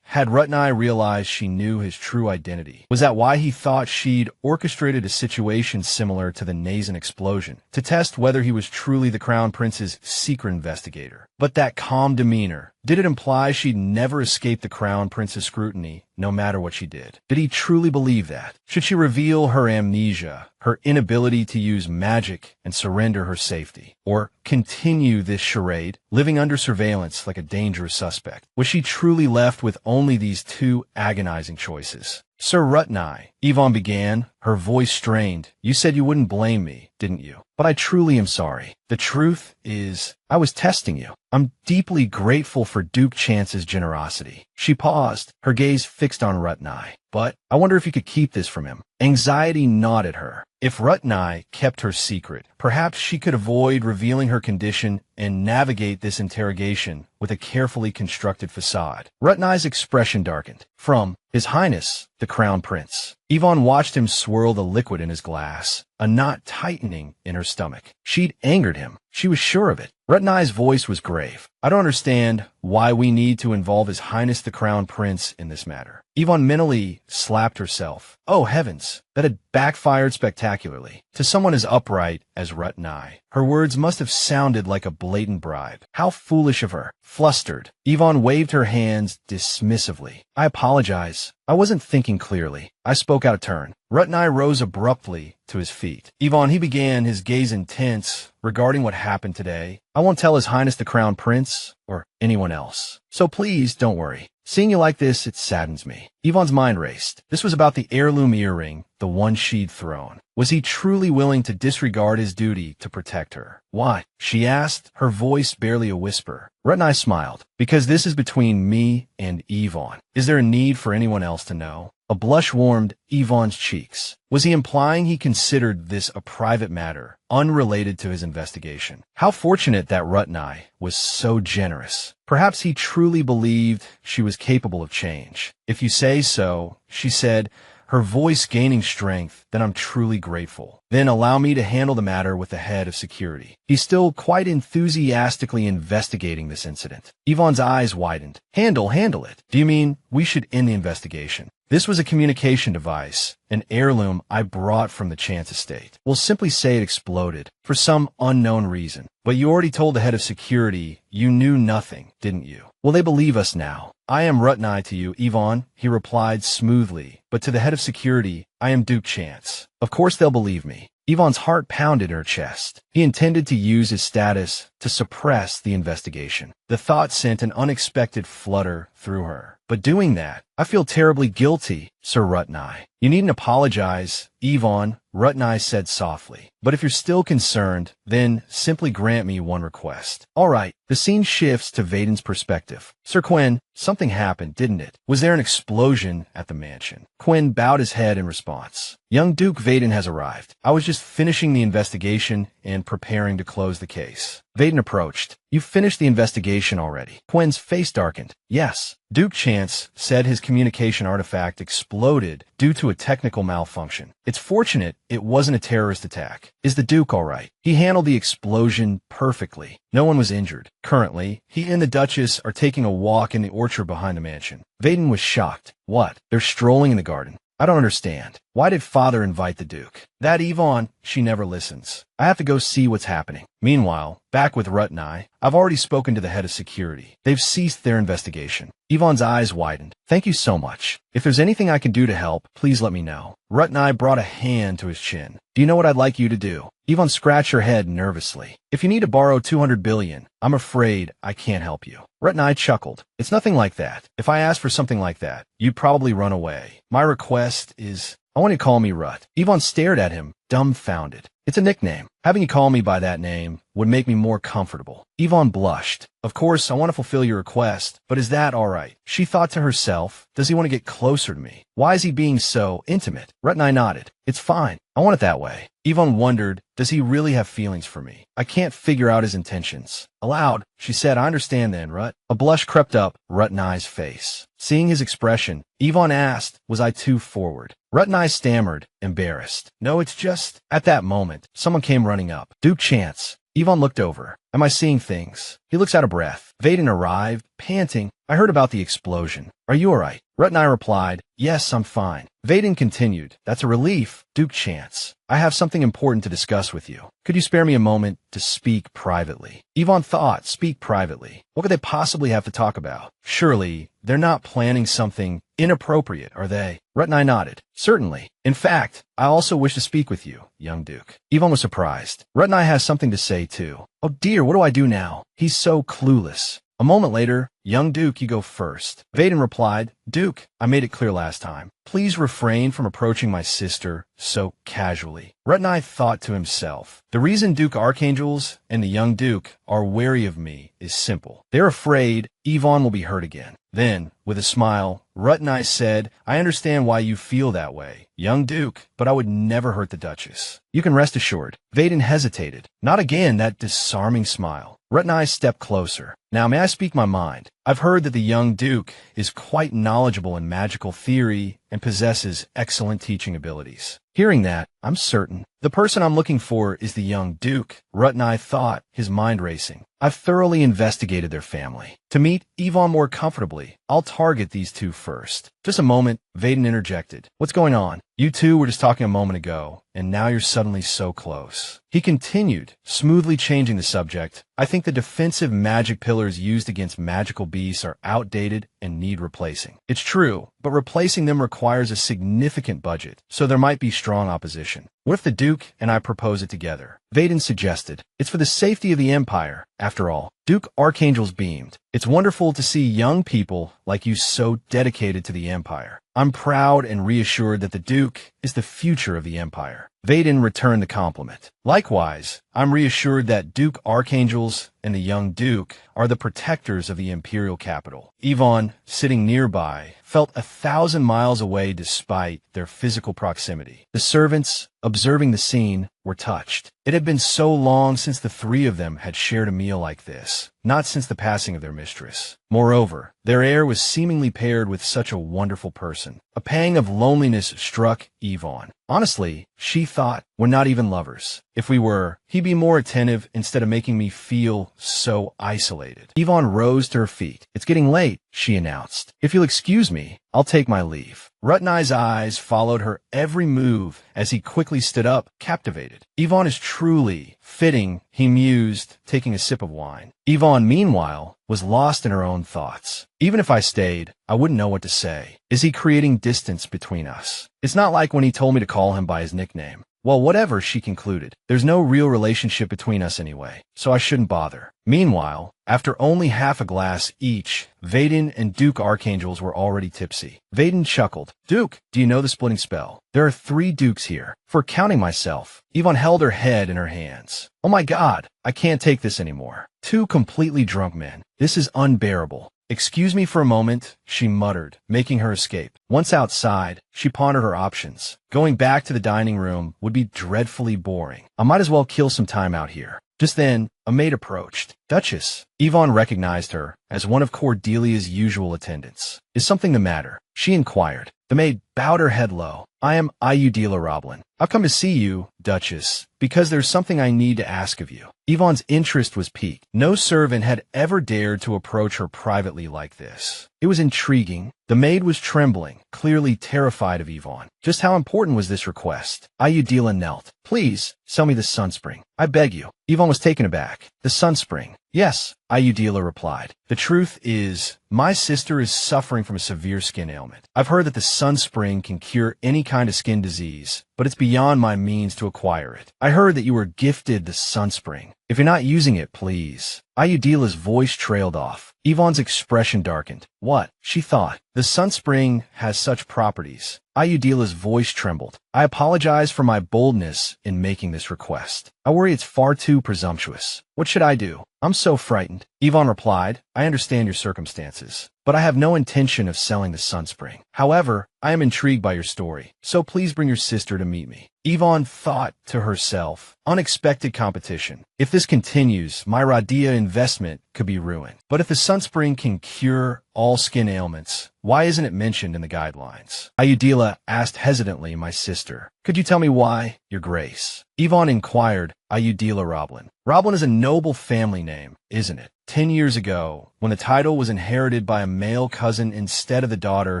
had Rutnai realized she knew his true identity? Was that why he thought she'd orchestrated a situation similar to the Nazen explosion, to test whether he was truly the Crown Prince's secret investigator? But that calm demeanor, did it imply she'd never escape the Crown Prince's scrutiny, no matter what she did? Did he truly believe that? Should she reveal her amnesia, her inability to use magic and surrender her safety? Or continue this charade, living under surveillance like a dangerous suspect? Was she truly left with only these two agonizing choices? Sir Rutnai, Yvonne began, her voice strained. You said you wouldn't blame me, didn't you? But I truly am sorry. The truth is, I was testing you. I'm deeply grateful for Duke Chance's generosity. She paused, her gaze fixed on Rutnai. But I wonder if you could keep this from him. Anxiety gnawed at her. If Rutnai kept her secret, perhaps she could avoid revealing her condition and navigate this interrogation with a carefully constructed facade. Rutnai's expression darkened. From His Highness, the Crown Prince. Yvonne watched him swirl the liquid in his glass, a knot tightening in her stomach. She'd angered him. She was sure of it. Rutnai's voice was grave. I don't understand why we need to involve His Highness the Crown Prince in this matter. Yvonne mentally slapped herself. Oh heavens, that had backfired spectacularly. To someone as upright as Rutnai, her words must have sounded like a blatant bribe. How foolish of her. Flustered, Yvonne waved her hands dismissively. I apologize. I wasn't thinking clearly. I spoke out of turn. Rutnai rose abruptly to his feet. Yvonne, he began, his gaze intense, regarding what happened today. I won't tell His Highness the Crown Prince or anyone else. So please don't worry. Seeing you like this, it saddens me. Yvonne's mind raced. This was about the heirloom earring, the one she'd thrown. Was he truly willing to disregard his duty to protect her? Why? She asked, her voice barely a whisper. Rutnai smiled. Because this is between me and Yvonne. Is there a need for anyone else to know? A blush warmed Yvonne's cheeks. Was he implying he considered this a private matter, unrelated to his investigation? How fortunate that Rutnai was so generous. Perhaps he truly believed she was capable of change. If you say so, she said, her voice gaining strength, then I'm truly grateful. Then allow me to handle the matter with the head of security. He's still quite enthusiastically investigating this incident. Yvonne's eyes widened. Handle it. Do you mean we should end the investigation? This was a communication device, an heirloom I brought from the Chance estate. We'll simply say it exploded, for some unknown reason. But you already told the head of security you knew nothing, didn't you? Will they believe us now? I am Rutnai to you, Yvonne, he replied smoothly. But to the head of security, I am Duke Chance. Of course they'll believe me. Yvonne's heart pounded in her chest. He intended to use his status to suppress the investigation. The thought sent an unexpected flutter through her. but doing that, I feel terribly guilty, Sir Rutnai. You needn't apologize, Yvonne, Rutnai said softly. But if you're still concerned, then simply grant me one request. All right, the scene shifts to Vaden's perspective. Sir Quinn, something happened, didn't it? Was there an explosion at the mansion? Quinn bowed his head in response. Young Duke Vaden has arrived. I was just finishing the investigation and preparing to close the case. Vaden approached. You've finished the investigation already. Quinn's face darkened. Yes. Duke Chance said his communication artifact exploded due to a technical malfunction. It's fortunate it wasn't a terrorist attack. Is the Duke all right? He handled the explosion perfectly. No one was injured. Currently, he and the Duchess are taking a walk in the orchard behind the mansion. Vaden was shocked. What? They're strolling in the garden. I don't understand. Why did Father invite the Duke? That Yvonne, she never listens. I have to go see what's happening. Meanwhile, back with Rutnai, I've already spoken to the head of security. They've ceased their investigation. Yvonne's eyes widened. Thank you so much. If there's anything I can do to help, please let me know. Rutnai brought a hand to his chin. Do you know what I'd like you to do? Yvonne scratched her head nervously. If you need to borrow 200 billion, I'm afraid I can't help you. Rutnai chuckled. It's nothing like that. If I asked for something like that, you'd probably run away. My request is, I want you to call me Rut. Yvonne stared at him, dumbfounded. It's a nickname. Having you call me by that name would make me more comfortable. Yvonne blushed. Of course, I want to fulfill your request, but is that all right? She thought to herself, does he want to get closer to me? Why is he being so intimate? Rutnai nodded. It's fine. I want it that way. Yvonne wondered, does he really have feelings for me? I can't figure out his intentions. Aloud, she said, I understand then, Rut. A blush crept up Rutnai's face. Seeing his expression, Yvonne asked, was I too forward? Rutnai stammered, embarrassed. No, it's just... At that moment, someone came running up. Duke Chance. Yvonne looked over. Am I seeing things? He looks out of breath. Vaden arrived, panting. I heard about the explosion. Are you all right? Rutnai replied, yes, I'm fine. Vaden continued, that's a relief. Duke Chance, I have something important to discuss with you. Could you spare me a moment to speak privately? Yvonne thought, speak privately. What could they possibly have to talk about? Surely, they're not planning something inappropriate, are they? Rutnai nodded. Certainly. In fact, I also wish to speak with you, young Duke. Yvonne was surprised. Rutnai has something to say, too. Oh dear, what do I do now? He's so clueless. A moment later, young Duke, you go first. Vaden replied, Duke, I made it clear last time. Please refrain from approaching my sister so casually. Rutnai thought to himself, the reason Duke Archangels and the young Duke are wary of me is simple. They're afraid Yvonne will be hurt again. Then, with a smile, Rutnai said, I understand why you feel that way, young Duke, but I would never hurt the Duchess. You can rest assured. Vaden hesitated. Not again, that disarming smile. Rutnai stepped closer. Now, may I speak my mind? I've heard that the young Duke is quite knowledgeable in magical theory and possesses excellent teaching abilities. Hearing that, I'm certain. The person I'm looking for is the young Duke, Rutnai thought, his mind racing. I've thoroughly investigated their family. To meet Yvonne more comfortably, I'll target these two first. Just a moment, Vaden interjected. What's going on? You two were just talking a moment ago, and now you're suddenly so close. He continued, smoothly changing the subject. I think the defensive magic pillars used against magical beasts are outdated and need replacing. It's true, but replacing them requires a significant budget, so there might be strong opposition. What if the Duke and I propose it together? Vaden suggested. It's for the safety of the Empire, after all. Duke Archangels beamed. It's wonderful to see young people like you so dedicated to the Empire. I'm proud and reassured that the Duke is the future of the Empire. Vaden returned the compliment. Likewise, I'm reassured that Duke Archangels and the young Duke are the protectors of the Imperial capital. Yvonne, sitting nearby, felt 1,000 miles away despite their physical proximity. The servants, observing the scene, were touched. It had been so long since the three of them had shared a meal like this, not since the passing of their mistress. Moreover, their heir was seemingly paired with such a wonderful person. A pang of loneliness struck Yvonne. Honestly, she thought, we're not even lovers. If we were, he'd be more attentive instead of making me feel so isolated. Yvonne rose to her feet. It's getting late, she announced. If you'll excuse me, I'll take my leave. Rutnai's eyes followed her every move as he quickly stood up, captivated. Yvonne is truly fitting, he mused, taking a sip of wine. Yvonne, meanwhile, was lost in her own thoughts. Even if I stayed, I wouldn't know what to say. Is he creating distance between us? It's not like when he told me to call him by his nickname. Well, whatever, she concluded. There's no real relationship between us anyway, so I shouldn't bother. Meanwhile, after only half a glass each, Vaden and Duke Archangels were already tipsy. Vaden chuckled. Duke, do you know the splitting spell? There are 3 Dukes here. For counting myself. Yvonne held her head in her hands. Oh my God, I can't take this anymore. 2 completely drunk men. This is unbearable. Excuse me for a moment, she muttered, making her escape. Once outside, she pondered her options. Going back to the dining room would be dreadfully boring. I might as well kill some time out here. Just then, a maid approached. Duchess. Yvonne recognized her as one of Cordelia's usual attendants. Is something the matter? She inquired. The maid bowed her head low. I am Ayudila Roblin. I've come to see you, Duchess, because there's something I need to ask of you. Yvonne's interest was piqued. No servant had ever dared to approach her privately like this. It was intriguing. The maid was trembling, clearly terrified of Yvonne. Just how important was this request? Ayudila knelt. Please, sell me the sunspring. I beg you. Yvonne was taken aback. The sunspring. Yes, Ayudila replied. The truth is, my sister is suffering from a severe skin ailment. I've heard that the sunspring can cure any kind of skin disease, but it's beyond my means to acquire it. I heard that you were gifted the sunspring. If you're not using it, please. Ayudila's voice trailed off. Yvonne's expression darkened. What? She thought. The sunspring has such properties. Ayudila's voice trembled. I apologize for my boldness in making this request. I worry it's far too presumptuous. What should I do? I'm so frightened. Yvonne replied, I understand your circumstances, but I have no intention of selling the sunspring. However, I am intrigued by your story, so please bring your sister to meet me. Yvonne thought to herself, unexpected competition. If this continues, my Radia investment could be ruined. But if the sunspring can cure all skin ailments, why isn't it mentioned in the guidelines? Ayudila asked hesitantly my sister. Could you tell me why, Your Grace? Yvonne inquired, Ayudila Roblin. Roblin is a noble family name, isn't it? 10 years ago, when the title was inherited by a male cousin instead of the daughter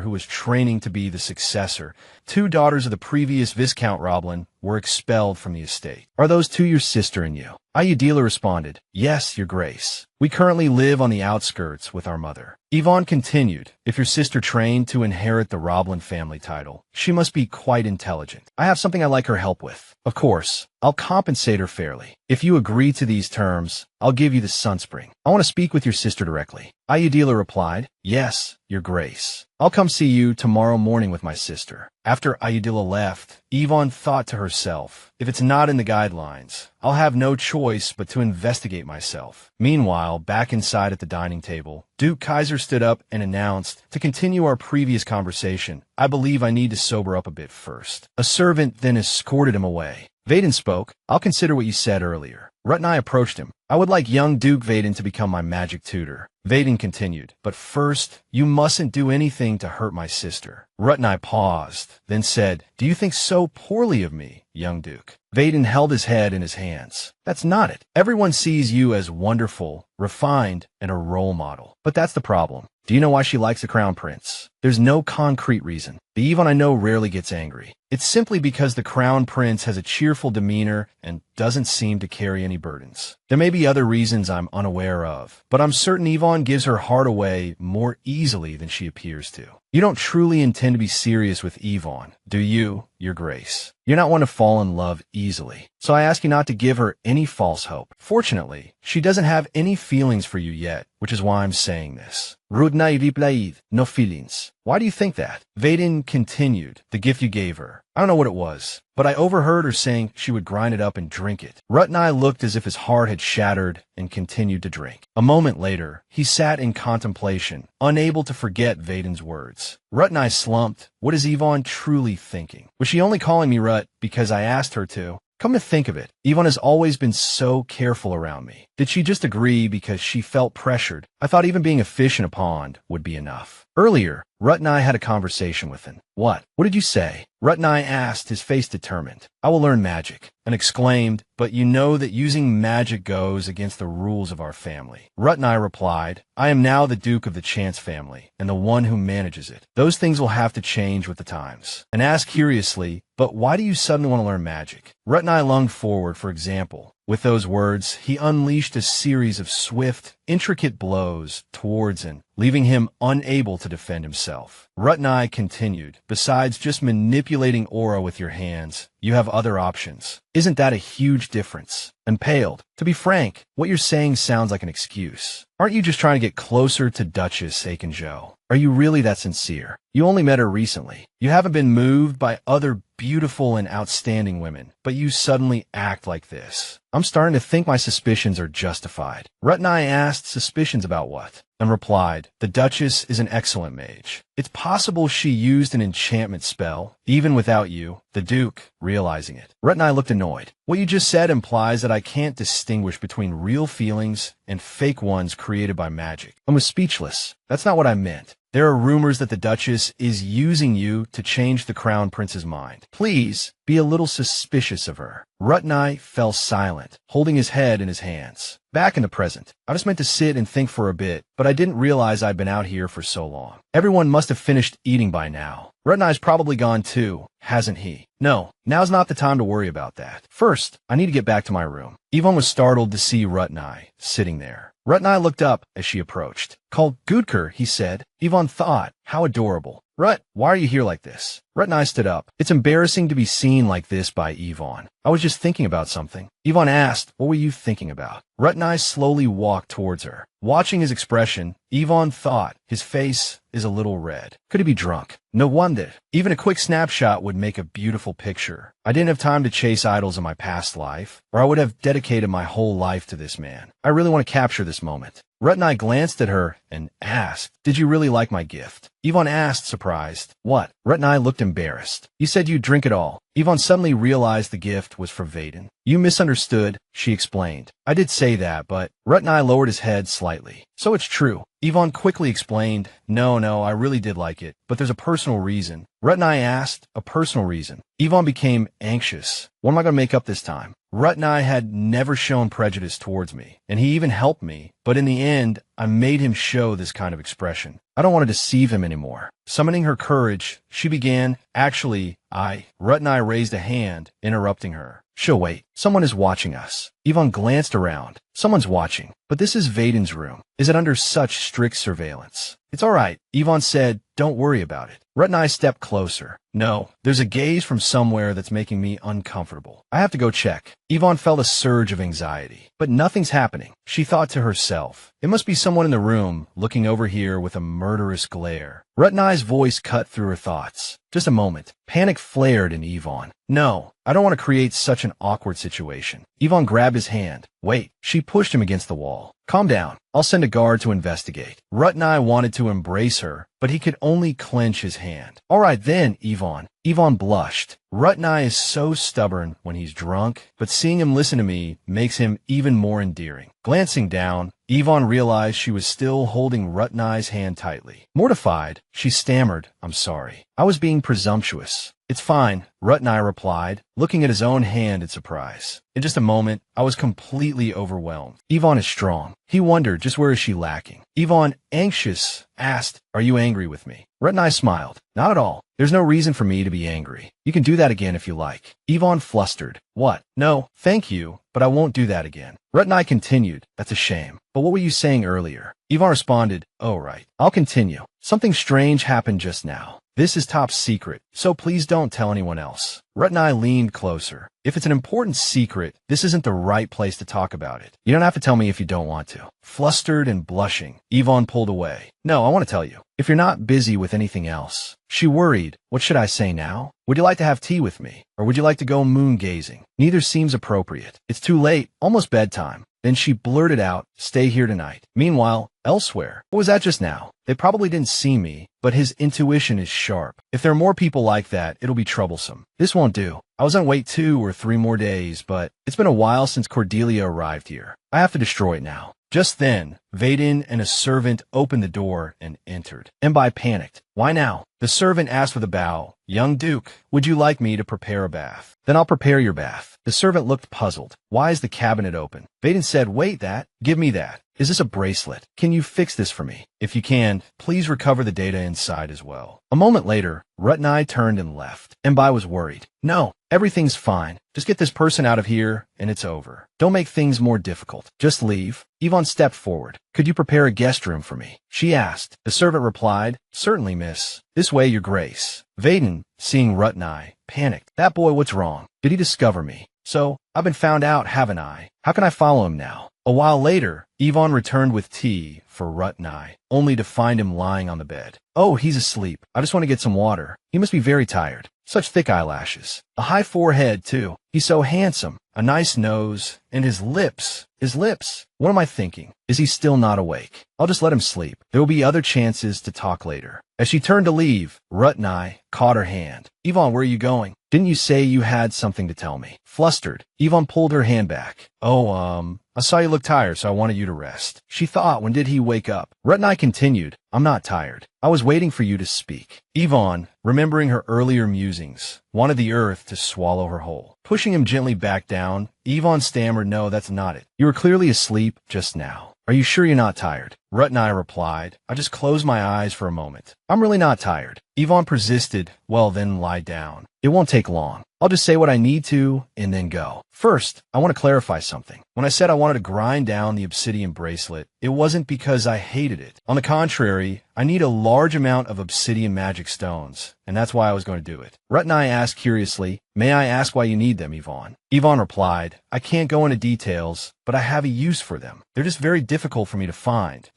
who was training to be the successor, 2 daughters of the previous Viscount Roblin were expelled from the estate. Are those 2 your sister and you? Ayudila responded, Yes, Your Grace. We currently live on the outskirts with our mother. Yvonne continued, If your sister trained to inherit the Roblin family title, she must be quite intelligent. I have something I'd like her help with. Of course, I'll compensate her fairly. If you agree to these terms, I'll give you the sunspring. I want to speak with your sister directly. Ayudila replied, Yes, Your Grace. I'll come see you tomorrow morning with my sister. After Ayudila left, Yvonne thought to herself, if it's not in the guidelines, I'll have no choice but to investigate myself. Meanwhile, back inside at the dining table, Duke Kaiser stood up and announced, to continue our previous conversation, I believe I need to sober up a bit first. A servant then escorted him away. Vaden spoke, I'll consider what you said earlier. Rutnai approached him. I would like young Duke Vaden to become my magic tutor. Vaden continued, but first, you mustn't do anything to hurt my sister. Rutnai paused, then said, Do you think so poorly of me, young Duke? Vaden held his head in his hands. That's not it. Everyone sees you as wonderful, refined, and a role model. But that's the problem. Do you know why she likes the Crown Prince? There's no concrete reason. The Yvonne I know rarely gets angry. It's simply because the Crown Prince has a cheerful demeanor and doesn't seem to carry any burdens. There may be other reasons I'm unaware of, but I'm certain Yvonne gives her heart away more easily than she appears to. You don't truly intend to be serious with Yvonne, do you, Your Grace? You're not one to fall in love easily, so I ask you not to give her any false hope. Fortunately, she doesn't have any feelings for you yet, which is why I'm saying this. Rudnai replied, no feelings. Why do you think that? Vaden continued, the gift you gave her. I don't know what it was, but I overheard her saying she would grind it up and drink it. Rutnai looked as if his heart had shattered and continued to drink. A moment later, he sat in contemplation, unable to forget Vaden's words. Rutnai slumped. What is Yvonne truly thinking? Was she only calling me Rut because I asked her to? Come to think of it, Yvonne has always been so careful around me. Did she just agree because she felt pressured? I thought even being a fish in a pond would be enough. Earlier, Rutnai had a conversation with him. What? What did you say? Rutnai asked, his face determined. I will learn magic. And exclaimed, but you know that using magic goes against the rules of our family. Rutnai replied, I am now the Duke of the Chance family, and the one who manages it. Those things will have to change with the times. And asked curiously, but why do you suddenly want to learn magic? Rutnai lunged forward, for example. With those words, he unleashed a series of swift, intricate blows towards him, leaving him unable to defend himself. Rutnai continued, besides just manipulating aura with your hands, you have other options. Isn't that a huge difference? Impaled. To be frank, what you're saying sounds like an excuse. Aren't you just trying to get closer to Duchess Aikenjo? Are you really that sincere? You only met her recently. You haven't been moved by other beautiful and outstanding women, but you suddenly act like this. I'm starting to think my suspicions are justified. Rutnai asked suspicions about what? And replied, the Duchess is an excellent mage. It's possible she used an enchantment spell, even without you, the Duke, realizing it. Rutnai looked annoyed. What you just said implies that I can't distinguish between real feelings and fake ones created by magic. I was speechless. That's not what I meant. There are rumors that the Duchess is using you to change the Crown Prince's mind. Please, be a little suspicious of her. Rutnai fell silent, holding his head in his hands. Back in the present, I just meant to sit and think for a bit, but I didn't realize I'd been out here for so long. Everyone must have finished eating by now. Rutnai's probably gone too, hasn't he? No, now's not the time to worry about that. First, I need to get back to my room. Yvonne was startled to see Rutnai sitting there. Rutnai looked up as she approached. Called Gudker, he said. Yvonne thought, how adorable. Rut, why are you here like this? Rutnai stood up. It's embarrassing to be seen like this by Yvonne. I was just thinking about something. Yvonne asked, what were you thinking about? Rutnai slowly walked towards her. Watching his expression, Yvonne thought, his face is a little red. Could he be drunk? No wonder. Even a quick snapshot would make a beautiful picture. I didn't have time to chase idols in my past life, or I would have dedicated my whole life to this man. I really want to capture this moment. Rutnai glanced at her and asked, did you really like my gift? Yvonne asked, surprised. What? Rutnai looked embarrassed. You said you'd drink it all. Yvonne suddenly realized the gift was for Vaden. You misunderstood, she explained. I did say that, but Rutnai lowered his head slightly. So it's true. Yvonne quickly explained, no, I really did like it, but there's a personal reason. Rutnai asked, a personal reason. Yvonne became anxious. What am I going to make up this time? Rutnai had never shown prejudice towards me, and he even helped me, but in the end, I made him show this kind of expression. I don't want to deceive him anymore. Summoning her courage, she began, Rutnai raised a hand, interrupting her. She'll wait. Someone is watching us. Yvonne glanced around. Someone's watching. But this is Vaden's room. Is it under such strict surveillance? It's all right. Yvonne said, don't worry about it. Rutnai stepped closer. No, there's a gaze from somewhere that's making me uncomfortable. I have to go check. Yvonne felt a surge of anxiety. But nothing's happening. She thought to herself, it must be someone in the room, looking over here with a murderous glare. Rutnai's voice cut through her thoughts. Just a moment. Panic flared in Yvonne. No, I don't want to create such an awkward situation. Yvonne grabbed his hand. Wait. She pushed him against the wall. Calm down. I'll send a guard to investigate. Rutnai wanted to embrace her, but he could only clench his hand. All right then, Yvonne. Yvonne blushed. Rutnai is so stubborn when he's drunk, but seeing him listen to me makes him even more endearing. Glancing down, Yvonne realized she was still holding Rutnai's hand tightly. Mortified, she stammered, I'm sorry. I was being presumptuous. It's fine, Rutnai replied, looking at his own hand in surprise. In just a moment, I was completely overwhelmed. Yvonne is strong. He wondered just where is she lacking. Yvonne, anxious, asked, are you angry with me? Rutnai smiled. Not at all. There's no reason for me to be angry. You can do that again if you like. Yvonne flustered. What? No, thank you, but I won't do that again. Rutnai continued. That's a shame. But what were you saying earlier? Yvonne responded. Oh, right. I'll continue. Something strange happened just now. This is top secret, so please don't tell anyone else. Rutnai leaned closer. If it's an important secret, this isn't the right place to talk about it. You don't have to tell me if you don't want to. Flustered and blushing, Yvonne pulled away. No, I want to tell you. If you're not busy with anything else. She worried. What should I say now? Would you like to have tea with me? Or would you like to go moon gazing? Neither seems appropriate. It's too late, almost bedtime. Then she blurted out, stay here tonight. Meanwhile, elsewhere. What was that just now? They probably didn't see me, but his intuition is sharp. If there are more people like that, it'll be troublesome. This won't do. I was on wait 2 or 3 more days, but it's been a while since Cordelia arrived here. I have to destroy it now. Just then, Vaden and a servant opened the door and entered. Embai panicked. Why now? The servant asked with a bow, Young Duke, would you like me to prepare a bath? Then I'll prepare your bath. The servant looked puzzled. Why is the cabinet open? Vaden said, wait, give me that. Is this a bracelet? Can you fix this for me? If you can, please recover the data inside as well. A moment later, Rutnai turned and left. Embai was worried. No, everything's fine. Just get this person out of here, and it's over. Don't make things more difficult. Just leave. Yvonne stepped forward. Could you prepare a guest room for me? She asked. The servant replied, certainly, miss. This way, your grace. Vaden, seeing Rutnai, panicked. That boy, what's wrong? Did he discover me? So, I've been found out, haven't I? How can I follow him now? A while later, Yvonne returned with tea for Rut and I, only to find him lying on the bed. Oh, he's asleep. I just want to get some water. He must be very tired. Such thick eyelashes. A high forehead, too. He's so handsome. A nice nose. And his lips. His lips. What am I thinking? Is he still not awake? I'll just let him sleep. There will be other chances to talk later. As she turned to leave, Rut and I caught her hand. Yvonne, where are you going? Didn't you say you had something to tell me? Flustered, Yvonne pulled her hand back. Oh, I saw you look tired, so I wanted you to rest. She thought, when did he wake up? Rut and I continued. I'm not tired. I was waiting for you to speak. Yvonne, remembering her earlier musings, wanted the earth to swallow her whole. Pushing him gently back down, Yvonne stammered, no, that's not it. You were clearly asleep just now. Are you sure you're not tired? Rut and I replied. I just closed my eyes for a moment. I'm really not tired. Yvonne persisted. Well, then lie down. It won't take long. I'll just say what I need to and then go. First, I want to clarify something. When I said I wanted to grind down the obsidian bracelet, it wasn't because I hated it. On the contrary, I need a large amount of obsidian magic stones, and that's why I was going to do it. Rut and I asked curiously, may I ask why you need them, Yvonne? Yvonne replied, I can't go into details, but I have a use for them. They're just very difficult for me to find.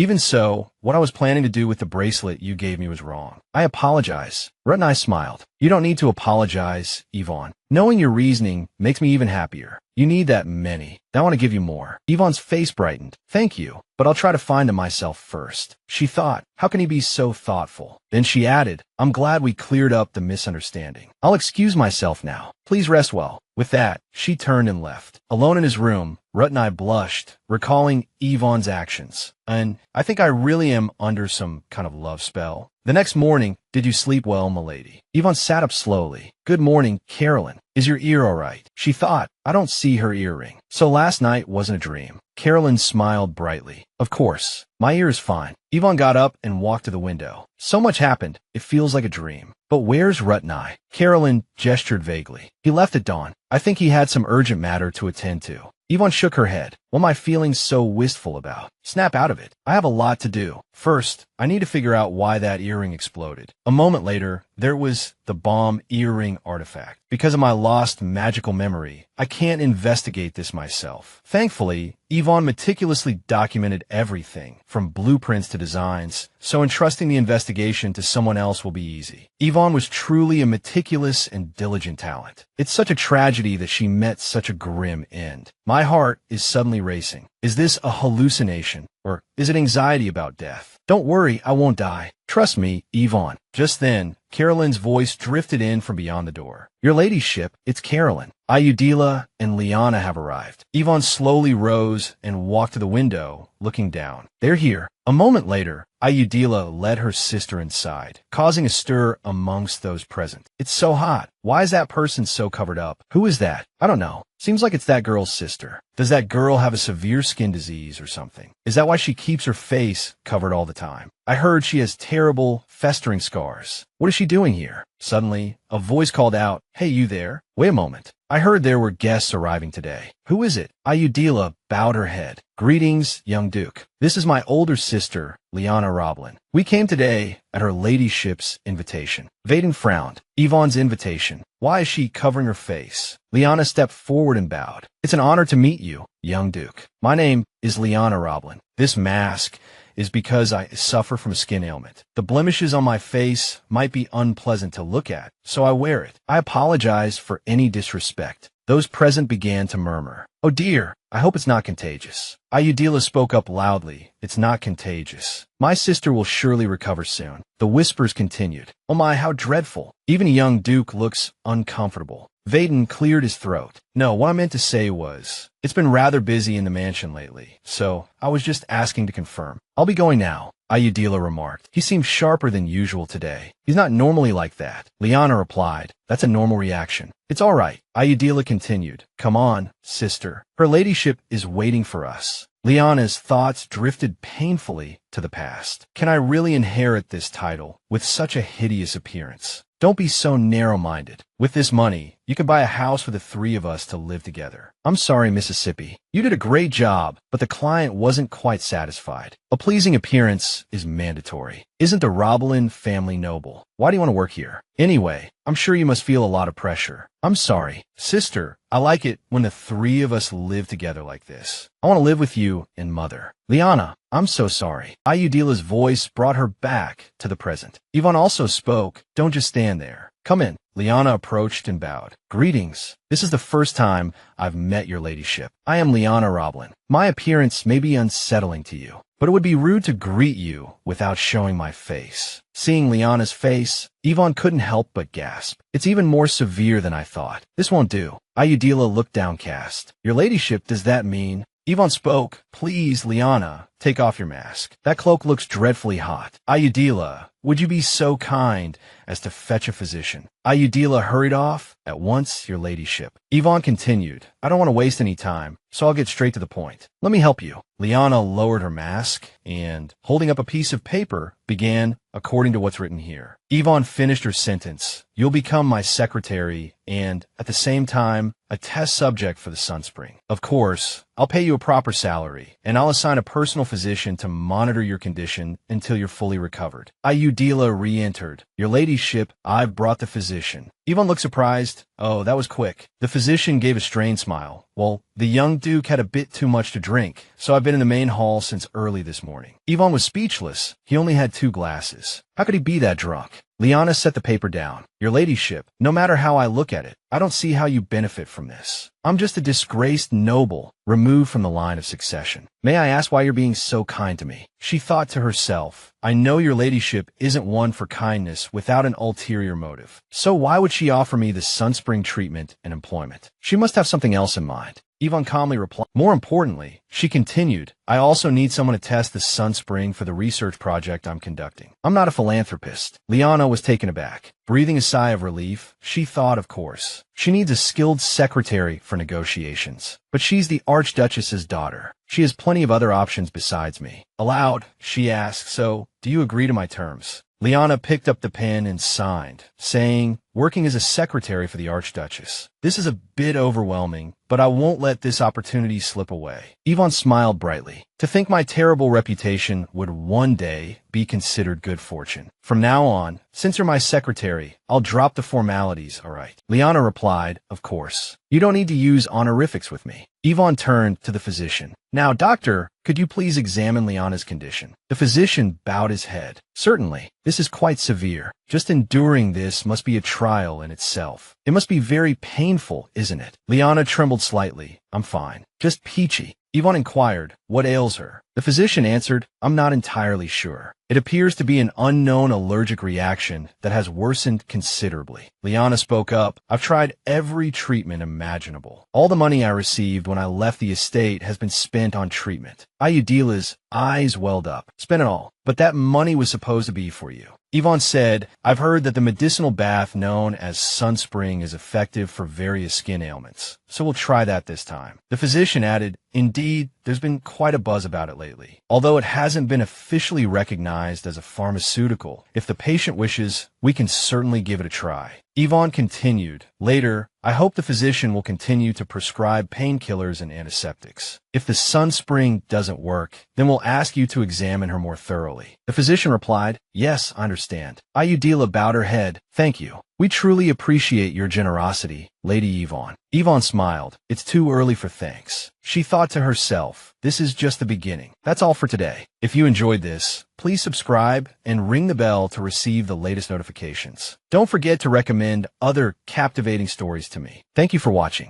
Even so, what I was planning to do with the bracelet you gave me was wrong. I apologize. Rut and I smiled. You don't need to apologize, Yvonne. Knowing your reasoning makes me even happier. You need that many. I want to give you more. Yvonne's face brightened. Thank you, but I'll try to find them myself first. She thought, how can he be so thoughtful? Then she added, I'm glad we cleared up the misunderstanding. I'll excuse myself now. Please rest well. With that, she turned and left. Alone in his room, Rut and I blushed, recalling Yvonne's actions. And I think I really am under some kind of love spell. The next morning, did you sleep well, milady? Yvonne sat up slowly. Good morning, Carolyn. Is your ear all right? She thought, I don't see her earring. So last night wasn't a dream. Carolyn smiled brightly. Of course. My ear is fine. Yvonne got up and walked to the window. So much happened, it feels like a dream. But where's Rut and I? Carolyn gestured vaguely. He left at dawn. I think he had some urgent matter to attend to. Yvonne shook her head. What am I feeling so wistful about? Snap out of it. I have a lot to do. First, I need to figure out why that earring exploded. A moment later, there was the bomb earring artifact. Because of my lost magical memory, I can't investigate this myself. Thankfully, Yvonne meticulously documented everything, from blueprints to designs, so entrusting the investigation to someone else will be easy. Yvonne was truly a meticulous and diligent talent. It's such a tragedy that she met such a grim end. My heart is suddenly racing. Is this a hallucination, or is it anxiety about death? Don't worry, I won't die. Trust me, Yvonne. Just then, Carolyn's voice drifted in from beyond the door. Your ladyship, it's Carolyn. Ayudila and Liana have arrived. Yvonne slowly rose and walked to the window, looking down. They're here. A moment later, Ayudila led her sister inside, causing a stir amongst those present. It's so hot. Why is that person so covered up? Who is that? I don't know. Seems like it's that girl's sister. Does that girl have a severe skin disease or something? Is that why she keeps her face covered all the time? I heard she has terrible, festering scars. What is she doing here? Suddenly, a voice called out, Hey, you there? Wait a moment. I heard there were guests arriving today. Who is it? Ayudila bowed her head. Greetings, young Duke. This is my older sister, Liana Roblin. We came today at her ladyship's invitation. Vaden frowned. Yvonne's invitation. Why is she covering her face? Liana stepped forward and bowed. It's an honor to meet you, young Duke. My name is Liana Roblin. This mask is because I suffer from a skin ailment. The blemishes on my face might be unpleasant to look at, so I wear it. I apologize for any disrespect. Those present began to murmur. Oh dear, I hope it's not contagious. Ayudila spoke up loudly. It's not contagious. My sister will surely recover soon. The whispers continued. Oh my, how dreadful. Even a young Duke looks uncomfortable. Vaden cleared his throat. No, what I meant to say was, it's been rather busy in the mansion lately, so I was just asking to confirm. I'll be going now, Ayudila remarked. He seems sharper than usual today. He's not normally like that. Liana replied. That's a normal reaction. It's all right. Ayudila continued. Come on, sister. Her ladyship is waiting for us. Liana's thoughts drifted painfully to the past. Can I really inherit this title with such a hideous appearance? Don't be so narrow-minded. With this money, you can buy a house for the three of us to live together. I'm sorry, Mississippi. You did a great job, but the client wasn't quite satisfied. A pleasing appearance is mandatory. Isn't the Roblin family noble? Why do you want to work here? Anyway, I'm sure you must feel a lot of pressure. I'm sorry. Sister, I like it when the three of us live together like this. I want to live with you and Mother. Liana, I'm so sorry. Ayudila's voice brought her back to the present. Yvonne also spoke. Don't just stand there. Come in. Liana approached and bowed. Greetings. This is the first time I've met your ladyship. I am Liana Roblin. My appearance may be unsettling to you, but it would be rude to greet you without showing my face. Seeing Liana's face, Yvonne couldn't help but gasp. It's even more severe than I thought. This won't do. Ayudila looked downcast. Your ladyship, does that mean? Yvonne spoke. Please, Liana, take off your mask. That cloak looks dreadfully hot. Ayudila, would you be so kind as to fetch a physician? Ayudila hurried off. At once, your ladyship. Yvonne continued. I don't want to waste any time, so I'll get straight to the point. Let me help you. Liana lowered her mask and, holding up a piece of paper, began, according to what's written here. Yvonne finished her sentence. You'll become my secretary and, at the same time, a test subject for the Sunspring. Of course, I'll pay you a proper salary, and I'll assign a personal physician to monitor your condition until you're fully recovered. Ayudila re-entered. Your ladyship, I've brought the physician. Yvonne looked surprised. Oh, that was quick. The physician gave a strained smile. Well, the young duke had a bit too much to drink, so I've been in the main hall since early this morning. Yvonne was speechless. He only had 2 glasses. How could he be that drunk? Liana set the paper down. Your ladyship, no matter how I look at it, I don't see how you benefit from this. I'm just a disgraced noble, removed from the line of succession. May I ask why you're being so kind to me? She thought to herself, I know your ladyship isn't one for kindness without an ulterior motive. So why would she offer me the Sunspring treatment and employment? She must have something else in mind. Yvonne calmly replied. More importantly, she continued, I also need someone to test the Sunspring for the research project I'm conducting. I'm not a philanthropist. Liana was taken aback. Breathing a sigh of relief, she thought, of course. She needs a skilled secretary for negotiations. But she's the Archduchess's daughter. She has plenty of other options besides me. Aloud, she asked, so, do you agree to my terms? Liana picked up the pen and signed, saying, working as a secretary for the Archduchess. This is a bit overwhelming, but I won't let this opportunity slip away. Yvonne smiled brightly. To think my terrible reputation would one day be considered good fortune. From now on, since you're my secretary, I'll drop the formalities, all right? Liana replied, of course. You don't need to use honorifics with me. Yvonne turned to the physician. Now, doctor, could you please examine Liana's condition? The physician bowed his head. Certainly. This is quite severe. Just enduring this must be a trial in itself. It must be very painful, isn't it? Liana trembled slightly. I'm fine. Just peachy. Yvonne inquired, what ails her? The physician answered, I'm not entirely sure. It appears to be an unknown allergic reaction that has worsened considerably. Liana spoke up. I've tried every treatment imaginable. All the money I received when I left the estate has been spent on treatment. Ayudila's eyes welled up. Spent it all. But that money was supposed to be for you. Yvonne said, I've heard that the medicinal bath known as Sunspring is effective for various skin ailments, so we'll try that this time. The physician added, indeed, there's been quite a buzz about it lately. Although it hasn't been officially recognized as a pharmaceutical, if the patient wishes, we can certainly give it a try. Yvonne continued, later, I hope the physician will continue to prescribe painkillers and antiseptics. If the Sunspring doesn't work, then we'll ask you to examine her more thoroughly. The physician replied, yes, I understand. Ayudila bowed her head. Thank you. We truly appreciate your generosity, Lady Yvonne. Yvonne smiled. It's too early for thanks. She thought to herself, this is just the beginning. That's all for today. If you enjoyed this, please subscribe and ring the bell to receive the latest notifications. Don't forget to recommend other captivating stories to me. Thank you for watching.